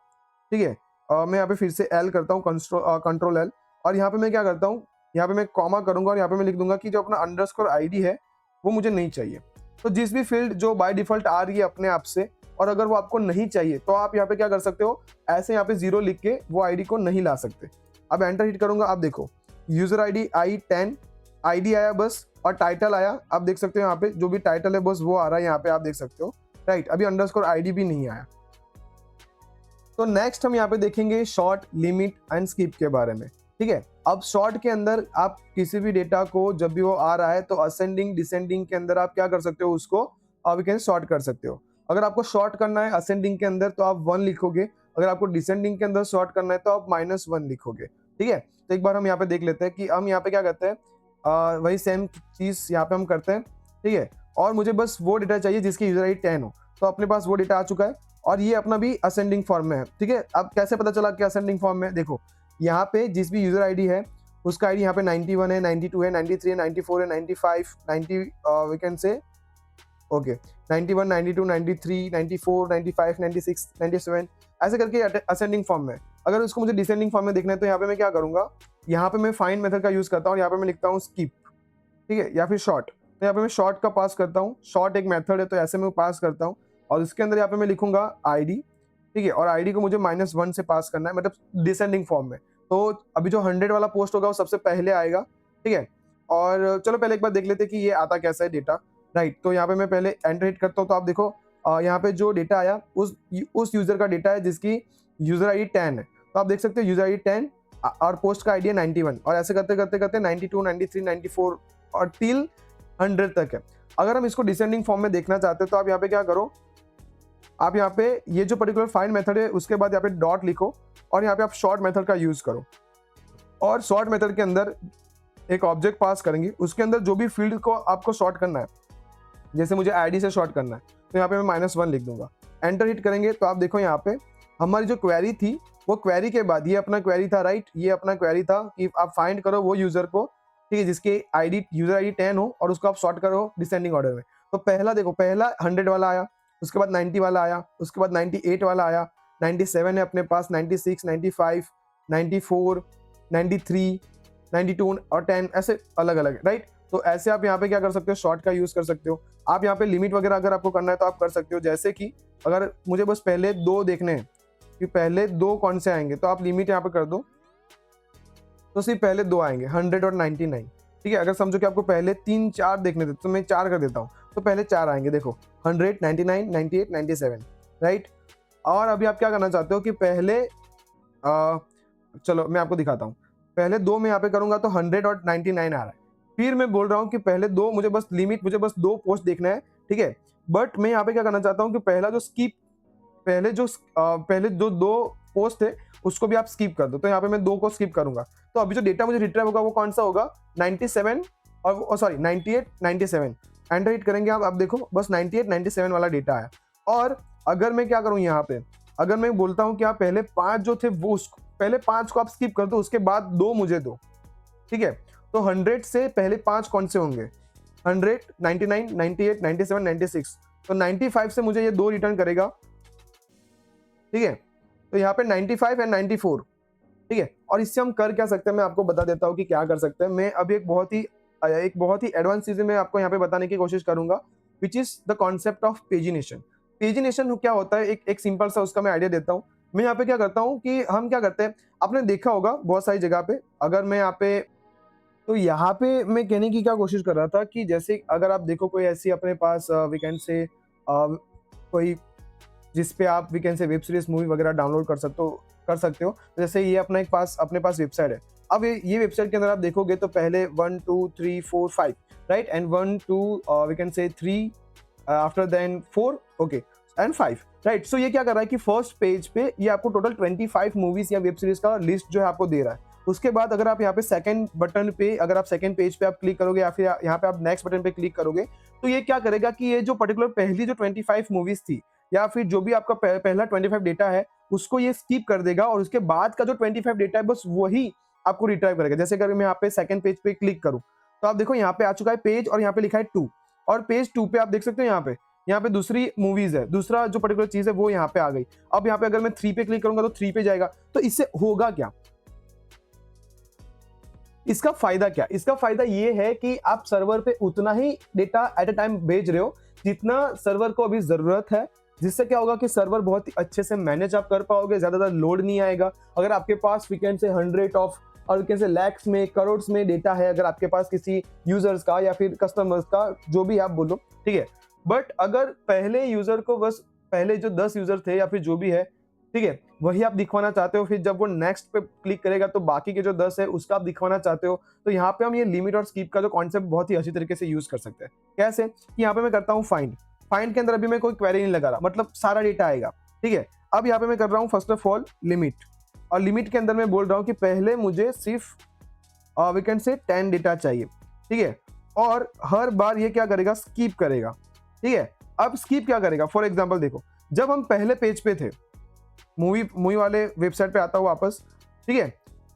ठीक है। मैं यहाँ पे फिर से एल करता हूँ, कंट्रोल एल, और यहाँ पे मैं क्या करता हूँ, यहाँ पे मैं कॉमा करूंगा, और यहाँ पे मैं लिख दूंगा कि जो अपना अंडरस्कोर आईडी है वो मुझे नहीं चाहिए। तो जिस भी फील्ड जो बाय डिफॉल्ट आ रही है अपने आप से, और अगर वो आपको नहीं चाहिए तो आप यहाँ पे क्या कर सकते हो, ऐसे यहाँ पे 0 लिख के वो आईडी को नहीं ला सकते। अब एंटर हिट करूंगा, आप देखो यूजर आईडी आई 10, आईडी आया बस, और टाइटल आया, आप देख सकते हो यहाँ पे जो भी टाइटल है बस वो आ रहा है, यहाँ पे आप देख सकते हो, राइट। अभी अंडरस्कोर आईडी भी नहीं आया। तो नेक्स्ट हम यहाँ पे देखेंगे शॉर्ट, लिमिट एंड स्किप के बारे में, ठीक है। अब शॉर्ट के अंदर आप किसी भी डेटा को जब भी वो आ रहा है तो असेंडिंग डिसेंडिंग के अंदर आप क्या कर सकते हो, उसको आप कैसे शॉर्ट कर सकते हो। अगर आपको शॉर्ट करना है असेंडिंग के अंदर तो आप 1 लिखोगे, अगर आपको डिसेंडिंग के अंदर शॉर्ट करना है तो आप -1 लिखोगे, ठीक है। तो एक बार हम यहाँ पे देख लेते हैं कि हम यहाँ पे क्या करते हैं, वही सेम चीज यहाँ पे हम करते हैं, ठीक है। और मुझे बस वो डेटा चाहिए जिसकी यूजर आईडी 10 हो, तो अपने पास वो डेटा आ चुका है, और ये अपना भी असेंडिंग फॉर्म में है, ठीक है। अब कैसे पता चला कि असेंडिंग फॉर्म में, देखो यहाँ पे जिस भी यूजर आईडी है उसका आईडी यहाँ पे 91 है, 92 है, 93 है, 94 है, 95, 90 वी कैन से, ओके, 91, 92, 93, 94, 95, 96, 97 ऐसे करके असेंडिंग फॉर्म में। अगर उसको मुझे डिसेंडिंग फॉर्म में देखना है तो यहाँ पे मैं क्या करूंगा, यहाँ पे मैं फाइंड मेथड का यूज करता हूँ, यहाँ पे मैं लिखता हूँ स्किप, ठीक है, या फिर शॉर्ट। तो यहाँ पे मैं शॉर्ट का पास करता हूँ, शॉर्ट एक मेथड है तो ऐसे मैं पास करता हूँ, और इसके अंदर यहाँ पे मैं लिखूंगा आईडी, ठीक है, और आईडी को मुझे -1 से पास करना है, मतलब डिसेंडिंग फॉर्म में। तो अभी जो 100 वाला पोस्ट होगा वो सबसे पहले आएगा, ठीक है। और चलो पहले एक बार देख लेते हैं कि ये आता कैसा है डेटा, राइट। तो यहाँ पे मैं पहले एंटर हिट करता हूँ, तो आप देखो यहाँ पे जो डेटा आया उस यूजर का डेटा है जिसकी यूजर आईडी 10 है, तो आप देख सकते हो यूजर आईडी 10 और पोस्ट का आईडी है 91, और ऐसे करते करते करते 92, 93, 94 और टिल 100 तक है। अगर हम इसको डिसेंडिंग फॉर्म में देखना चाहते हैं तो आप यहाँ पे क्या करो, आप यहाँ पे ये जो पर्टिकुलर फाइंड मेथड है उसके बाद यहाँ पे डॉट लिखो, और यहाँ पे आप शॉर्ट मेथड का यूज करो, और शॉर्ट मेथड के अंदर एक ऑब्जेक्ट पास करेंगे, उसके अंदर जो भी फील्ड को आपको शॉर्ट करना है, जैसे मुझे आईडी से शॉर्ट करना है तो यहाँ पे मैं -1 लिख दूंगा। एंटर हिट करेंगे तो आप देखो यहाँ पे हमारी जो क्वेरी थी वो क्वेरी के बाद ये अपना क्वेरी था, राइट, ये अपना क्वेरी था कि आप फाइंड करो वो यूजर को, ठीक है, जिसके आईडी यूजर आईडी 10 हो और उसको आप सॉर्ट करो डिसेंडिंग ऑर्डर में। तो पहला देखो, पहला 100 वाला आया, उसके बाद 90 वाला आया, उसके बाद 98 वाला आया, 97 है अपने पास, 96, 95, 94, 93, 92 और 10, ऐसे अलग अलग, राइट। तो ऐसे आप यहाँ पे क्या कर सकते हो, शॉर्ट का यूज कर सकते हो। आप यहाँ पे लिमिट वगैरह अगर आपको करना है तो आप कर सकते हो, जैसे कि अगर मुझे बस पहले 2 देखने हैं कि पहले 2 कौन से आएंगे, तो आप लिमिट यहाँ पे कर दो, तो सिर्फ पहले 2 आएंगे, 100 और 99, ठीक है। अगर समझो कि आपको पहले 3 4 देखने थे तो मैं 4 कर देता हूँ, तो पहले 4 आएंगे, देखो 100, 99, 98, 97, राइट। और अभी आप क्या करना चाहते हो कि पहले चलो मैं आपको दिखाता हूँ, पहले 2 मैं यहाँ पे करूंगा तो 100 और 99 आ रहा है। फिर मैं बोल रहा हूँ कि पहले 2 मुझे बस लिमिट, मुझे बस 2 पोस्ट देखना है, ठीक है। बट मैं यहाँ पे क्या करना चाहता हूँ कि पहला जो स्किप, पहले जो 2 पोस्ट है उसको भी आप स्किप कर दो, तो यहाँ पे मैं 2 को स्किप करूंगा। तो अभी जो डेटा मुझे रिट्राइव होगा वो कौन सा होगा, 97 और सॉरी 98, 97, एंटर हिट करेंगे आप देखो बस 98, 97 वाला डेटा आया। और अगर मैं क्या करूँ यहाँ पे, अगर मैं बोलता हूँ कि आप पहले 5 जो थे वो पहले 5 को आप स्किप कर दो, उसके बाद 2 मुझे दो, ठीक है। तो 100 से पहले 5 कौन से होंगे, 100, 99, 98, 97, 96, तो 95 से मुझे ये 2 रिटर्न करेगा, ठीक है। तो यहाँ पे 95 एंड 94, ठीक है। और इससे हम कर क्या सकते हैं, मैं आपको बता देता हूँ कि क्या कर सकते हैं। मैं अभी एक बहुत ही एडवांस चीजें मैं आपको यहाँ पे बताने की कोशिश करूंगा, which is the concept of pagination. Pagination क्या होता है, एक सिंपल सा उसका मैं आइडिया देता हूँ। मैं यहाँ पे क्या करता हूँ कि हम क्या करते हैं, आपने देखा होगा बहुत सारी जगह पे, अगर मैं यहाँ पे, तो यहाँ पे मैं कहने की क्या कोशिश कर रहा था कि जैसे अगर आप देखो कोई ऐसी अपने पास वीकेंड से कोई जिस पे आप वीकेंड से वेब सीरीज मूवी वगैरह डाउनलोड कर सकते हो। तो जैसे ये अपना अपने पास वेबसाइट है। अब ये वेबसाइट के अंदर आप देखोगे तो पहले 1 2 3 4 5, right, and 1 2 we can say 3 after then 4, okay, and 5, right. So ये क्या कर रहा है कि फर्स्ट पेज पे ये आपको टोटल 25 मूवीज या वेब सीरीज का लिस्ट जो है आपको दे रहा है। उसके बाद अगर आप यहाँ पे सेकंड बटन पे, अगर आप सेकंड पेज पे आप क्लिक करोगे या फिर यहाँ पे आप नेक्स्ट बटन पे क्लिक करोगे, तो ये क्या करेगा कि ये जो पर्टिकुलर पहली जो 25 मूवीज थी या फिर जो भी आपका पहला 25 डेटा है उसको ये स्किप कर देगा, और उसके बाद का जो 25 डेटा है बस वही आपको रिट्राइव करेगा। जैसे अगर मैं यहाँ पे सेकंड पेज पे क्लिक करूँ तो आप देखो यहाँ पे आ चुका है पेज, और यहाँ पे लिखा है 2, और पेज 2 पे आप देख सकते हो यहाँ पे दूसरी मूवीज है, दूसरा जो पर्टिकुलर चीज है वो यहाँ पे आ गई। अब यहाँ पे अगर मैं 3 पे क्लिक करूंगा तो 3 पे जाएगा। तो इससे होगा क्या, इसका फायदा क्या, इसका फायदा ये है कि आप सर्वर पे उतना ही डेटा एट अ टाइम भेज रहे हो जितना सर्वर को अभी जरूरत है, जिससे क्या होगा कि सर्वर बहुत ही अच्छे से मैनेज आप कर पाओगे, ज्यादातर लोड नहीं आएगा। अगर आपके पास वीकेंड से 100 ऑफ और वीकेंड से लैक्स में, करोड़ में डेटा है, अगर आपके पास किसी यूजर्स का या फिर कस्टमर्स का, जो भी आप बोलो, ठीक है। बट अगर पहले यूजर को बस पहले जो 10 यूजर थे या फिर जो भी है, ठीक है, वही आप दिखवाना चाहते हो, फिर जब वो नेक्स्ट पे क्लिक करेगा तो बाकी के जो 10 है उसका आप दिखवाना चाहते हो, तो यहाँ पे हम ये लिमिट और स्किप का जो कॉन्सेप्ट बहुत ही अच्छी तरीके से यूज कर सकते हैं। कैसे कि यहाँ पे मैं करता हूँ फाइंड के अंदर अभी मैं कोई क्वेरी नहीं लगा रहा, मतलब सारा डेटा आएगा, ठीक है। अब यहाँ पे मैं कर रहा हूँ फर्स्ट ऑफ ऑल लिमिट, और लिमिट के अंदर मैं बोल रहा हूँ कि पहले मुझे सिर्फ वीकेंड से 10 डेटा चाहिए, ठीक है। और हर बार ये क्या करेगा, स्किप करेगा, ठीक है। अब स्किप क्या करेगा, फॉर एग्जाम्पल देखो, जब हम पहले पेज पे थे, मूवी वाले वेबसाइट पे आता हूँ वापस, ठीक है,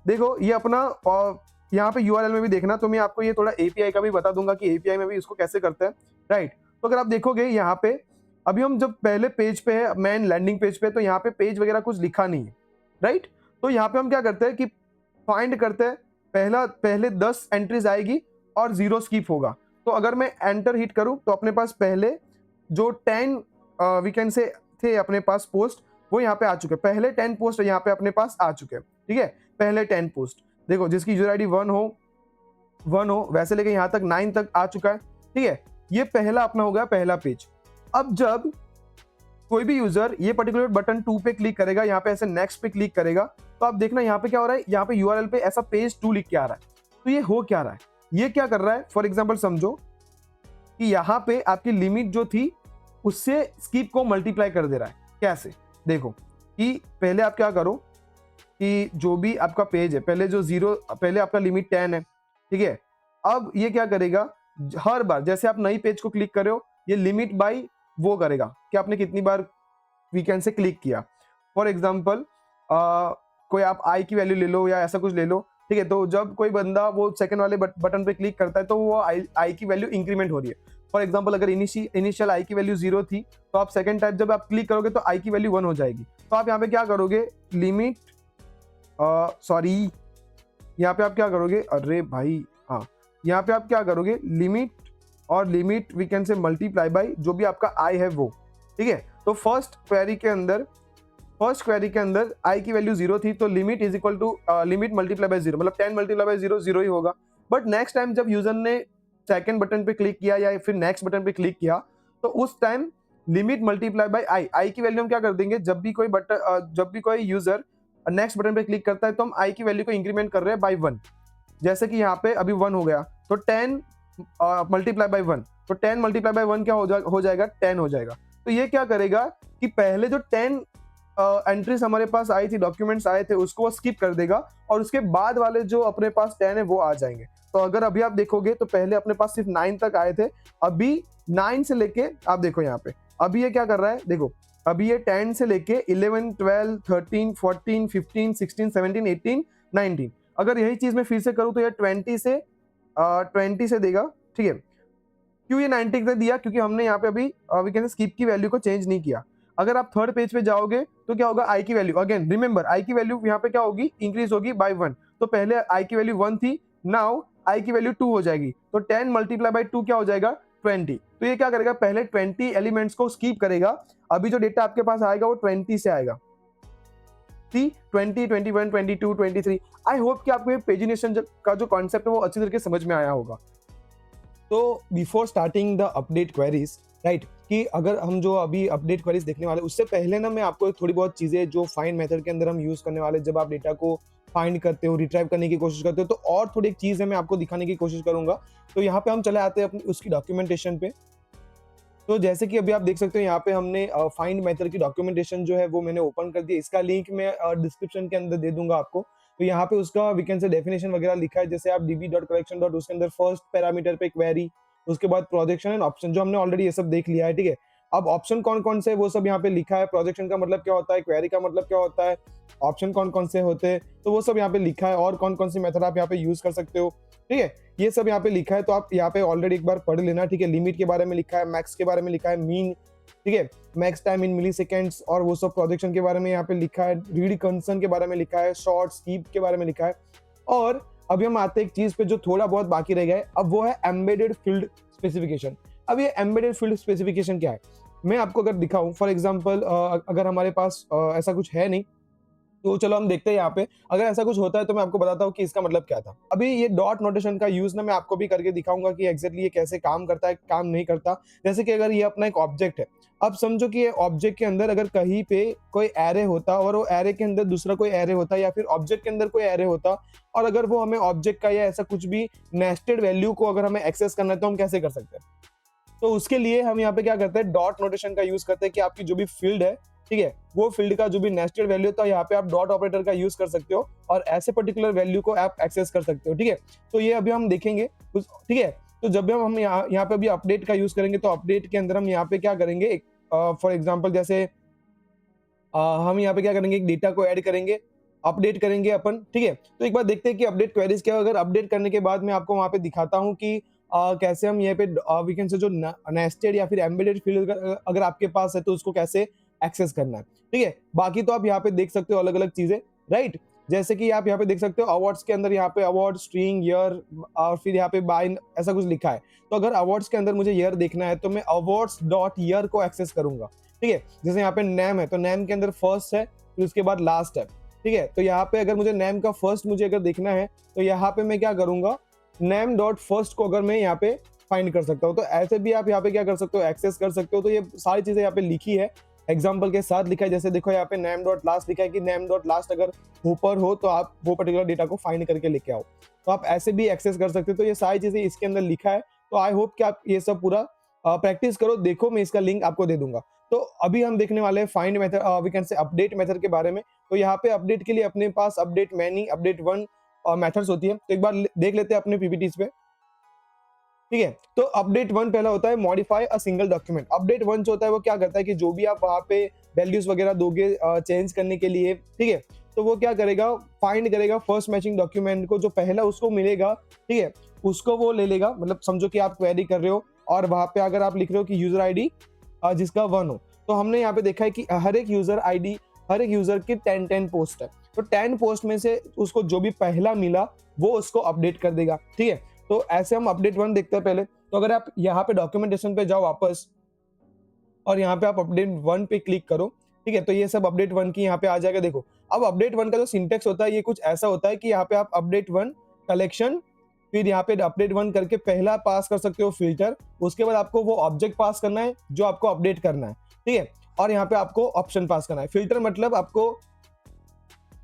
देखो ये अपना, और यहाँ पे यूआरएल में भी देखना, तो मैं आपको ये थोड़ा एपीआई का भी बता दूंगा कि एपीआई में भी इसको कैसे करते हैं, राइट। तो अगर आप देखोगे यहाँ पे, अभी हम जब पहले पेज पे है, मेन लैंडिंग पेज पे, तो यहाँ पे पेज वगैरह कुछ लिखा नहीं है, राइट। तो यहाँ पे हम क्या करते हैं कि फाइंड करते हैं, पहले 10 एंट्रीज आएगी और 0 स्किप होगा। तो अगर मैं एंटर हिट करूं तो अपने पास पहले जो 10 वीकेंड से थे अपने पास पोस्ट, वो यहाँ पे आ चुके हैं, पहले 10 पोस्ट यहाँ पे अपने पास आ चुके हैं, ठीक है। पहले 10 पोस्ट देखो, जिसकी यूजर आईडी 1 हो वैसे लेके यहाँ तक 9 तक आ चुका है, ठीक है। ये पहला अपना हो गया पहला पेज। अब जब कोई भी यूजर ये पर्टिकुलर बटन 2 पे क्लिक करेगा, यहाँ पे ऐसे नेक्स्ट पे क्लिक करेगा, तो आप देखना यहाँ पे क्या हो रहा है, यहाँ पे यूआरएल पे ऐसा पेज 2 लिख के आ रहा है। तो ये हो क्या रहा है, ये क्या कर रहा है, फॉर एग्जांपल समझो कि यहाँ पे आपकी लिमिट जो थी उससे स्किप को मल्टीप्लाई कर दे रहा है। कैसे, देखो कि पहले आप क्या करो कि जो भी आपका पेज है, पहले आपका लिमिट 10 है, ठीक है। अब ये क्या करेगा, हर बार जैसे आप नई पेज को क्लिक कर रहे हो, ये लिमिट बाई वो करेगा कि आपने कितनी बार वीकेंड से क्लिक किया। फॉर एग्जाम्पल कोई आप आई की वैल्यू ले लो या ऐसा कुछ ले लो, ठीक है। तो जब कोई बंदा वो सेकंड वाले बटन पे क्लिक करता है तो वो आई की वैल्यू इंक्रीमेंट हो रही है। फॉर एग्जाम्पल अगर इनिशियल आई की वैल्यू 0 थी तो आप सेकंड टाइम जब आप क्लिक करोगे तो आई की वैल्यू 1 हो जाएगी। तो आप यहाँ पे क्या करोगे, लिमिट सॉरी यहाँ पे आप क्या करोगे, अरे भाई हाँ, यहाँ पे आप क्या करोगे, लिमिट और limit we can say multiply by जो भी आपका आई है वो, ठीक है। तो फर्स्ट क्वेरी के अंदर आई की वैल्यू 0 थी तो limit is equal to limit multiply by 0, मतलब 10 मल्टीप्लाई बाई 0 0 ही होगा। बट नेक्स्ट टाइम जब यूजर ने सेकंड बटन पे क्लिक किया या फिर नेक्स्ट बटन पे क्लिक किया तो उस time limit multiply by I की वैल्यू हम क्या कर देंगे, जब भी कोई यूजर नेक्स्ट बटन पे क्लिक करता है तो हम आई की वैल्यू को इंक्रीमेंट कर रहे हैं बाई 1। जैसे कि यहाँ पे अभी 1 हो गया तो 10 मल्टीप्लाई बाई 1, तो 10 मल्टीप्लाई बाई 1 क्या हो जाएगा, 10 हो जाएगा। तो ये क्या करेगा कि पहले जो 10 एंट्रीज हमारे पास आई थी, डॉक्यूमेंट्स आए थे, उसको वो स्किप कर देगा और उसके बाद वाले जो अपने पास 10 है वो आ जाएंगे। तो अगर अभी आप देखोगे तो पहले अपने पास सिर्फ 9 तक आए थे, अभी 9 से लेके आप देखो यहाँ पे अभी ये क्या कर रहा है, देखो अभी ये 10 से लेके 11 12 13 14 15 16 17 18 19, अगर यही चीज मैं फिर से करूँ तो ये 20 से देगा, ठीक है। क्यों ये 90 तक दिया, क्योंकि हमने यहाँ पे अभी वी कैन स्किप की वैल्यू को चेंज नहीं किया। अगर आप थर्ड पेज पे जाओगे तो क्या होगा, आई की वैल्यू अगेन रिमेंबर आई की वैल्यू यहाँ पे क्या होगी, इंक्रीज होगी बाय 1। तो पहले आई की वैल्यू 1 थी, नाउ आई की वैल्यू 2 हो जाएगी, तो 10 मल्टीप्लाई बाई 2 क्या हो जाएगा, 20। तो ये क्या करेगा, पहले 20 एलिमेंट्स को स्किप करेगा, अभी जो डेटा आपके पास आएगा वो 20 से आएगा। 20, 21, 22, 23। आई होप कि आपको ये पेजिनेशन का जो कॉन्सेप्ट है वो अच्छी तरीके समझ में आया होगा। तो before starting the update queries, right, कि अगर हम जो अभी अपडेट क्वेरीज देखने वाले उससे पहले ना मैं आपको थोड़ी बहुत चीजें जो फाइंड मेथड के अंदर हम यूज करने वाले, जब आप डेटा को फाइंड करते हो, रिट्राइव करने की कोशिश करते हो, तो और थोड़ी एक चीज है मैं आपको दिखाने की कोशिश करूंगा। तो यहाँ पे हम चले आते हैं अपनी उसकी डॉक्यूमेंटेशन पे। तो जैसे कि अभी आप देख सकते हो यहाँ पे हमने फाइंड मेथड की डॉक्यूमेंटेशन जो है वो मैंने ओपन कर दी, इसका लिंक मैं डिस्क्रिप्शन के अंदर दे दूंगा आपको। तो यहाँ पे उसका वी कैन से डेफिनेशन वगैरह लिखा है, जैसे आप db.collection. उसके अंदर फर्स्ट पैरामीटर पे क्वेरी, उसके बाद प्रोजेक्शन एंड ऑप्शन, जो हमने ऑलरेडी ये सब देख लिया है, ठीक है। अब ऑप्शन कौन कौन से वो सब यहाँ पे लिखा है, प्रोजेक्शन का मतलब क्या होता है, क्वेरी का मतलब क्या होता है, ऑप्शन कौन कौन से होते हैं, तो वो सब यहाँ पे लिखा है, और कौन कौन सी मेथड आप यहाँ पे यूज कर सकते हो, ठीक है। ये सब यहाँ पे लिखा है, तो आप यहाँ पे ऑलरेडी एक बार पढ़ लेना, ठीक है। लिमिट के बारे में लिखा है, मैक्स के बारे में लिखा है, मीन, ठीक है, max time in milliseconds, और वो सब प्रोजेक्शन के बारे में यहाँ पे लिखा है, रीड कंसर्न के बारे में लिखा है, शॉर्ट स्कीप के बारे में लिखा है। और अभी हम आते हैं एक चीज पे जो थोड़ा बहुत बाकी रह गया है, अब वो है एम्बेडेड फील्ड स्पेसिफिकेशन। अब ये एम्बेडेड फील्ड स्पेसिफिकेशन क्या है, मैं आपको अगर दिखाऊं, फॉर एग्जांपल अगर हमारे पास ऐसा कुछ है नहीं, तो चलो हम देखते हैं यहाँ पे, अगर ऐसा कुछ होता है तो मैं आपको बताता हूँ कि इसका मतलब क्या था। अभी ये डॉट नोटेशन का यूज ना मैं आपको भी करके दिखाऊंगा कि एग्जैक्टली ये कैसे काम करता है, काम नहीं करता। जैसे कि अगर ये अपना एक ऑब्जेक्ट है, अब समझो कि ये ऑब्जेक्ट के अंदर अगर कहीं पे कोई एरे होता और वो एरे के अंदर दूसरा कोई एरे होता, या फिर ऑब्जेक्ट के अंदर कोई एरे होता, और अगर वो हमें ऑब्जेक्ट का या ऐसा कुछ भी नेस्टेड वैल्यू को अगर हमें एक्सेस करना है तो हम कैसे कर सकते हैं। तो उसके लिए हम यहाँ पे क्या करते हैं, डॉट नोटेशन का यूज करते हैं कि आपकी जो भी फील्ड है, ठीक है, वो फील्ड का जो भी नेस्टेड वैल्यू होता है, यहाँ पे आप डॉट ऑपरेटर का यूज कर सकते हो और ऐसे पर्टिकुलर वैल्यू को आप एक्सेस कर सकते हो, ठीक है। तो ये अभी हम देखेंगे, ठीक है। तो जब भी हम यहाँ पे अभी अपडेट का यूज करेंगे, तो अपडेट के अंदर हम यहाँ पे क्या करेंगे, फॉर एग्जाम्पल जैसे हम यहाँ पे क्या करेंगे, एक डेटा को ऐड करेंगे, अपडेट करेंगे अपन, ठीक है। तो एक बार देखते हैं कि अपडेट क्वेरीज क्या, अगर अपडेट करने के बाद मैं आपको वहाँ पे दिखाता हूँ कि कैसे हम यहाँ पे वी कैन से जो नेस्टेड या फिर एम्बेडेड फील्ड अगर आपके पास है तो उसको कैसे एक्सेस करना है, ठीक है। बाकी तो आप यहाँ पे देख सकते हो अलग अलग चीजें, राइट। जैसे कि आप यहाँ पे देख सकते हो अवार्ड्स के अंदर यहाँ पे अवार्ड स्ट्रिंग ईयर, और फिर यहाँ पे बाय ऐसा कुछ लिखा है। तो अगर अवार्ड्स के अंदर मुझे ईयर देखना है तो मैं अवार्ड्स डॉट ईयर को एक्सेस करूंगा, ठीक है। जैसे यहाँ पे नेम है तो नेम के अंदर फर्स्ट है, फिर उसके बाद लास्ट है, ठीक है। तो यहाँ पे अगर मुझे नेम का फर्स्ट मुझे अगर देखना है तो यहाँ पे मैं क्या करूंगा, नेम डॉट फर्स्ट को अगर मैं यहाँ पे फाइंड कर सकता हूँ। तो ऐसे भी आप यहाँ पे क्या कर सकते हो, एक्सेस कर सकते हो। तो ये सारी चीजें यहाँ पे लिखी है, एग्जाम्पल के साथ लिखा है। जैसे देखो यहाँ पे नेम डॉट लास्ट लिखा है कि नेम डॉट लास्ट अगर ऊपर हो तो आप वो पर्टिकुलर डेटा को फाइंड करके लेके आओ, तो आप ऐसे भी एक्सेस कर सकते हो। तो ये सारी चीजें इसके अंदर लिखा है। तो आई होप कि आप ये सब पूरा प्रैक्टिस करो, देखो मैं इसका लिंक आपको दे दूंगा। तो अभी हम देखने वाले हैं find method, we can say update method के बारे में। तो यहाँ पे अपडेट के लिए अपने पास update many, update one methods होती है। तो एक बार देख लेते हैं अपने पीपीटीज पे, ठीक है। तो अपडेट वन पहला होता है modify a single document. Update one जो होता है वो क्या करता है कि जो भी आप वहाँ पे वैल्यूज वगैरह दोगे चेंज करने के लिए, ठीक है, तो वो क्या करेगा, फाइंड करेगा फर्स्ट मैचिंग डॉक्यूमेंट को, जो पहला उसको मिलेगा, ठीक है, उसको वो ले लेगा। मतलब समझो कि आप क्वेरी कर रहे हो और वहां पे अगर आप लिख रहे हो कि यूजर आईडी जिसका 1 हो, तो हमने यहाँ पे देखा है कि हर एक यूजर आईडी, हर एक यूजर की 10 पोस्ट है, तो 10 पोस्ट में से उसको जो भी पहला मिला वो उसको अपडेट कर देगा, ठीक है। तो ऐसे हम अपडेट 1 देखते हैं पहले। तो अगर आप यहाँ पे डॉक्यूमेंटेशन पे जाओ वापस और यहाँ पे आप अपडेट 1 पे क्लिक करो, ठीक है, तो ये सब अपडेट 1 की यहाँ पे आ जाएगा। देखो अब अपडेट 1 का जो सिंटेक्स होता है ये कुछ ऐसा होता है कि यहाँ पे आप अपडेट 1 कलेक्शन, फिर यहाँ पे अपडेट 1 करके पहला पास कर सकते हो फिल्टर, उसके बाद आपको वो ऑब्जेक्ट पास करना है जो आपको अपडेट करना है, ठीक है, और यहाँ पे आपको ऑप्शन पास करना है। फिल्टर मतलब आपको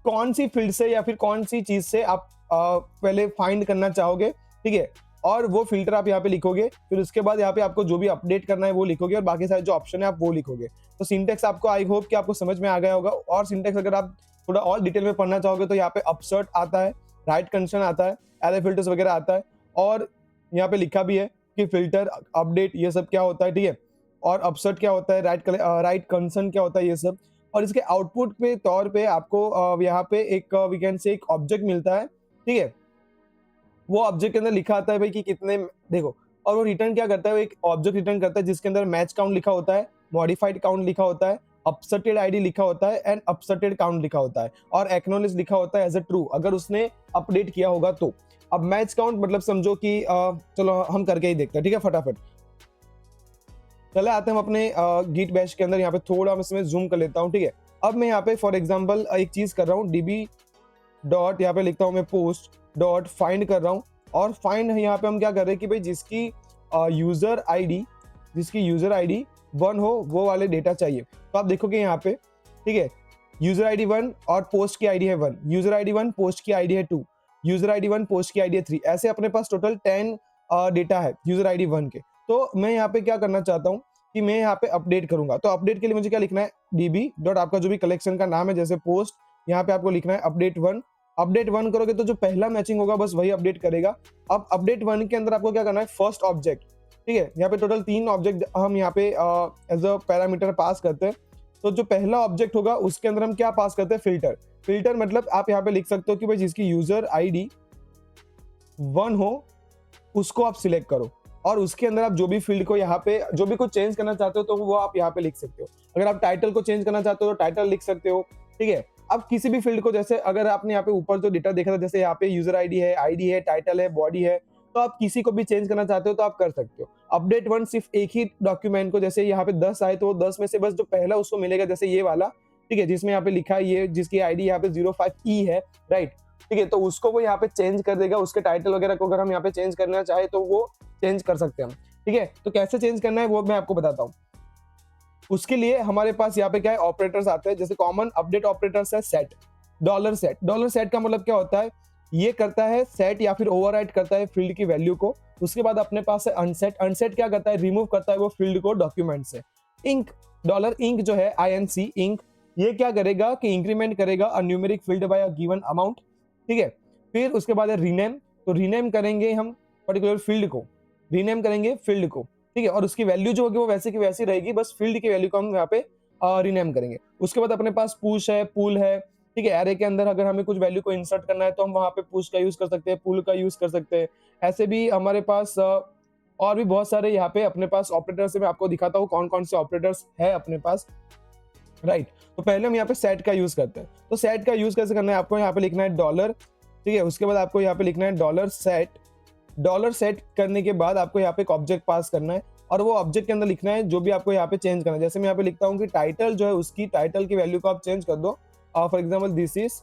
कौन सी फील्ड से या फिर कौन सी चीज से आप पहले फाइंड करना चाहोगे, ठीक है, और वो फिल्टर आप यहाँ पे लिखोगे, फिर उसके बाद यहाँ पे आपको जो भी अपडेट करना है वो लिखोगे और बाकी सारे जो ऑप्शन है आप वो लिखोगे। तो सिंटेक्स आपको आई होप कि आपको समझ में आ गया होगा। और सिंटेक्स अगर आप थोड़ा और डिटेल में पढ़ना चाहोगे तो यहाँ पे अपसर्ट आता है, राइट कंडीशन आता है, एरे फिल्टर्स वगैरह आता है, और यहाँ पे लिखा भी है कि फिल्टर, अपडेट, ये सब क्या होता है, ठीक है, और अपसर्ट क्या होता है, राइट कंसर्न क्या होता है, ये सब। और इसके आउटपुट पे तौर पे आपको यहाँ पे एक वी कैन से एक ऑब्जेक्ट मिलता है, ठीक है, वो ऑब्जेक्ट के अंदर लिखा आता है भाई कि कितने, देखो, और वो रिटर्न क्या करता है, वो एक ऑब्जेक्ट रिटर्न करता है जिसके अंदर मैच काउंट लिखा होता है, मॉडिफाइड काउंट लिखा होता है, अपसर्टेड आईडी लिखा होता है एंड अपसर्टेड काउंट लिखा होता है, और एक्नॉलेज लिखा होता है एज अ ट्रू अगर उसने अपडेट किया होगा तो। अब मैच काउंट मतलब समझो कि चलो हम करके ही देखते हैं, ठीक है, फटाफट चले आते हैं हम अपने गिट बैश के अंदर। यहाँ पे थोड़ा मैं इसमें जूम कर लेता हूँ, ठीक है। अब मैं यहाँ पे फॉर एग्जांपल एक चीज कर रहा हूँ, डीबी डॉट यहाँ पे लिखता हूँ मैं पोस्ट डॉट फाइंड कर रहा हूँ, और फाइंड यहाँ पे हम क्या कर रहे हैं कि भाई जिसकी यूजर आईडी 1 हो वो वाले डेटा चाहिए। तो आप देखोगे यहाँ पे, ठीक है, यूजर आईडी 1 और पोस्ट की आईडी है 1, यूजर आईडी 1 पोस्ट की आईडी है 2, यूजर आईडी 1 पोस्ट की आईडी है 3, ऐसे अपने पास टोटल 10 डेटा है यूजर आईडी 1 के। तो मैं यहाँ पे क्या करना चाहता हूँ कि मैं यहाँ पे अपडेट करूंगा। तो अपडेट के लिए मुझे क्या लिखना है, डीबी डॉट आपका जो भी कलेक्शन का नाम है, जैसे पोस्ट, यहाँ पे आपको लिखना है अपडेट 1। अपडेट 1 करोगे तो जो पहला मैचिंग होगा बस वही अपडेट करेगा। अब अपडेट 1 के अंदर आपको क्या करना है, फर्स्ट ऑब्जेक्ट, ठीक है, यहाँ पे टोटल 3 ऑब्जेक्ट हम यहाँ पे एज अ पैरामीटर पास करते हैं। तो जो पहला ऑब्जेक्ट होगा उसके अंदर हम क्या पास करते हैं, फिल्टर। फिल्टर मतलब आप यहाँ पे लिख सकते हो कि भाई जिसकी यूजर आईडी 1 हो उसको आप सिलेक्ट करो, और उसके अंदर आप जो भी फील्ड को यहाँ पे जो भी कुछ चेंज करना चाहते हो तो वो आप यहाँ पे लिख सकते हो। अगर आप टाइटल को चेंज करना चाहते हो तो टाइटल लिख सकते हो, ठीक है। अब किसी भी फील्ड को, जैसे अगर आपने यहाँ पे ऊपर जो डेटा देखा था, जैसे यहाँ पे यूजर आईडी है, टाइटल है, बॉडी है, तो आप किसी को भी चेंज करना चाहते हो तो आप कर सकते हो। अपडेट 1 सिर्फ एक ही डॉक्यूमेंट को, जैसे यहाँ पे 10 आए तो 10 में से बस जो पहला उसको मिलेगा, जैसे ये वाला, ठीक है, जिसमें यहाँ पे लिखा है ये जिसकी आईडी यहाँ पे 05E है, राइट, ठीक है, तो उसको वो यहाँ पे चेंज कर देगा। उसके टाइटल वगैरह को अगर हम यहाँ पे चेंज करना चाहे तो वो चेंज कर सकते हैं हम, ठीक है। तो कैसे चेंज करना है वो मैं आपको बताता हूँ। उसके लिए हमारे पास यहाँ पे क्या है, ऑपरेटर्स आते हैं। जैसे कॉमन अपडेट ऑपरेटर्स है set, dollar set. Dollar set का मतलब क्या होता है, ये करता है सेट या फिर ओवरराइट करता है फील्ड की वैल्यू को। उसके बाद अपने पास है अनसेट। अनसेट क्या करता है, रिमूव करता है वो फील्ड को डॉक्यूमेंट से। इंक, डॉलर इंक जो है INC इंक, ये क्या करेगा कि इंक्रीमेंट करेगा a numeric field by a given amount, ठीक है। फिर उसके बाद है रीनेम, तो रीनेम करेंगे हम पर्टिकुलर फील्ड को, रीनेम करेंगे फील्ड को, ठीक है, और उसकी वैल्यू जो होगी वो वैसे की वैसी रहेगी, बस फील्ड की वैल्यू को हम यहाँ पे रीनेम करेंगे। उसके बाद अपने पास पुश है, पुल है, ठीक है। एरे के अंदर अगर हमें कुछ वैल्यू को इंसर्ट करना है तो हम वहां पे पुश का यूज कर सकते हैं, पुल का यूज कर सकते हैं। ऐसे भी हमारे पास और भी बहुत सारे यहाँ पे अपने पास ऑपरेटर्स है। मैं आपको दिखाता हूँ कौन कौन से ऑपरेटर्स है अपने पास, राइट। तो पहले हम यहाँ पे सेट का यूज करते हैं। तो सेट का यूज कैसे करना है, आपको यहाँ पे लिखना है डॉलर, ठीक है। उसके बाद आपको यहाँ पे लिखना है डॉलर सेट। डॉलर सेट करने के बाद आपको यहाँ पे एक ऑब्जेक्ट पास करना है, और वो ऑब्जेक्ट के अंदर लिखना है जो भी आपको यहाँ पे चेंज करना है। जैसे मैं यहाँ पे लिखता हूँ कि टाइटल जो है उसकी टाइटल की वैल्यू को आप चेंज कर दो, for example this is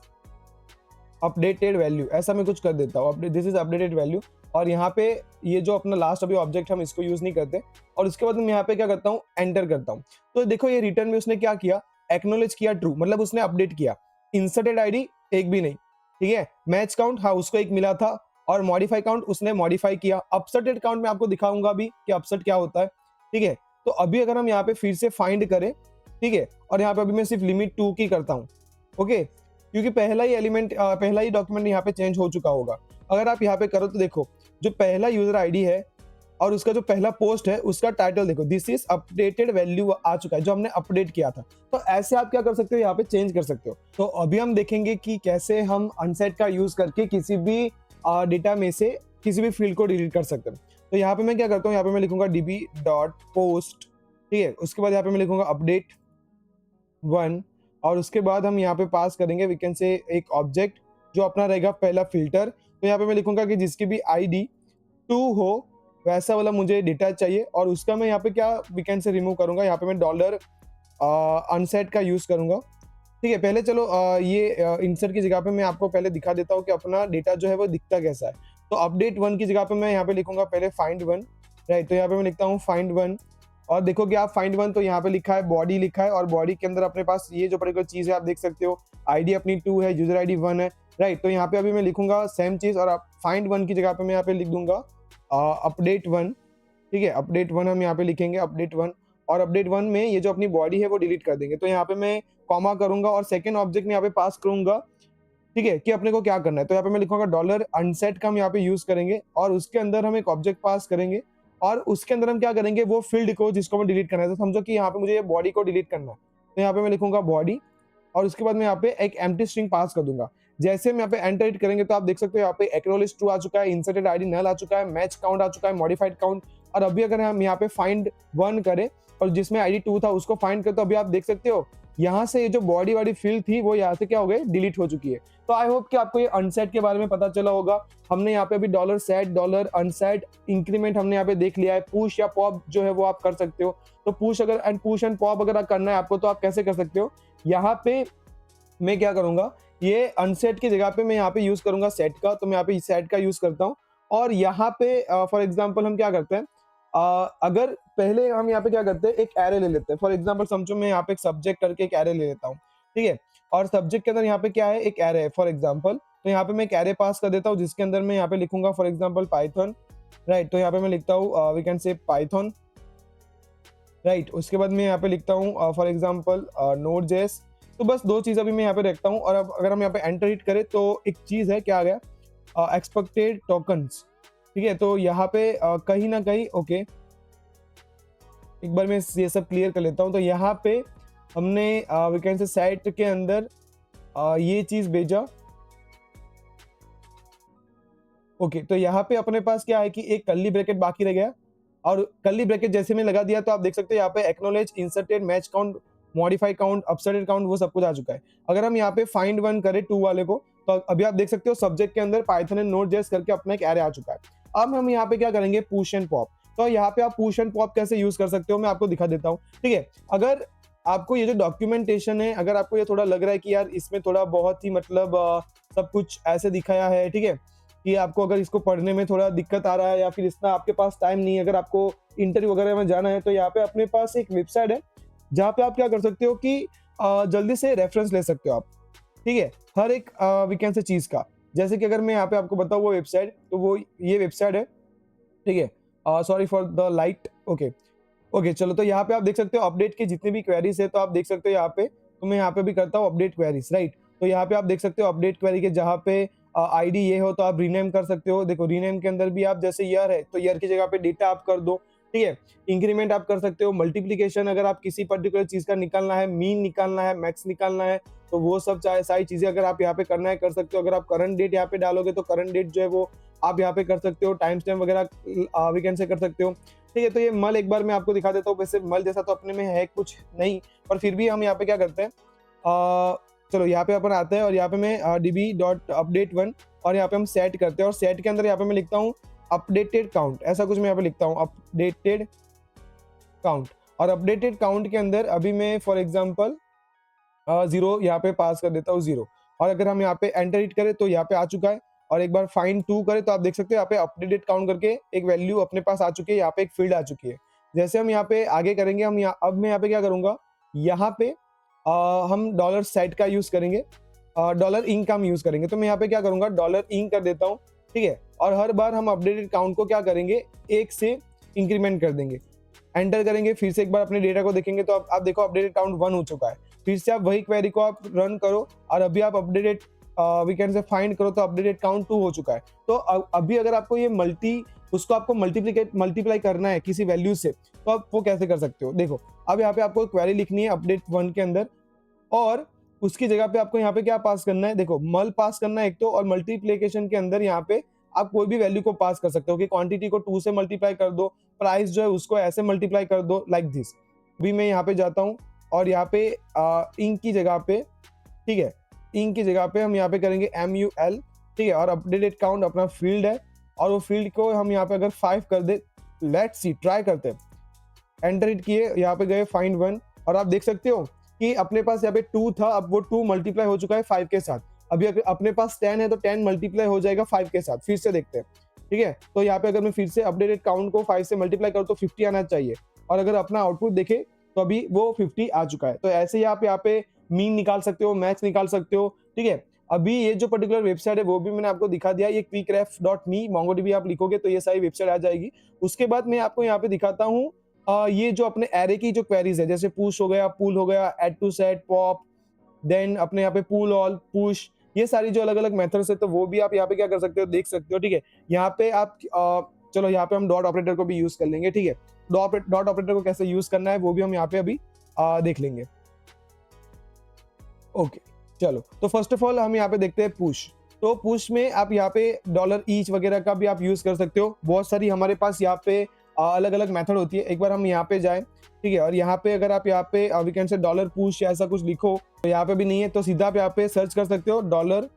updated value, ऐसा मैं कुछ कर देता हूँ, दिस इज अपडेटेड वैल्यू। और यहाँ पे ये जो अपना लास्ट अभी ऑब्जेक्ट हम इसको यूज नहीं करते। और उसके बाद मैं यहाँ पे क्या करता हूँ, एंटर करता हूँ। तो देखो ये रिटर्न में उसने क्या किया, एक्नोलेज किया ट्रू, मतलब उसने अपडेट किया। इंसर्टेड आईडी एक भी नहीं, ठीक है। मैच काउंट, हाँ उसको एक मिला था, और मॉडिफाई काउंट उसने मॉडिफाई किया। अपसर्टेड काउंट में आपको दिखाऊंगा अभी कि अपसर्ट क्या होता है, ठीक है। तो अभी अगर हम यहाँ पे फिर से फाइंड करें, ठीक है, और यहाँ पे अभी मैं सिर्फ लिमिट 2 की करता हूँ, ओके, क्योंकि पहला ही एलिमेंट पहला ही डॉक्यूमेंट यहाँ पे चेंज हो चुका होगा। अगर आप यहाँ पे करो तो देखो जो पहला यूजर आईडी है और उसका जो पहला पोस्ट है उसका टाइटल देखो, दिस इज अपडेटेड वैल्यू आ चुका है जो हमने अपडेट किया था। तो ऐसे आप क्या कर सकते हो, यहाँ पे चेंज कर सकते हो। तो अभी हम देखेंगे कि कैसे हम अनसेट का यूज करके किसी भी डेटा में से किसी भी फील्ड को डिलीट कर सकते हैं। तो यहाँ पे मैं क्या करता हूँ, यहाँ पे मैं लिखूंगा db.post, ठीक है। उसके बाद यहाँ पे मैं लिखूंगा अपडेट 1, और उसके बाद हम यहाँ पे पास करेंगे वी कैन से एक ऑब्जेक्ट जो अपना रहेगा पहला फिल्टर। तो यहाँ पे मैं लिखूंगा कि जिसकी भी ID 2 हो वैसा वाला मुझे डेटा चाहिए, और उसका मैं यहाँ पे क्या वी कैन से रिमूव करूंगा, यहाँ पे मैं डॉलर अनसेट का यूज करूंगा, ठीक है। पहले चलो ये इंसर्ट की जगह पे मैं आपको पहले दिखा देता हूँ कि अपना डेटा जो है वो दिखता कैसा है। तो अपडेट 1 की जगह पे मैं यहाँ पे लिखूंगा पहले फाइंड 1, राइट। तो यहाँ पे मैं लिखता हूँ फाइंड 1, और देखो कि आप फाइंड 1 तो यहाँ पे लिखा है बॉडी लिखा है, और बॉडी के अंदर अपने पास ये जो पर्टिकुलर चीज है आप देख सकते हो, ID अपनी 2 है, यूजर ID 1 है, राइट। तो यहाँ पे अभी मैं लिखूंगा सेम चीज, और फाइंड 1 की जगह पे मैं यहाँ पे लिख दूंगा अपडेट 1, ठीक है। अपडेट 1 हम यहाँ पे लिखेंगे अपडेट 1, और अपडेट 1 में ये जो अपनी बॉडी है वो डिलीट कर देंगे। तो यहाँ पे मैं कॉमा करूंगा और सेकंड ऑब्जेक्ट में यहाँ पे पास करूंगा, ठीक है, कि अपने को क्या करना है। तो यहाँ पे मैं लिखूंगा डॉलर अनसेट का हम यहाँ पे यूज करेंगे, और उसके अंदर हम एक ऑब्जेक्ट पास करेंगे, और उसके अंदर हम क्या करेंगे, वो फील्ड को जिसको मैं डिलीट करना है। तो समझो कि यहाँ पे मुझे ये बॉडी को डिलीट करना है, तो यहाँ पे मैं लिखूंगा बॉडी, और उसके बाद मैं यहाँ पे एक एम्प्टी स्ट्रिंग पास कर दूंगा। जैसे हम यहाँ पे एंटर इट करेंगे तो आप देख सकते हो यहाँ पे एक्नॉलेज ट्रू आ चुका है, इंसर्टेड ID नल आ चुका है, मैच काउंट आ चुका है, मॉडिफाइड काउंट। और अभी अगर हम यहाँ पे फाइंड 1 करें और जिसमें ID 2 था उसको फाइंड करें, तो अभी आप देख सकते हो यहाँ से ये जो बॉडी वाली फील्ड थी वो यहाँ से क्या हो गई, डिलीट हो चुकी है। तो आई होप कि आपको ये अनसेट के बारे में पता चला होगा। हमने यहाँ पे अभी dollar set, dollar unset, increment हमने यहाँ पे देख लिया है। पुश या पॉप जो है वो आप कर सकते हो। तो पुश एंड पॉप अगर करना है आपको तो आप कैसे कर सकते हो, यहाँ पे मैं क्या करूंगा, ये अनसेट की जगह पे मैं यहाँ पे यूज करूंगा सेट का। तो मैं यहाँ पे सेट का यूज करता हूँ, और यहाँ पे फॉर एग्जांपल हम क्या करते हैं, अगर पहले हम यहाँ पे क्या करते हैं, एक एरे ले लेते हैं। फॉर एग्जांपल समझो मैं यहाँ पे एक सब्जेक्ट करके एक एरे ले लेता हूँ, ठीक है। और सब्जेक्ट के अंदर यहाँ पे क्या है, एक एरे है फॉर एग्जांपल। तो यहाँ पे मैं एक एरे पास कर देता हूँ जिसके अंदर मैं यहाँ पे लिखूंगा फॉर एग्जांपल पाइथन, राइट। तो यहाँ पे मैं लिखता हूँ we can say Python, right. उसके बाद मैं यहाँ पे लिखता हूँ फॉर एग्जांपल नोड जेएस। तो बस दो चीज अभी मैं यहाँ पे रखता हूँ। और अब अगर हम यहाँ पे एंटर हिट करें तो एक चीज है, क्या आ गया, एक्सपेक्टेड टोकन्स, ठीक है। तो यहाँ पे कहीं ना कहीं ओके, एक बार मैं ये सब क्लियर कर लेता हूँ। तो यहाँ पे हमने वी कैन से साइट के अंदर ये चीज भेजा, ओके। तो यहाँ पे अपने पास क्या है कि एक कर्ली ब्रैकेट बाकी रह गया, और कर्ली ब्रैकेट जैसे मैं लगा दिया तो आप देख सकते हो यहाँ पे acknowledge, inserted, match count, modify count, upserted count, वो सब कुछ आ चुका है। अगर हम यहाँ पे फाइंड 1 करें 2 वाले को, तो अभी आप देख सकते हो सब्जेक्ट के अंदर पाइथन एंड नोड जेएस करके अपना एक एरे आ चुका है। अब हम यहाँ पे क्या करेंगे, पुश एंड पॉप। तो यहाँ पे आप पुश एंड पॉप कैसे यूज कर सकते हो मैं आपको दिखा देता हूँ, ठीक है। अगर आपको ये जो डॉक्यूमेंटेशन है, अगर आपको ये थोड़ा लग रहा है कि यार इसमें थोड़ा बहुत ही मतलब सब कुछ ऐसे दिखाया है, ठीक है, कि आपको अगर इसको पढ़ने में थोड़ा दिक्कत आ रहा है, या फिर इतना आपके पास टाइम नहीं है, अगर आपको इंटरव्यू वगैरह में जाना है, तो यहाँ पे अपने पास एक वेबसाइट है जहाँ पे आप क्या कर सकते हो कि जल्दी से रेफरेंस ले सकते हो आप, ठीक है, हर एक वी कैन से चीज का। जैसे कि अगर मैं यहाँ पे आपको बताऊँ वो वेबसाइट, तो वो ये वेबसाइट है, ठीक है। Sorry for the light, okay okay. चलो, तो यहाँ पे आप देख सकते हो अपडेट की जितनी भी क्वेरीज है, तो आप देख सकते हो यहाँ पे। तो मैं यहाँ पे भी करता हूँ अपडेट क्वेरीज, राइट। तो यहाँ पे आप देख सकते हो अपडेट क्वेरी के जहाँ पे ID ये हो तो आप रीनेम कर सकते हो। देखो रीनेम के अंदर भी आप जैसे ईयर है तो ईयर की जगह पे डेटा आप कर दो, ठीक है। इंक्रीमेंट आप कर सकते हो, मल्टीप्लीकेशन अगर आप किसी पर्टिकुलर चीज का निकालना है, मीन निकालना है, मैक्स निकालना है, तो वो सब चाहे सारी चीजें अगर आप यहाँ पे करना है कर सकते हो। अगर आप करंट डेट यहाँ पे डालोगे तो करंट डेट जो है वो आप यहाँ पे कर सकते हो, टाइम स्टैम्प वगैरह वीकेंड से कर सकते हो, ठीक है। तो ये मल एक बार मैं आपको दिखा देता हूँ। वैसे मल जैसा तो अपने में है कुछ नहीं, पर फिर भी हम यहाँ पे क्या करते हैं, चलो यहाँ पे अपन आते हैं, और यहाँ पे मैं db.update1, और यहाँ पे हम सेट करते हैं, और सेट के अंदर यहाँ पे मैं लिखता हूँ अपडेटेड काउंट, ऐसा कुछ मैं यहाँ पे लिखता हूँ अपडेटेड काउंट। और अपडेटेड काउंट के अंदर अभी मैं फॉर एग्जांपल 0 यहाँ पे पास कर देता हूँ 0। और अगर हम यहाँ पे एंटर इट करें तो यहाँ पे आ चुका है, और एक बार फाइंड 2 करें तो आप देख सकते हो यहाँ पे अपडेटेड काउंट करके एक वैल्यू अपने पास आ चुकी है, यहाँ पे एक फील्ड आ चुकी है। जैसे हम यहाँ पे आगे करेंगे, हम यहाँ अब मैं यहाँ पे क्या करूंगा, यहाँ पे हम डॉलर सेट का यूज करेंगे, डॉलर इंक का हम यूज करेंगे। तो मैं यहाँ पे क्या करूंगा, डॉलर इंक कर देता हूँ, ठीक है। और हर बार हम अपडेटेड काउंट को क्या करेंगे, 1 से इंक्रीमेंट कर देंगे। एंटर करेंगे, फिर से एक बार अपने डेटा को देखेंगे तो आप देखो अपडेटेड काउंट 1 हो चुका है। फिर से आप वही क्वेरी को आप रन करो, और अभी आप updated we can say find करो तो अपडेटेड काउंट 2 हो चुका है। तो अभी अगर आपको ये उसको आपको मल्टीप्लाई करना है किसी वैल्यू से, तो आप वो कैसे कर सकते हो? देखो, अब यहाँ पे आपको क्वेरी लिखनी है अपडेट 1 के अंदर, और उसकी जगह पे आपको यहाँ पे क्या पास करना है? देखो, मल पास करना है एक तो, और मल्टीप्लिकेशन के अंदर यहाँ पे आप कोई भी वैल्यू को पास कर सकते हो कि क्वांटिटी को 2 से मल्टीप्लाई कर दो, प्राइस जो है उसको ऐसे मल्टीप्लाई कर दो, लाइक दिस। अभी मैं यहाँ पे जाता हूँ और यहाँ पे इंक की जगह पे, ठीक है, इंक की जगह पे हम यहाँ पे करेंगे MUL, ठीक है, और अपडेटेड काउंट अपना फील्ड है, और वो फील्ड को हम यहाँ पे अगर 5 कर दे, लेट्स सी, ट्राई करते हैं। एंटर हिट किए, यहाँ पे गए फाइंड 1, और आप देख सकते हो कि अपने पास यहाँ पे 2 था, अब वो 2 मल्टीप्लाई हो चुका है 5 के साथ। अभी अगर अपने पास 10 है तो 10 मल्टीप्लाई हो जाएगा 5 के साथ। फिर से देखते हैं, ठीक है। तो यहाँ पे अगर मैं फिर से अपडेटेड काउंट को 5 से मल्टीप्लाई करूँ तो 50 आना चाहिए, और अगर अपना आउटपुट देखे तो अभी वो 50 आ चुका है। तो ऐसे ही आप यहाँ पे मीन निकाल सकते हो, मैक्स निकाल सकते हो, ठीक है। अभी ये जो पर्टिकुलर वेबसाइट है वो भी मैंने आपको दिखा दिया, ये quickref.me, MongoDB आप लिखोगे तो ये सारी वेबसाइट आ जाएगी। उसके बाद मैं आपको यहाँ पे दिखाता हूँ ये जो अपने एरे की जो क्वेरीज है, जैसे पुश हो गया, पुल हो गया, add to set, pop, then अपने यहाँ पे पुल ऑल, पुश, ये सारी जो अलग अलग मेथड्स है, तो वो भी आप यहाँ पे क्या कर सकते हो, देख सकते हो, ठीक है। यहाँ पे आप चलो यहाँ पे हम डॉट ऑपरेटर को भी यूज कर लेंगे, ठीक है। डॉट ऑपरेटर को कैसे यूज करना है वो भी हम यहाँ पे अभी देख लेंगे। ओके, चलो, तो फर्स्ट ऑफ ऑल हम यहाँ पे देखते हैं पुश। तो पुश में आप यहाँ पे डॉलर ईच वगैरह का भी आप यूज कर सकते हो। बहुत सारी हमारे पास यहाँ पे अलग अलग मेथड होती है। एक बार हम यहाँ पे जाए, ठीक है, और यहाँ पे अगर आप यहाँ पे we can say dollar push या ऐसा कुछ लिखो, तो यहाँ पे भी नहीं है, तो सीधा आप यहाँ पे सर्च कर सकते हो डॉलर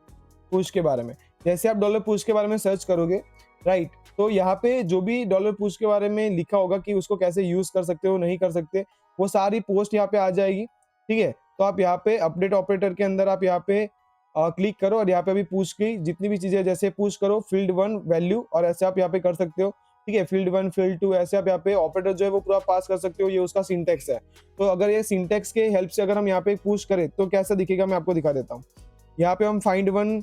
पुश के बारे में। जैसे आप डॉलर पुश के बारे में सर्च करोगे, राइट, तो यहाँ पे जो भी डॉलर पुश के बारे में लिखा होगा कि उसको कैसे यूज कर सकते हो, नहीं कर सकते, वो सारी पोस्ट यहाँ पे आ जाएगी, ठीक है। तो आप यहाँ पे अपडेट ऑपरेटर के अंदर आप यहाँ पे क्लिक करो, और यहाँ पे भी पुश की जितनी भी चीजें, जैसे पुश करो फील्ड 1 वैल्यू, और ऐसे आप यहाँ पे कर सकते हो, ठीक है। फील्ड 1, फील्ड 2, ऐसे आप यहाँ पे ऑपरेटर जो है वो पूरा पास कर सकते हो। ये उसका सिंटेक्स है। तो अगर ये सिंटेक्स के हेल्प से अगर हम यहाँ पे पुश करें तो कैसा दिखेगा, मैं आपको दिखा देता हूँ। यहाँ पे हम फाइंड 1,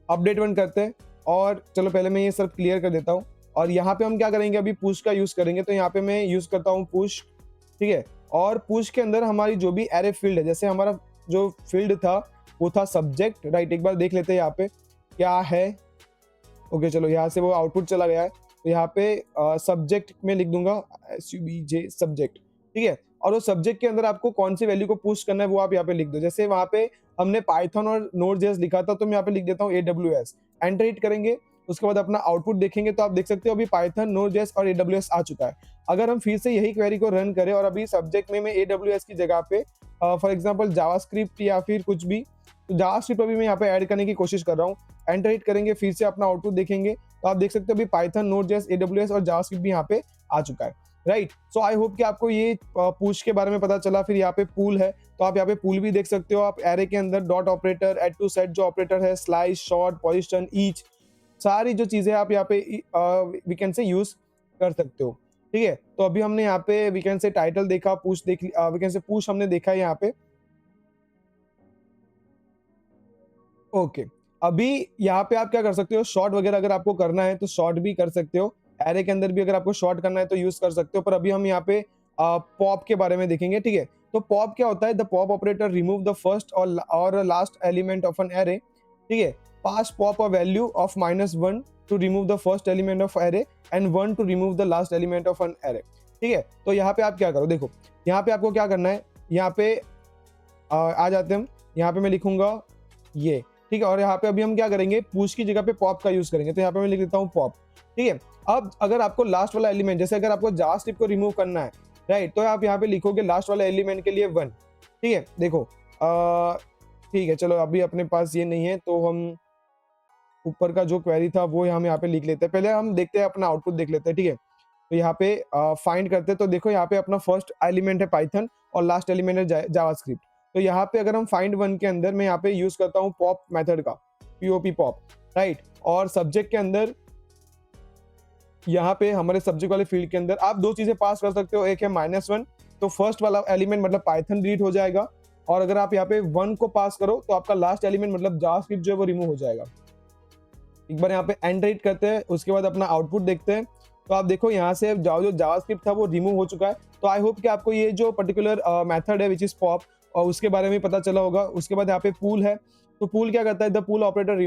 अपडेट 1 करते हैं, और चलो पहले मैं ये सब क्लियर कर देता हूँ। और यहाँ पे हम क्या करेंगे, अभी पुश का यूज करेंगे, तो यहाँ पे मैं यूज करता हूँ पुश, ठीक है। और पुश के अंदर हमारी जो भी एरे फील्ड है, जैसे हमारा जो फील्ड था वो था सब्जेक्ट, राइट। एक बार देख लेते हैं यहाँ पे क्या है। ओके, चलो, यहाँ से वो आउटपुट चला गया है, तो यहाँ पे सब्जेक्ट में लिख दूंगा SUBJ सब्जेक्ट, ठीक है। और वो सब्जेक्ट के अंदर आपको कौन सी वैल्यू को पुश करना है वो आप यहाँ पे लिख दो। जैसे वहाँ पे हमने पाइथन और Node.js लिखा था, तो मैं यहाँ पे लिख देता हूँ AWS। एंटर हिट करेंगे, उसके बाद अपना आउटपुट देखेंगे तो आप देख सकते हो अभी पाइथन, Node.js और AWS आ चुका है। अगर हम फिर से यही क्वेरी को रन करें और अभी सब्जेक्ट में मैं AWS की जगह पे फॉर एग्जाम्पल जावास्क्रिप्ट या फिर कुछ भी, तो जावास्क्रिप्ट अभी मैं यहाँ पे ऐड करने की कोशिश कर रहा हूँ। एंटर हिट करेंगे, फिर से अपना आउटपुट देखेंगे तो आप देख सकते हो अभी पाइथन, Node.js, AWS और जावास्क्रिप्ट भी यहाँ पे आ चुका है, राइट। सो आई होप कि आपको ये पुश के बारे में पता चला। फिर यहाँ पे पुल है, तो आप यहाँ पे पुल भी देख सकते हो। आप एरे के अंदर dot operator, add to set जो ऑपरेटर है, स्लाइस, शॉर्ट, पोजीशन, ईच, सारी जो चीजें आप यहाँ पे वी कैन से यूज कर सकते हो, ठीक है। तो अभी हमने यहाँ पे वी कैन से टाइटल देखा, पुश देख, वी कैन से पुश हमने देखा है यहाँ पे। ओके, अभी यहाँ पे आप क्या कर सकते हो, शॉर्ट वगैरह अगर आपको करना है तो शॉर्ट भी कर सकते हो। एरे के अंदर भी अगर आपको शॉर्ट करना है तो यूज कर सकते हो। पर अभी हम यहाँ पे पॉप के बारे में देखेंगे, ठीक है। तो पॉप क्या होता है, the pop operator remove the first और last element of an array, ठीक है। Pass pop a value of -1 to remove the first element of array and 1 to remove the last element of an array, ठीक है। तो यहाँ पे आप क्या करो, देखो यहाँ पे आपको क्या करना है, यहाँ पे आ जाते हैं हम। यहाँ पे मैं लिखूंगा ये, ठीक है। और यहाँ पे अभी हम क्या करेंगे, पुश की जगह पे पॉप का यूज करेंगे, तो यहाँ पे मैं लिख देता हूँ पॉप, ठीक है। अब अगर आपको लास्ट वाला एलिमेंट, जैसे अगर आपको जावास्क्रिप्ट को रिमूव करना है, राइट, तो आप यहाँ पे लिखोगे लास्ट वाला एलिमेंट के लिए 1, ठीक है। देखो ठीक है, चलो अभी अपने पास ये नहीं है तो हम ऊपर का जो क्वेरी था वो हम यहाँ पे लिख लेते हैं। पहले हम देखते हैं, अपना आउटपुट देख लेते हैं, ठीक है। तो यहाँ पे फाइंड करते हैं, तो देखो यहाँ पे अपना फर्स्ट एलिमेंट है पाइथन और लास्ट एलिमेंट है जावास्क्रिप्ट। तो यहाँ पे अगर हम फाइंड 1 के अंदर मैं यहाँ पे यूज करता हूँ पॉप मेथड का, POP पॉप, राइट। और सब्जेक्ट के अंदर यहाँ पे हमारे सब्जेक्ट वाले फील्ड के अंदर आप दो चीजें पास कर सकते हो। एक है -1, तो फर्स्ट वाला एलिमेंट मतलब पाइथन डिलीट हो जाएगा, और अगर आप यहाँ पे 1 को पास करो तो आपका लास्ट एलिमेंट मतलब जावास्क्रिप्ट जो है वो रिमूव हो जाएगा। एक बार यहाँ पे एंटर हिट करते हैं, उसके बाद अपना आउटपुट देखते हैं, तो आप देखो यहाँ से जो जावास्क्रिप्ट था वो रिमूव हो चुका है। तो आई होप कि आपको ये जो पर्टिकुलर मेथड है विच इज पॉप और उसके बारे में पता चला होगा। उसके बाद यहाँ पे पूल है, तो पूल क्या करता है, the pull operator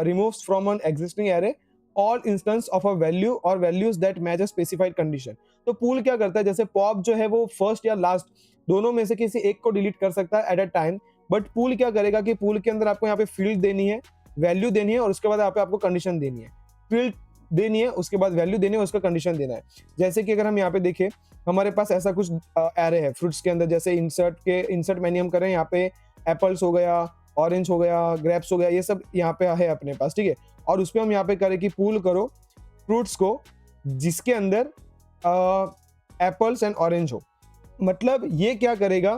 removes from an existing array all instance of a value और values that match a specified condition. तो पूल क्या करता है, जैसे पॉप जो है वो फर्स्ट या लास्ट दोनों में से किसी एक को डिलीट कर सकता है at a time, but pool क्या करेगा कि पूल के अंदर आपको यहाँ पे फील्ड देनी है, वैल्यू देनी है और उसके बाद यहाँ पे आपको कंडीशन देनी है, फील्ड देनी है, उसके बाद वैल्यू देनी है, उसका कंडीशन देना है। जैसे कि अगर हम यहाँ पे देखें, हमारे पास ऐसा कुछ एरे है फ्रूट्स के अंदर, जैसे इंसर्ट मैन्यू हम करें, यहाँ पे एप्पल्स हो गया, ऑरेंज हो गया, ग्रेप्स हो गया, ये सब यहाँ पे है अपने पास, ठीक है। और उस पर हम यहाँ पे करें कि पूल करो फ्रूट्स को जिसके अंदर एप्पल्स एंड ऑरेंज हो। मतलब ये क्या करेगा,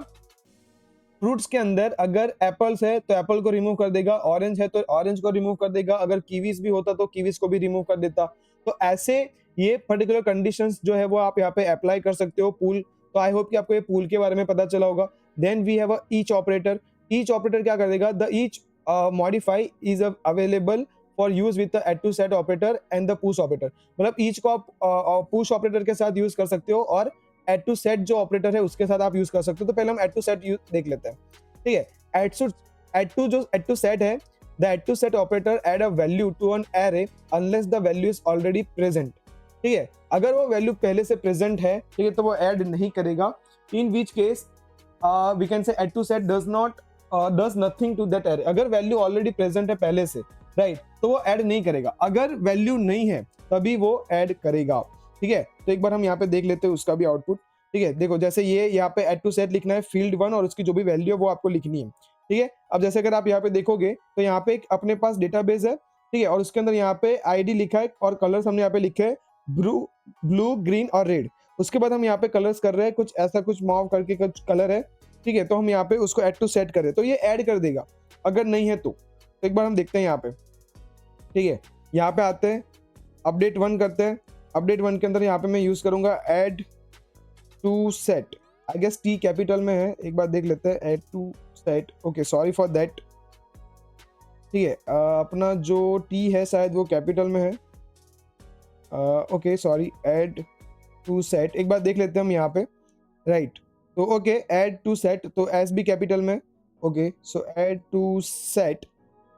फ्रूट्स के अंदर अगर एप्पल्स है तो एप्पल को रिमूव कर देगा, ऑरेंज है तो ऑरेंज को रिमूव कर देगा, अगर कीवीज भी होता तो कीवीज को भी रिमूव कर देता। तो ऐसे ये पर्टिकुलर कंडीशंस जो है वो आप यहाँ पे अप्लाई कर सकते हो पूल। तो आई होप कि आपको ये पूल के बारे में पता चला होगा। Then we have a each operator. ईच ऑपरेटर क्या कर देगा, the each modify is available for use with the add to set operator and the push operator. मतलब ईच को आप पुश ऑपरेटर के साथ यूज कर सकते हो और एड टू सेट जो ऑपरेटर है उसके साथ आप यूज कर सकते हो। तो पहले हम एड टू सेट देख लेते हैं, ठीक है। एड टू सेट है, the add to set operator add a value to an array unless the value is already present, ठीक है। अगर वो वैल्यू पहले से प्रेजेंट है, ठीक है, तो वो ऐड नहीं करेगा। In which case we can say add to set does nothing to that array. अगर वैल्यू ऑलरेडी प्रेजेंट है पहले से, राइट, तो वो ऐड नहीं करेगा। अगर वैल्यू नहीं है तभी वो ऐड करेगा, ठीक है। तो एक बार हम यहाँ पे देख लेते हैं उसका भी आउटपुट, ठीक है। देखो जैसे ये यहाँ पे एड टू सेट लिखना है फील्ड 1 और उसकी जो भी वैल्यू है वो आपको लिखनी है, ठीक है। अब जैसे अगर आप यहाँ पे देखोगे तो यहाँ पे एक अपने पास डेटाबेस है, ठीक है, और उसके अंदर यहाँ पे आईडी लिखा है और कलर्स हमने यहाँ पे लिखे हैं ब्लू ग्रीन और रेड। उसके बाद हम यहाँ पे कलर्स कर रहे हैं, कुछ ऐसा कुछ मॉव करके कुछ कलर है, ठीक है। तो हम यहाँ पे उसको एड टू सेट करें तो ये ऐड कर देगा, अगर नहीं है तो एक बार हम देखते हैं यहाँ पे, ठीक है। यहाँ पे आते हैं, अपडेट 1 करते हैं। अपडेट 1 के अंदर यहाँ पे मैं यूज करूंगा add to set, I guess T capital में है, एक बार देख लेते हैं। Add to set, okay sorry for that, ठीक है। अपना जो टी है शायद वो कैपिटल में है, okay sorry. Add to set एक बार देख लेते हैं हम यहाँ पे, राइट। तो ओके एड टू सेट, तो एस भी कैपिटल में, okay. So add to set,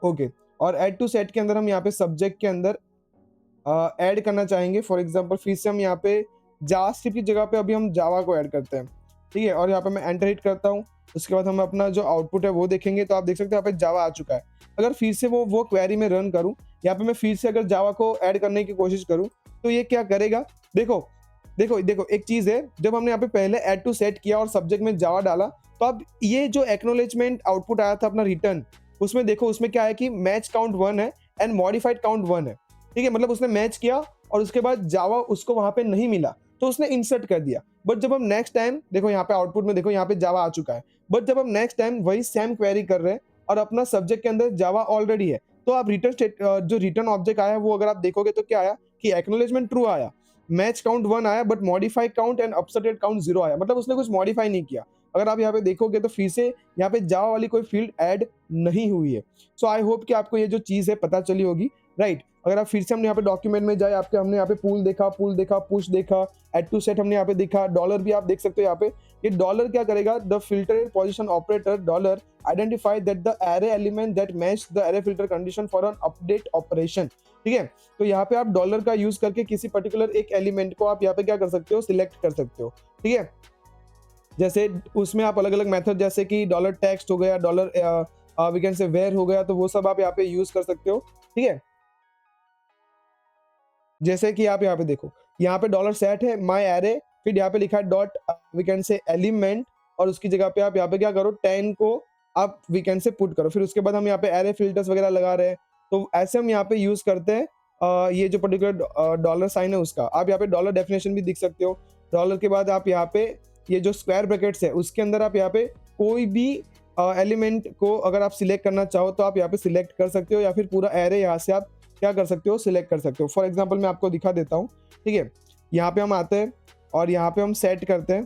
okay. और एड टू सेट के अंदर हम यहाँ पे सब्जेक्ट के अंदर ऐड करना चाहेंगे। फॉर एग्जांपल फिर से हम यहाँ पे जावास्क्रिप्ट की जगह पे अभी हम जावा को ऐड करते हैं, ठीक है। और यहाँ पे मैं एंटर हिट करता हूँ, उसके बाद हम अपना जो आउटपुट है वो देखेंगे। तो आप देख सकते हैं यहाँ पे जावा आ चुका है। अगर फिर से वो क्वेरी में रन करूँ, यहाँ पे मैं फिर से अगर जावा को ऐड करने की कोशिश करूँ तो ये क्या करेगा, देखो देखो देखो एक चीज है, जब हमने यहाँ पे पहले ऐड टू सेट किया और सब्जेक्ट में जावा डाला, तो अब ये जो एक्नोलेजमेंट आउटपुट आया था अपना रिटर्न, उसमें देखो उसमें क्या है कि मैच काउंट 1 है एंड मॉडिफाइड काउंट 1 है, ठीक है। मतलब उसने मैच किया और उसके बाद जावा उसको वहां पे नहीं मिला तो उसने इंसर्ट कर दिया। बट जब हम नेक्स्ट टाइम देखो यहाँ पे आउटपुट में देखो यहाँ पे जावा आ चुका है, बट जब हम नेक्स्ट टाइम वही सेम क्वेरी कर रहे हैं और अपना सब्जेक्ट के अंदर जावा ऑलरेडी है, तो आप जो रिटर्न ऑब्जेक्ट आया वो अगर आप देखोगे तो क्या आया कि एक्नोलेजमेंट ट्रू आया, मैच काउंट 1 आया, but modified count and upserted count 0 आया। मतलब उसने कुछ मॉडिफाई नहीं किया। अगर आप यहाँ पे देखोगे तो फिर से यहाँ पे जावा वाली कोई फील्ड ऐड नहीं हुई है। सो आई होप कि आपको ये जो चीज है पता चली होगी, राइट। अगर आप फिर से हमने यहाँ पे डॉक्यूमेंट में जाए, आपके हमने यहाँ पे पुश देखा, एड टू सेट हमने यहाँ पे देखा, डॉलर भी आप देख सकते हो यहाँ पे। ये डॉलर क्या करेगा, the filter position operator dollar identify that the array element that match the array filter condition for an update operation, ठीक है। तो यहाँ पे आप डॉलर का यूज करके किसी पर्टिकुलर एक एलिमेंट को आप यहाँ पे क्या कर सकते हो, सिलेक्ट कर सकते हो, ठीक है। जैसे उसमें आप अलग अलग मेथड, जैसे कि डॉलर टेक्स्ट हो गया, dollar we can say where हो गया, तो वो सब आप यहाँ पे यूज कर सकते हो, ठीक है। जैसे कि आप यहाँ पे देखो, यहाँ पे डॉलर सेट है माई एरे, फिर यहाँ पे लिखा है dot we can say element, और उसकी जगह पे आप यहाँ पे क्या करो 10 को आप वी कैन से पुट करो। फिर उसके बाद हम यहाँ पे एरे फिल्टर्स वगैरह लगा रहे हैं, तो ऐसे हम यहाँ पे यूज करते हैं ये जो पर्टिकुलर डॉलर साइन है उसका। आप यहाँ पे डॉलर डेफिनेशन भी दिख सकते हो। डॉलर के बाद आप यहाँ पे ये जो स्क्वायर ब्रैकेट्स है उसके अंदर आप यहाँ पे कोई भी एलिमेंट को अगर आप सिलेक्ट करना चाहो तो आप यहाँ पे सिलेक्ट कर सकते हो, या फिर पूरा एरे यहाँ से आप क्या कर सकते हो, सिलेक्ट कर सकते हो। फॉर एग्जांपल मैं आपको दिखा देता हूँ, ठीक है। यहाँ पे हम आते हैं और यहाँ पे हम सेट करते हैं,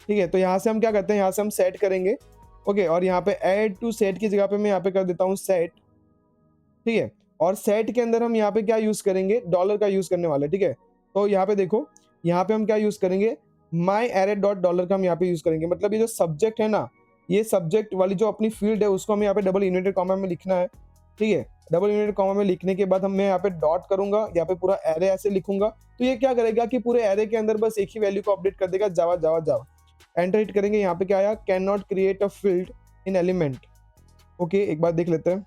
ठीक है। तो यहाँ से हम क्या करते हैं, यहाँ से हम सेट करेंगे, ओके। और यहाँ पे ऐड टू सेट की जगह पे मैं यहाँ पे कर देता हूँ सेट, ठीक है। और सेट के अंदर हम यहाँ पे क्या यूज करेंगे, डॉलर का यूज करने वाले, ठीक है। तो यहाँ पे देखो, यहाँ पे हम क्या यूज करेंगे, माई एरे डॉट डॉलर का हम यहाँ पे यूज करेंगे। मतलब ये जो सब्जेक्ट है ना, ये सब्जेक्ट वाली जो अपनी फील्ड है उसको हमें यहाँ पे डबल इन्वर्टेड कॉमा में लिखना है, ठीक है। डबल इन्वर्टेड कॉमा में लिखने के बाद मैं यहाँ पे डॉट करूंगा, यहाँ पे पूरा एरे ऐसे लिखूंगा, तो ये क्या करेगा कि पूरे एरे के अंदर बस एक ही वैल्यू को अपडेट कर देगा, जावा जावा जावा। एंटर हिट करेंगे, यहाँ पे क्या आया, can not create a field in element. Okay, एक बार देख लेते हैं।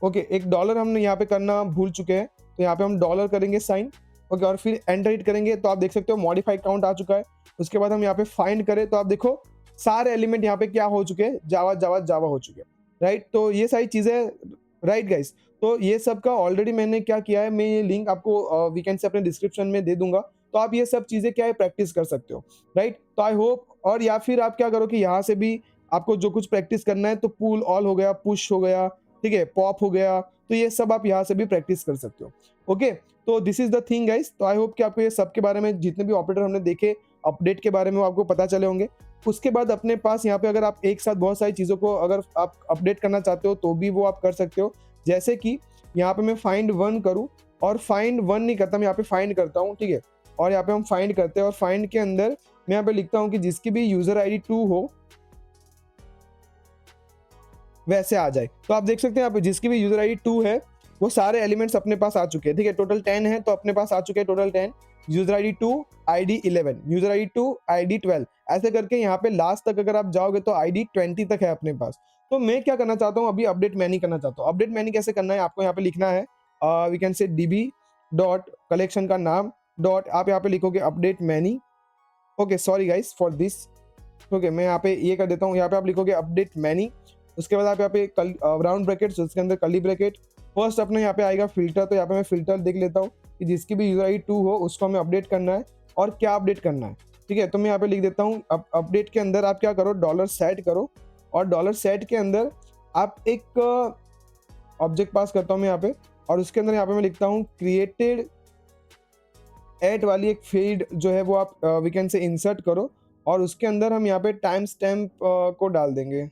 ओके, एक डॉलर हमने यहाँ पे करना भूल चुके हैं, तो यहाँ पे हम डॉलर करेंगे साइन। ओके, और फिर एंटर हिट करेंगे तो आप देख सकते हो मॉडिफाई काउंट आ चुका है। उसके बाद हम यहाँ पे फाइंड करें तो आप देखो सारे एलिमेंट यहाँ पे क्या हो चुके हैं, जावा जावा जावा हो चुके हैं, राइट। तो ये सारी चीजें, राइट गाइस। तो ये सब का ऑलरेडी मैंने क्या किया है, मैं ये लिंक आपको वीकेंड से अपने डिस्क्रिप्शन में दे दूंगा, तो आप ये सब चीजें क्या है प्रैक्टिस कर सकते हो, राइट। तो आई होप, और या फिर आप क्या करो कि यहाँ से भी आपको जो कुछ प्रैक्टिस करना है, तो पुल ऑल हो गया, पुश हो गया, ठीक है, पॉप हो गया, तो ये सब आप यहाँ से भी प्रैक्टिस कर सकते हो। ओके, तो this is the thing guys. तो आई होप कि आपको ये सब के बारे में, जितने भी ऑपरेटर हमने देखे अपडेट के बारे में, वो आपको पता चले होंगे। उसके बाद अपने पास यहाँ पे अगर आप एक साथ बहुत सारी चीज़ों को अगर आप अपडेट करना चाहते हो तो भी वो आप कर सकते हो। जैसे कि यहाँ पे मैं फाइंड वन करूँ, और फाइंड वन नहीं करता, मैं यहाँ पे फाइंड करता हूँ, ठीक है। और यहाँ पे हम फाइंड करते हैं, और फाइंड के अंदर मैं यहाँ पे लिखता हूँ कि जिसकी भी यूजर आईडी 2 हो वैसे आ जाए। तो आप देख सकते हैं यहाँ पे जिसकी भी यूजर आईडी 2 है वो सारे एलिमेंट्स अपने पास आ चुके हैं, ठीक है। टोटल 10 है तो अपने पास आ चुके हैं total 10। User ID 2, ID 11, user ID 2, ID 12, ऐसे करके यहाँ पे लास्ट तक अगर आप जाओगे तो आईडी 20 तक है अपने पास। तो मैं क्या करना चाहता हूँ, अभी अपडेट मैनी करना चाहता हूँ। अपडेट मैनी कैसे करना है, आपको यहाँ पे लिखना है we can say DB dot collection का नाम डॉट, आप यहाँ पे लिखोगे update many. Okay, sorry guys for this. Okay, मैं यहाँ पे ये कर देता हूँ, यहाँ पे आप लिखोगे अपडेट मैनी। उसके बाद आप यहाँ पे राउंड ब्रैकेट, उसके अंदर कर्ली ब्रैकेट। फर्स्ट अपने यहाँ पे आएगा फिल्टर, तो यहाँ पे मैं फिल्टर देख लेता हूँ कि जिसकी भी यूजर आईडी 2 हो उसको हमें अपडेट करना है, और क्या अपडेट करना है, ठीक है। तो मैं यहाँ पे लिख देता हूँ अपडेट के अंदर आप क्या करो, डॉलर सेट करो, और डॉलर सेट के अंदर आप एक ऑब्जेक्ट पास करता हूँ मैं यहाँ पे, और उसके अंदर यहाँ पे मैं लिखता हूँ क्रिएटेड एट वाली एक फील्ड जो है वो आप वी कैन से इंसर्ट करो, और उसके अंदर हम यहाँ पे टाइम स्टैम्प को डाल देंगे,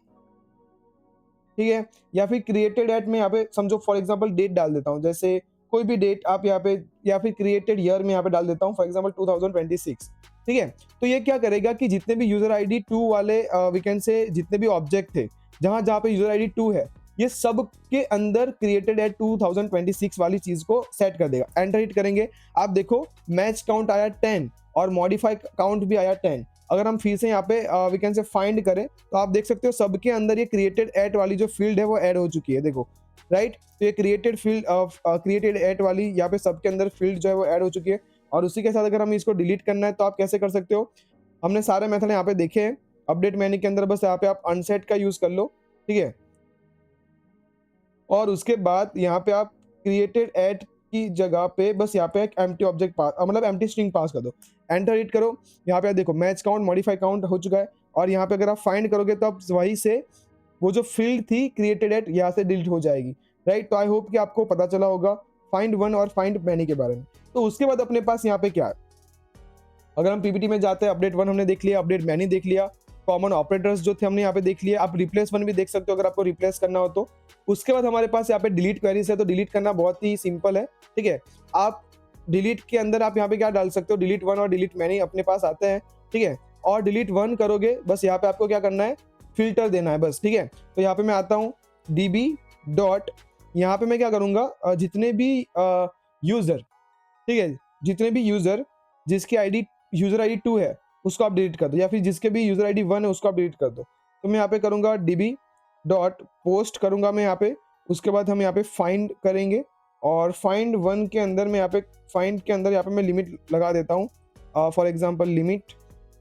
ठीक है। या फिर क्रिएटेड एट में यहाँ पे समझो फॉर एग्जांपल डेट डाल देता हूँ, जैसे कोई भी डेट आप यहाँ पे, या फिर क्रिएटेड ईयर में यहाँ पे डाल देता हूँ फॉर एग्जांपल 2026, ठीक है। तो ये क्या करेगा कि जितने भी यूजर आईडी 2 वाले वी कैन से जितने भी ऑब्जेक्ट थे जहां जहां पे यूजर आईडी 2 है, ये सब के अंदर क्रिएटेड एट 2026 वाली चीज को सेट कर देगा। एंटर हिट करेंगे, आप देखो मैच काउंट आया 10 और मॉडिफाई काउंट भी आया 10। अगर हम फिर से यहाँ पे वी कैन से फाइंड करें तो आप देख सकते हो सबके अंदर ये क्रिएटेड एट वाली जो फील्ड है वो ऐड हो चुकी है, देखो, राइट। तो ये क्रिएटेड फील्ड क्रिएटेड एट वाली यहाँ पे सबके अंदर फील्ड जो है वो ऐड हो चुकी है। और उसी के साथ अगर हमें इसको डिलीट करना है तो आप कैसे कर सकते हो, हमने सारे मेथड यहाँ पे देखे हैं अपडेट मैनी के अंदर, बस यहाँ पे आप अनसेट का यूज कर लो, ठीक है। और उसके बाद यहाँ पे आप क्रिएटेड एट की जगह पे बस यहाँ पे एक एम्प्टी ऑब्जेक्ट पास, मतलब एम्प्टी स्ट्रिंग पास कर दो। एंटर हिट करो, यहाँ पे आप देखो मैच काउंट मॉडिफाई काउंट हो चुका है, और यहाँ पे अगर आप फाइंड करोगे तो आप वहीं से वो जो फील्ड थी क्रिएटेड एट यहाँ से डिलीट हो जाएगी, राइट। तो आई होप कि आपको पता चला होगा फाइंड वन और फाइंड मैनी के बारे में। तो उसके बाद अपने पास यहाँ पे क्या है, अगर हम पीपीटी में जाते हैं, अपडेट वन हमने देख लिया, अपडेट मैनी देख लिया, कॉमन ऑपरेटर्स जो थे हमने यहाँ पे देख लिए, आप रिप्लेस वन भी देख सकते हो अगर आपको रिप्लेस करना हो तो। उसके बाद हमारे पास यहाँ पे डिलीट क्वेरीज है, तो डिलीट करना बहुत ही सिंपल है, ठीक है। आप डिलीट के अंदर आप यहाँ पे क्या डाल सकते हो, डिलीट वन और डिलीट मैनी अपने पास आते हैं, ठीक है। और डिलीट वन करोगे बस यहाँ पे आपको क्या करना है, फिल्टर देना है बस, ठीक है। तो यहाँ पे मैं आता हूँ डीबी डॉट, यहाँ पे मैं क्या करूंगा, जितने भी यूजर, ठीक है, जितने भी यूजर जिसकी आईडी यूजर आईडी 2 है उसको आप डिलीट कर दो, या फिर जिसके भी यूजर आईडी 1 है उसको आप डिलीट कर दो। तो मैं यहाँ पे करूंगा डीबी डॉट पोस्ट करूंगा मैं यहाँ पे। उसके बाद हम यहाँ पे फाइंड करेंगे, और फाइंड वन के अंदर मैं यहाँ पे फाइंड के अंदर यहाँ पे मैं लिमिट लगा देता हूँ फॉर एग्जांपल लिमिट,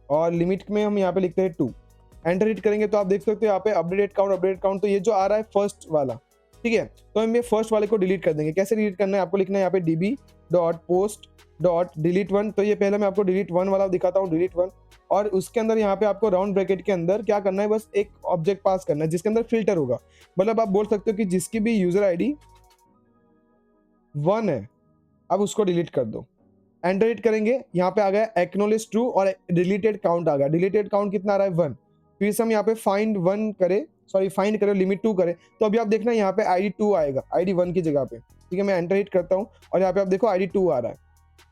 और लिमिट में हम यहाँ पे लिखते हैं 2। एंटर हिट करेंगे तो आप देख सकते हो यहाँ पे अपडेट काउंट, तो ये जो आ रहा है फर्स्ट वाला, ठीक है। तो हम ये फर्स्ट वाले को डिलीट कर देंगे। कैसे डिलीट करना है, आपको लिखना है यहाँ पे dB dot post dot delete one. तो ये पहले मैं आपको डिलीट वन वाला दिखाता हूँ, डिलीट वन, और उसके अंदर यहाँ पे आपको राउंड ब्रैकेट के अंदर क्या करना है, बस एक ऑब्जेक्ट पास करना है जिसके अंदर फिल्टर होगा। मतलब आप बोल सकते हो कि जिसकी भी यूजर आईडी 1 है अब उसको डिलीट कर दो। एंटर हिट करेंगे, यहाँ पे आ गया एक्नॉलेज ट्रू, और डिलीटेड काउंट आ गया। डिलीटेड काउंट कितना आ रहा है, 1। फिर से हम यहाँ पे फाइंड वन करें, सॉरी फाइंड करें, लिमिट 2 करें, तो अभी आप देखना यहाँ पे आईडी 2 आएगा आईडी 1 की जगह पे, ठीक है। मैं एंटर हिट करता हूँ और यहाँ पे आप देखो आईडी 2 आ रहा है,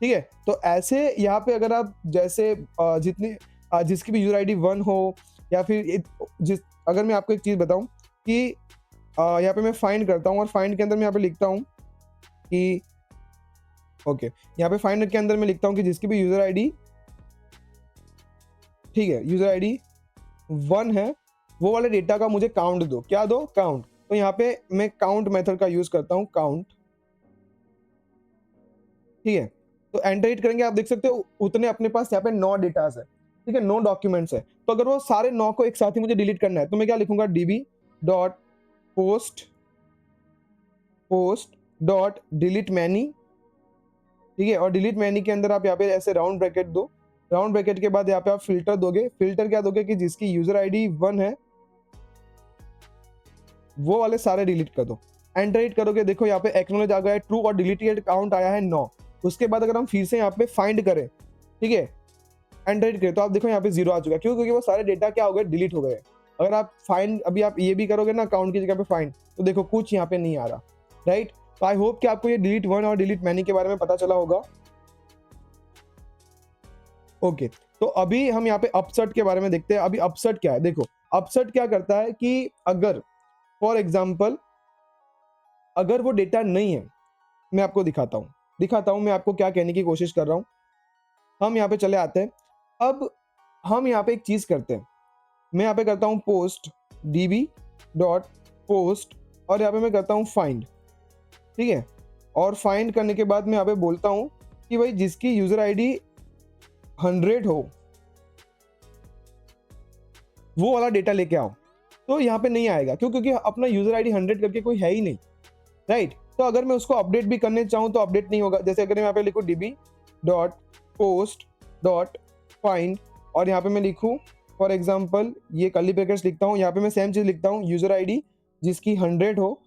ठीक है। तो ऐसे यहाँ पे अगर आप जैसे जितनी जिसकी भी यूजर आईडी 1 हो या फिर जिस अगर मैं आपको एक चीज़ बताऊं कि यहाँ पे मैं फाइंड करता हूँ और फाइंड के अंदर मैं यहाँ पे लिखता हूँ कि ओके, यहाँ पे फाइंड के अंदर मैं लिखता हूँ कि जिसकी भी यूजर आईडी, ठीक है, यूजर आईडी 1 है, वो वाले डेटा का मुझे काउंट दो। क्या दो? काउंट। तो यहाँ पे मैं काउंट मेथड का यूज करता हूँ, काउंट, ठीक है। तो एंटर हिट करेंगे, आप देख सकते हो उतने अपने पास यहाँ पे 9 डेटास है, ठीक है, 9 डॉक्यूमेंट्स है। तो अगर वो सारे 9 को एक साथ ही मुझे डिलीट करना है तो मैं क्या लिखूंगा, db dot post dot delete many, ठीक है। और डिलीट मैनी के अंदर आप यहाँ पे ऐसे राउंड ब्रैकेट दो, राउंड ब्रैकेट के बाद यहाँ पे आप फिल्टर दोगे। फिल्टर क्या दोगे कि जिसकी यूजर आईडी 1 है वो वाले सारे डिलीट कर दो। एंटर हिट करोगे, देखो यहाँ पे एक्नॉलेज आ गया है ट्रू और डिलीटेड काउंट आया है 9। उसके बाद अगर हम फिर से यहाँ पे फाइंड करें, ठीक है, एंटर हिट करें, तो आप देखो यहाँ पे 0 आ चुका है। क्यों? क्योंकि वो सारे डेटा क्या हो गए, डिलीट हो गए। अगर आप फाइंड अभी आप ये भी करोगे ना काउंट की जगह पे फाइंड, तो देखो कुछ यहाँ पे नहीं आ रहा, राइट। तो आई होप कि आपको ये डिलीट 1 और डिलीट मैनी के बारे में पता चला होगा। ओके, तो अभी हम यहाँ पे अपसर्ट के बारे में देखते हैं। अभी अपसर्ट क्या है, देखो अपसर्ट क्या करता है कि अगर फॉर एग्जाम्पल अगर वो डेटा नहीं है, मैं आपको दिखाता हूँ मैं आपको क्या कहने की कोशिश कर रहा हूँ। हम यहाँ पे चले आते हैं। अब हम यहाँ पे एक चीज करते हैं, मैं यहाँ पे करता हूँ पोस्ट db डॉट पोस्ट और यहाँ पे मैं करता हूँ फाइंड, ठीक है। और फाइंड करने के बाद मैं यहाँ पे बोलता हूँ कि भाई जिसकी यूजर आईडी 100 हो वो वाला डेटा लेके आओ। तो यहाँ पे नहीं आएगा, क्यों? क्योंकि अपना यूजर आईडी 100 करके कोई है ही नहीं, राइट। तो अगर मैं उसको अपडेट भी करने चाहूँ तो अपडेट नहीं होगा। जैसे अगर मैं यहाँ पे लिखूँ db dot post dot find और यहाँ पे मैं लिखूँ फॉर एग्जाम्पल ये कर्ली ब्रैकेट्स लिखता हूँ, यहाँ पे मैं सेम चीज लिखता हूँ, यूजर आईडी जिसकी 100 हो,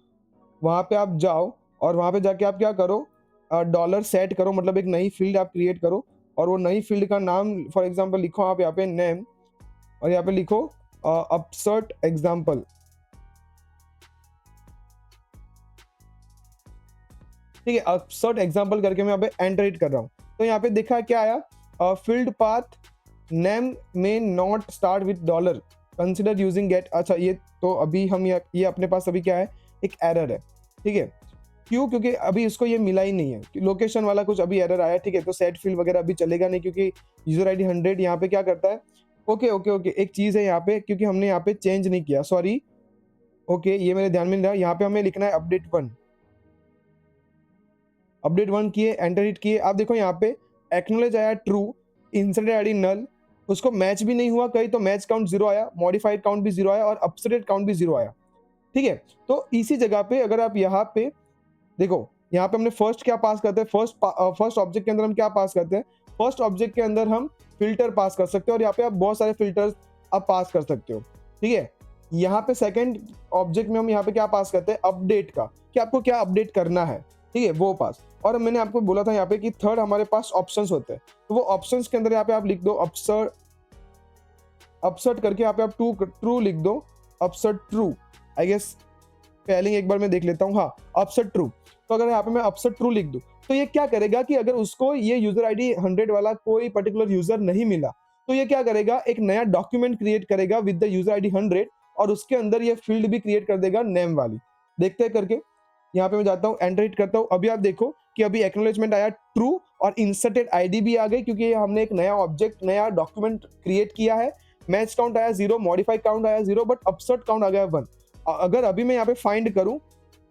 वहाँ पे आप जाओ और वहाँ पे जाके आप क्या करो, डॉलर सेट करो, मतलब एक नई फील्ड आप क्रिएट करो और वो नई फील्ड का नाम फॉर एग्जाम्पल लिखो आप यहाँ पे नेम और यहाँ पे लिखो अपसर्ट एग्जाम्पल, ठीक है। अपसर्ट एग्जाम्पल करके मैं यहाँ पे एंटर हिट कर रहा हूँ। तो यहाँ पे देखा क्या आया, फील्ड पाथ नेम में not start with dollar consider using get. अच्छा, ये तो अभी हम ये अपने पास अभी क्या है, एक एरर है, ठीक है। क्यों? क्योंकि अभी इसको ये मिला ही नहीं है, लोकेशन वाला कुछ अभी एरर आया, ठीक है। तो सेट फील्ड वगैरह अभी चलेगा नहीं क्योंकि यूजर आईडी 100 यहाँ पे क्या करता है। ओके ओके ओके, एक चीज है यहाँ पे, क्योंकि हमने यहाँ पे चेंज नहीं किया, सॉरी। ओके, ये मेरे ध्यान में नहीं रहा। यहाँ पे हमें लिखना है अपडेट 1, अपडेट 1 किए, एंटर हिट किए। आप देखो यहाँ पे एक्नॉलेज आया ट्रू, इंसर्टेड आईडी नल, उसको मैच भी नहीं हुआ कहीं, तो मैच काउंट 0 आया, मॉडिफाइड काउंट भी 0 आया और अपडेटेड काउंट भी 0 आया, ठीक है। तो इसी जगह पे अगर आप यहाँ पे देखो, यहाँ पे हमने फर्स्ट क्या पास करते हैं, फर्स्ट ऑब्जेक्ट के अंदर हम क्या पास करते हैं, फर्स्ट ऑब्जेक्ट के अंदर हम फिल्टर पास कर सकते हैं और यहाँ पे आप बहुत सारे फिल्टर्स आप पास कर सकते हो, ठीक है। यहाँ पे सेकंड ऑब्जेक्ट में हम यहाँ पे क्या पास करते हैं, अपडेट का, कि आपको क्या अपडेट करना है, ठीक है, वो पास। और मैंने आपको बोला था यहाँ पे कि थर्ड हमारे पास ऑप्शंस होते हैं, तो वो ऑप्शंस के अंदर यहाँ पे आप लिख दो अपसर्ट करके यहाँ पे आप ट्रू लिख दो, अपसर्ट ट्रू। आई गेस स्पेलिंग एक बार मैं देख लेता हूँ, हाँ, अपसर्ट ट्रू। तो अगर यहाँ पे मैं अपसर्ट ट्रू लिख दूं तो ये क्या करेगा कि अगर उसको ये यूजर आईडी 100 वाला कोई पर्टिकुलर यूजर नहीं मिला तो ये क्या करेगा, एक नया डॉक्यूमेंट क्रिएट करेगा विद द यूजर आईडी 100 और उसके अंदर ये फील्ड भी क्रिएट कर देगा नेम वाली। देखते हैं करके, यहाँ पे मैं जाता हूँ, एंटर हिट करता हूँ। अभी आप देखो कि अभी एक्नॉलेजमेंट आया ट्रू और इंसर्टेड आईडी भी आ गई, क्योंकि हमने एक नया ऑब्जेक्ट, नया डॉक्यूमेंट क्रिएट किया है। मैच काउंट आया 0, मॉडिफाइड काउंट आया 0, बट अपसर्ट काउंट आ गया 1। अगर अभी मैं यहाँ पे फाइंड करूँ,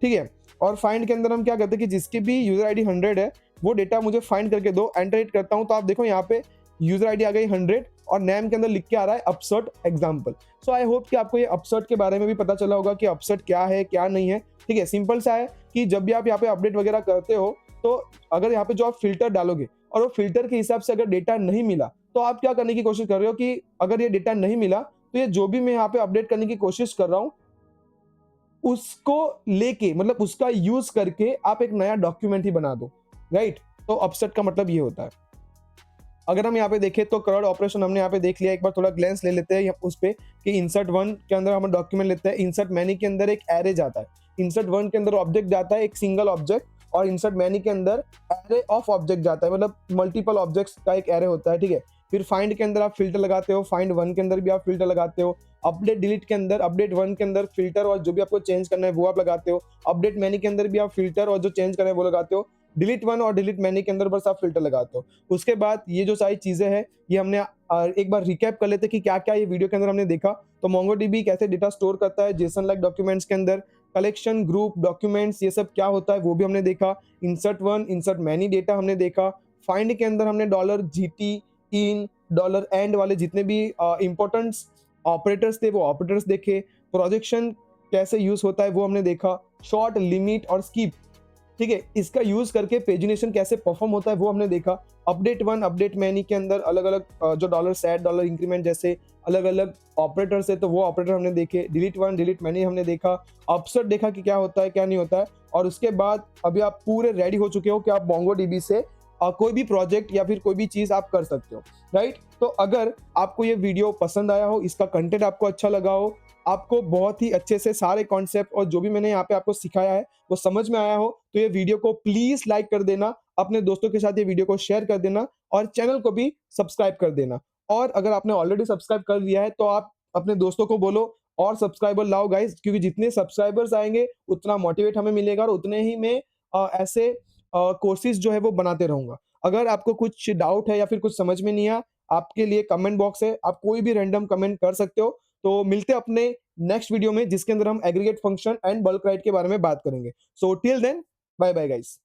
ठीक है, और फाइंड के अंदर हम क्या करते हैं कि जिसकी भी यूजर आईडी 100 है वो डेटा मुझे फाइंड करके दो, एंटर हिट करता हूँ। तो आप देखो यहाँ पे यूजर आईडी आ गई 100 और नेम के अंदर लिख के आ रहा है अपसर्ट एग्जाम्पल। सो आई होप कि आपको ये अपसर्ट के बारे में भी पता चला होगा कि अपसर्ट क्या है क्या नहीं है, ठीक है। सिंपल सा है कि जब भी आप यहाँ पे अपडेट वगैरह करते हो तो अगर यहाँ पे जो आप फिल्टर डालोगे और वो फिल्टर के हिसाब से अगर डेटा नहीं मिला तो आप क्या करने की कोशिश कर रहे हो कि अगर ये डेटा नहीं मिला तो ये जो भी मैं यहाँ पे अपडेट करने की कोशिश कर रहा हूँ उसको लेके, मतलब उसका यूज करके आप एक नया डॉक्यूमेंट ही बना दो, राइट। तो अपसेट का मतलब ये होता है। अगर हम यहाँ पे देखें तो करोड़ ऑपरेशन हमने यहाँ पे देख लिया, एक बार थोड़ा ग्लेंस ले लेते हैं उस पे कि इंसर्ट 1 के अंदर हम डॉक्यूमेंट लेते हैं, इंसर्ट मैनी के अंदर एक एरे जाता है, इंसर्ट 1 के अंदर ऑब्जेक्ट जाता है एक सिंगल ऑब्जेक्ट और इंसर्ट मैनी के अंदर एरे ऑफ ऑब्जेक्ट जाता है, मतलब मल्टीपल ऑब्जेक्ट्स का एक एरे होता है, ठीक है। फिर फाइंड के अंदर आप फिल्टर लगाते हो, फाइंड वन के अंदर भी आप फिल्टर लगाते हो, अपडेट डिलीट के अंदर अपडेट वन के अंदर फिल्टर और जो भी आपको चेंज करना है वो आप लगाते हो, अपडेट मैनी के अंदर भी आप फिल्टर और जो चेंज करना है वो लगाते हो, डिलीट वन और डिलीट मैनी के अंदर बस आप फिल्टर लगाते हो। उसके बाद ये जो सारी चीजें हैं ये हमने एक बार रिकैप कर लेते हैं कि क्या क्या ये वीडियो के अंदर हमने देखा। तो मोंगोडीबी कैसे डेटा स्टोर करता है जेसन लाइक डॉक्यूमेंट्स के अंदर, कलेक्शन ग्रुप डॉक्यूमेंट्स ये सब क्या होता है वो भी हमने देखा, insert one insert many data हमने देखा, फाइंड के अंदर हमने dollar GT in dollar and वाले जितने भी इंपॉर्टेंट ऑपरेटर्स थे वो ऑपरेटर्स देखे, प्रोजेक्शन कैसे यूज होता है वो हमने देखा, शॉर्ट लिमिट और स्कीप, ठीक है, इसका यूज करके पेजिनेशन कैसे परफॉर्म होता है वो हमने देखा, अपडेट वन अपडेट मैनी के अंदर अलग अलग जो डॉलर सेट डॉलर इंक्रीमेंट जैसे अलग अलग ऑपरेटर्स है तो वो ऑपरेटर हमने देखे, डिलीट वन डिलीट मैनी हमने देखा, अपसेट देखा कि क्या होता है क्या नहीं होता है। और उसके बाद अभी आप पूरे रेडी हो चुके हो कि आप मोंगोडीबी से कोई भी प्रोजेक्ट या फिर कोई भी चीज आप कर सकते हो, राइट। तो अगर आपको ये वीडियो पसंद आया हो, इसका कंटेंट आपको अच्छा लगा हो, आपको बहुत ही अच्छे से सारे कॉन्सेप्ट और जो भी मैंने यहाँ पे आपको सिखाया है वो समझ में आया हो, तो ये वीडियो को प्लीज लाइक कर देना, अपने दोस्तों के साथ ये वीडियो को शेयर कर देना और चैनल को भी सब्सक्राइब कर देना। और अगर आपने ऑलरेडी सब्सक्राइब कर लिया है तो आप अपने दोस्तों को बोलो और सब्सक्राइबर लाओ गाइस, क्योंकि जितने सब्सक्राइबर्स आएंगे उतना मोटिवेट हमें मिलेगा और उतने ही में ऐसे कोर्सेज जो है वो बनाते रहूंगा। अगर आपको कुछ डाउट है या फिर कुछ समझ में नहीं आया, आपके लिए कमेंट बॉक्स है, आप कोई भी रैंडम कमेंट कर सकते हो। तो मिलते हैं अपने नेक्स्ट वीडियो में जिसके अंदर हम aggregate function and bulk write के बारे में बात करेंगे। So till then bye bye guys.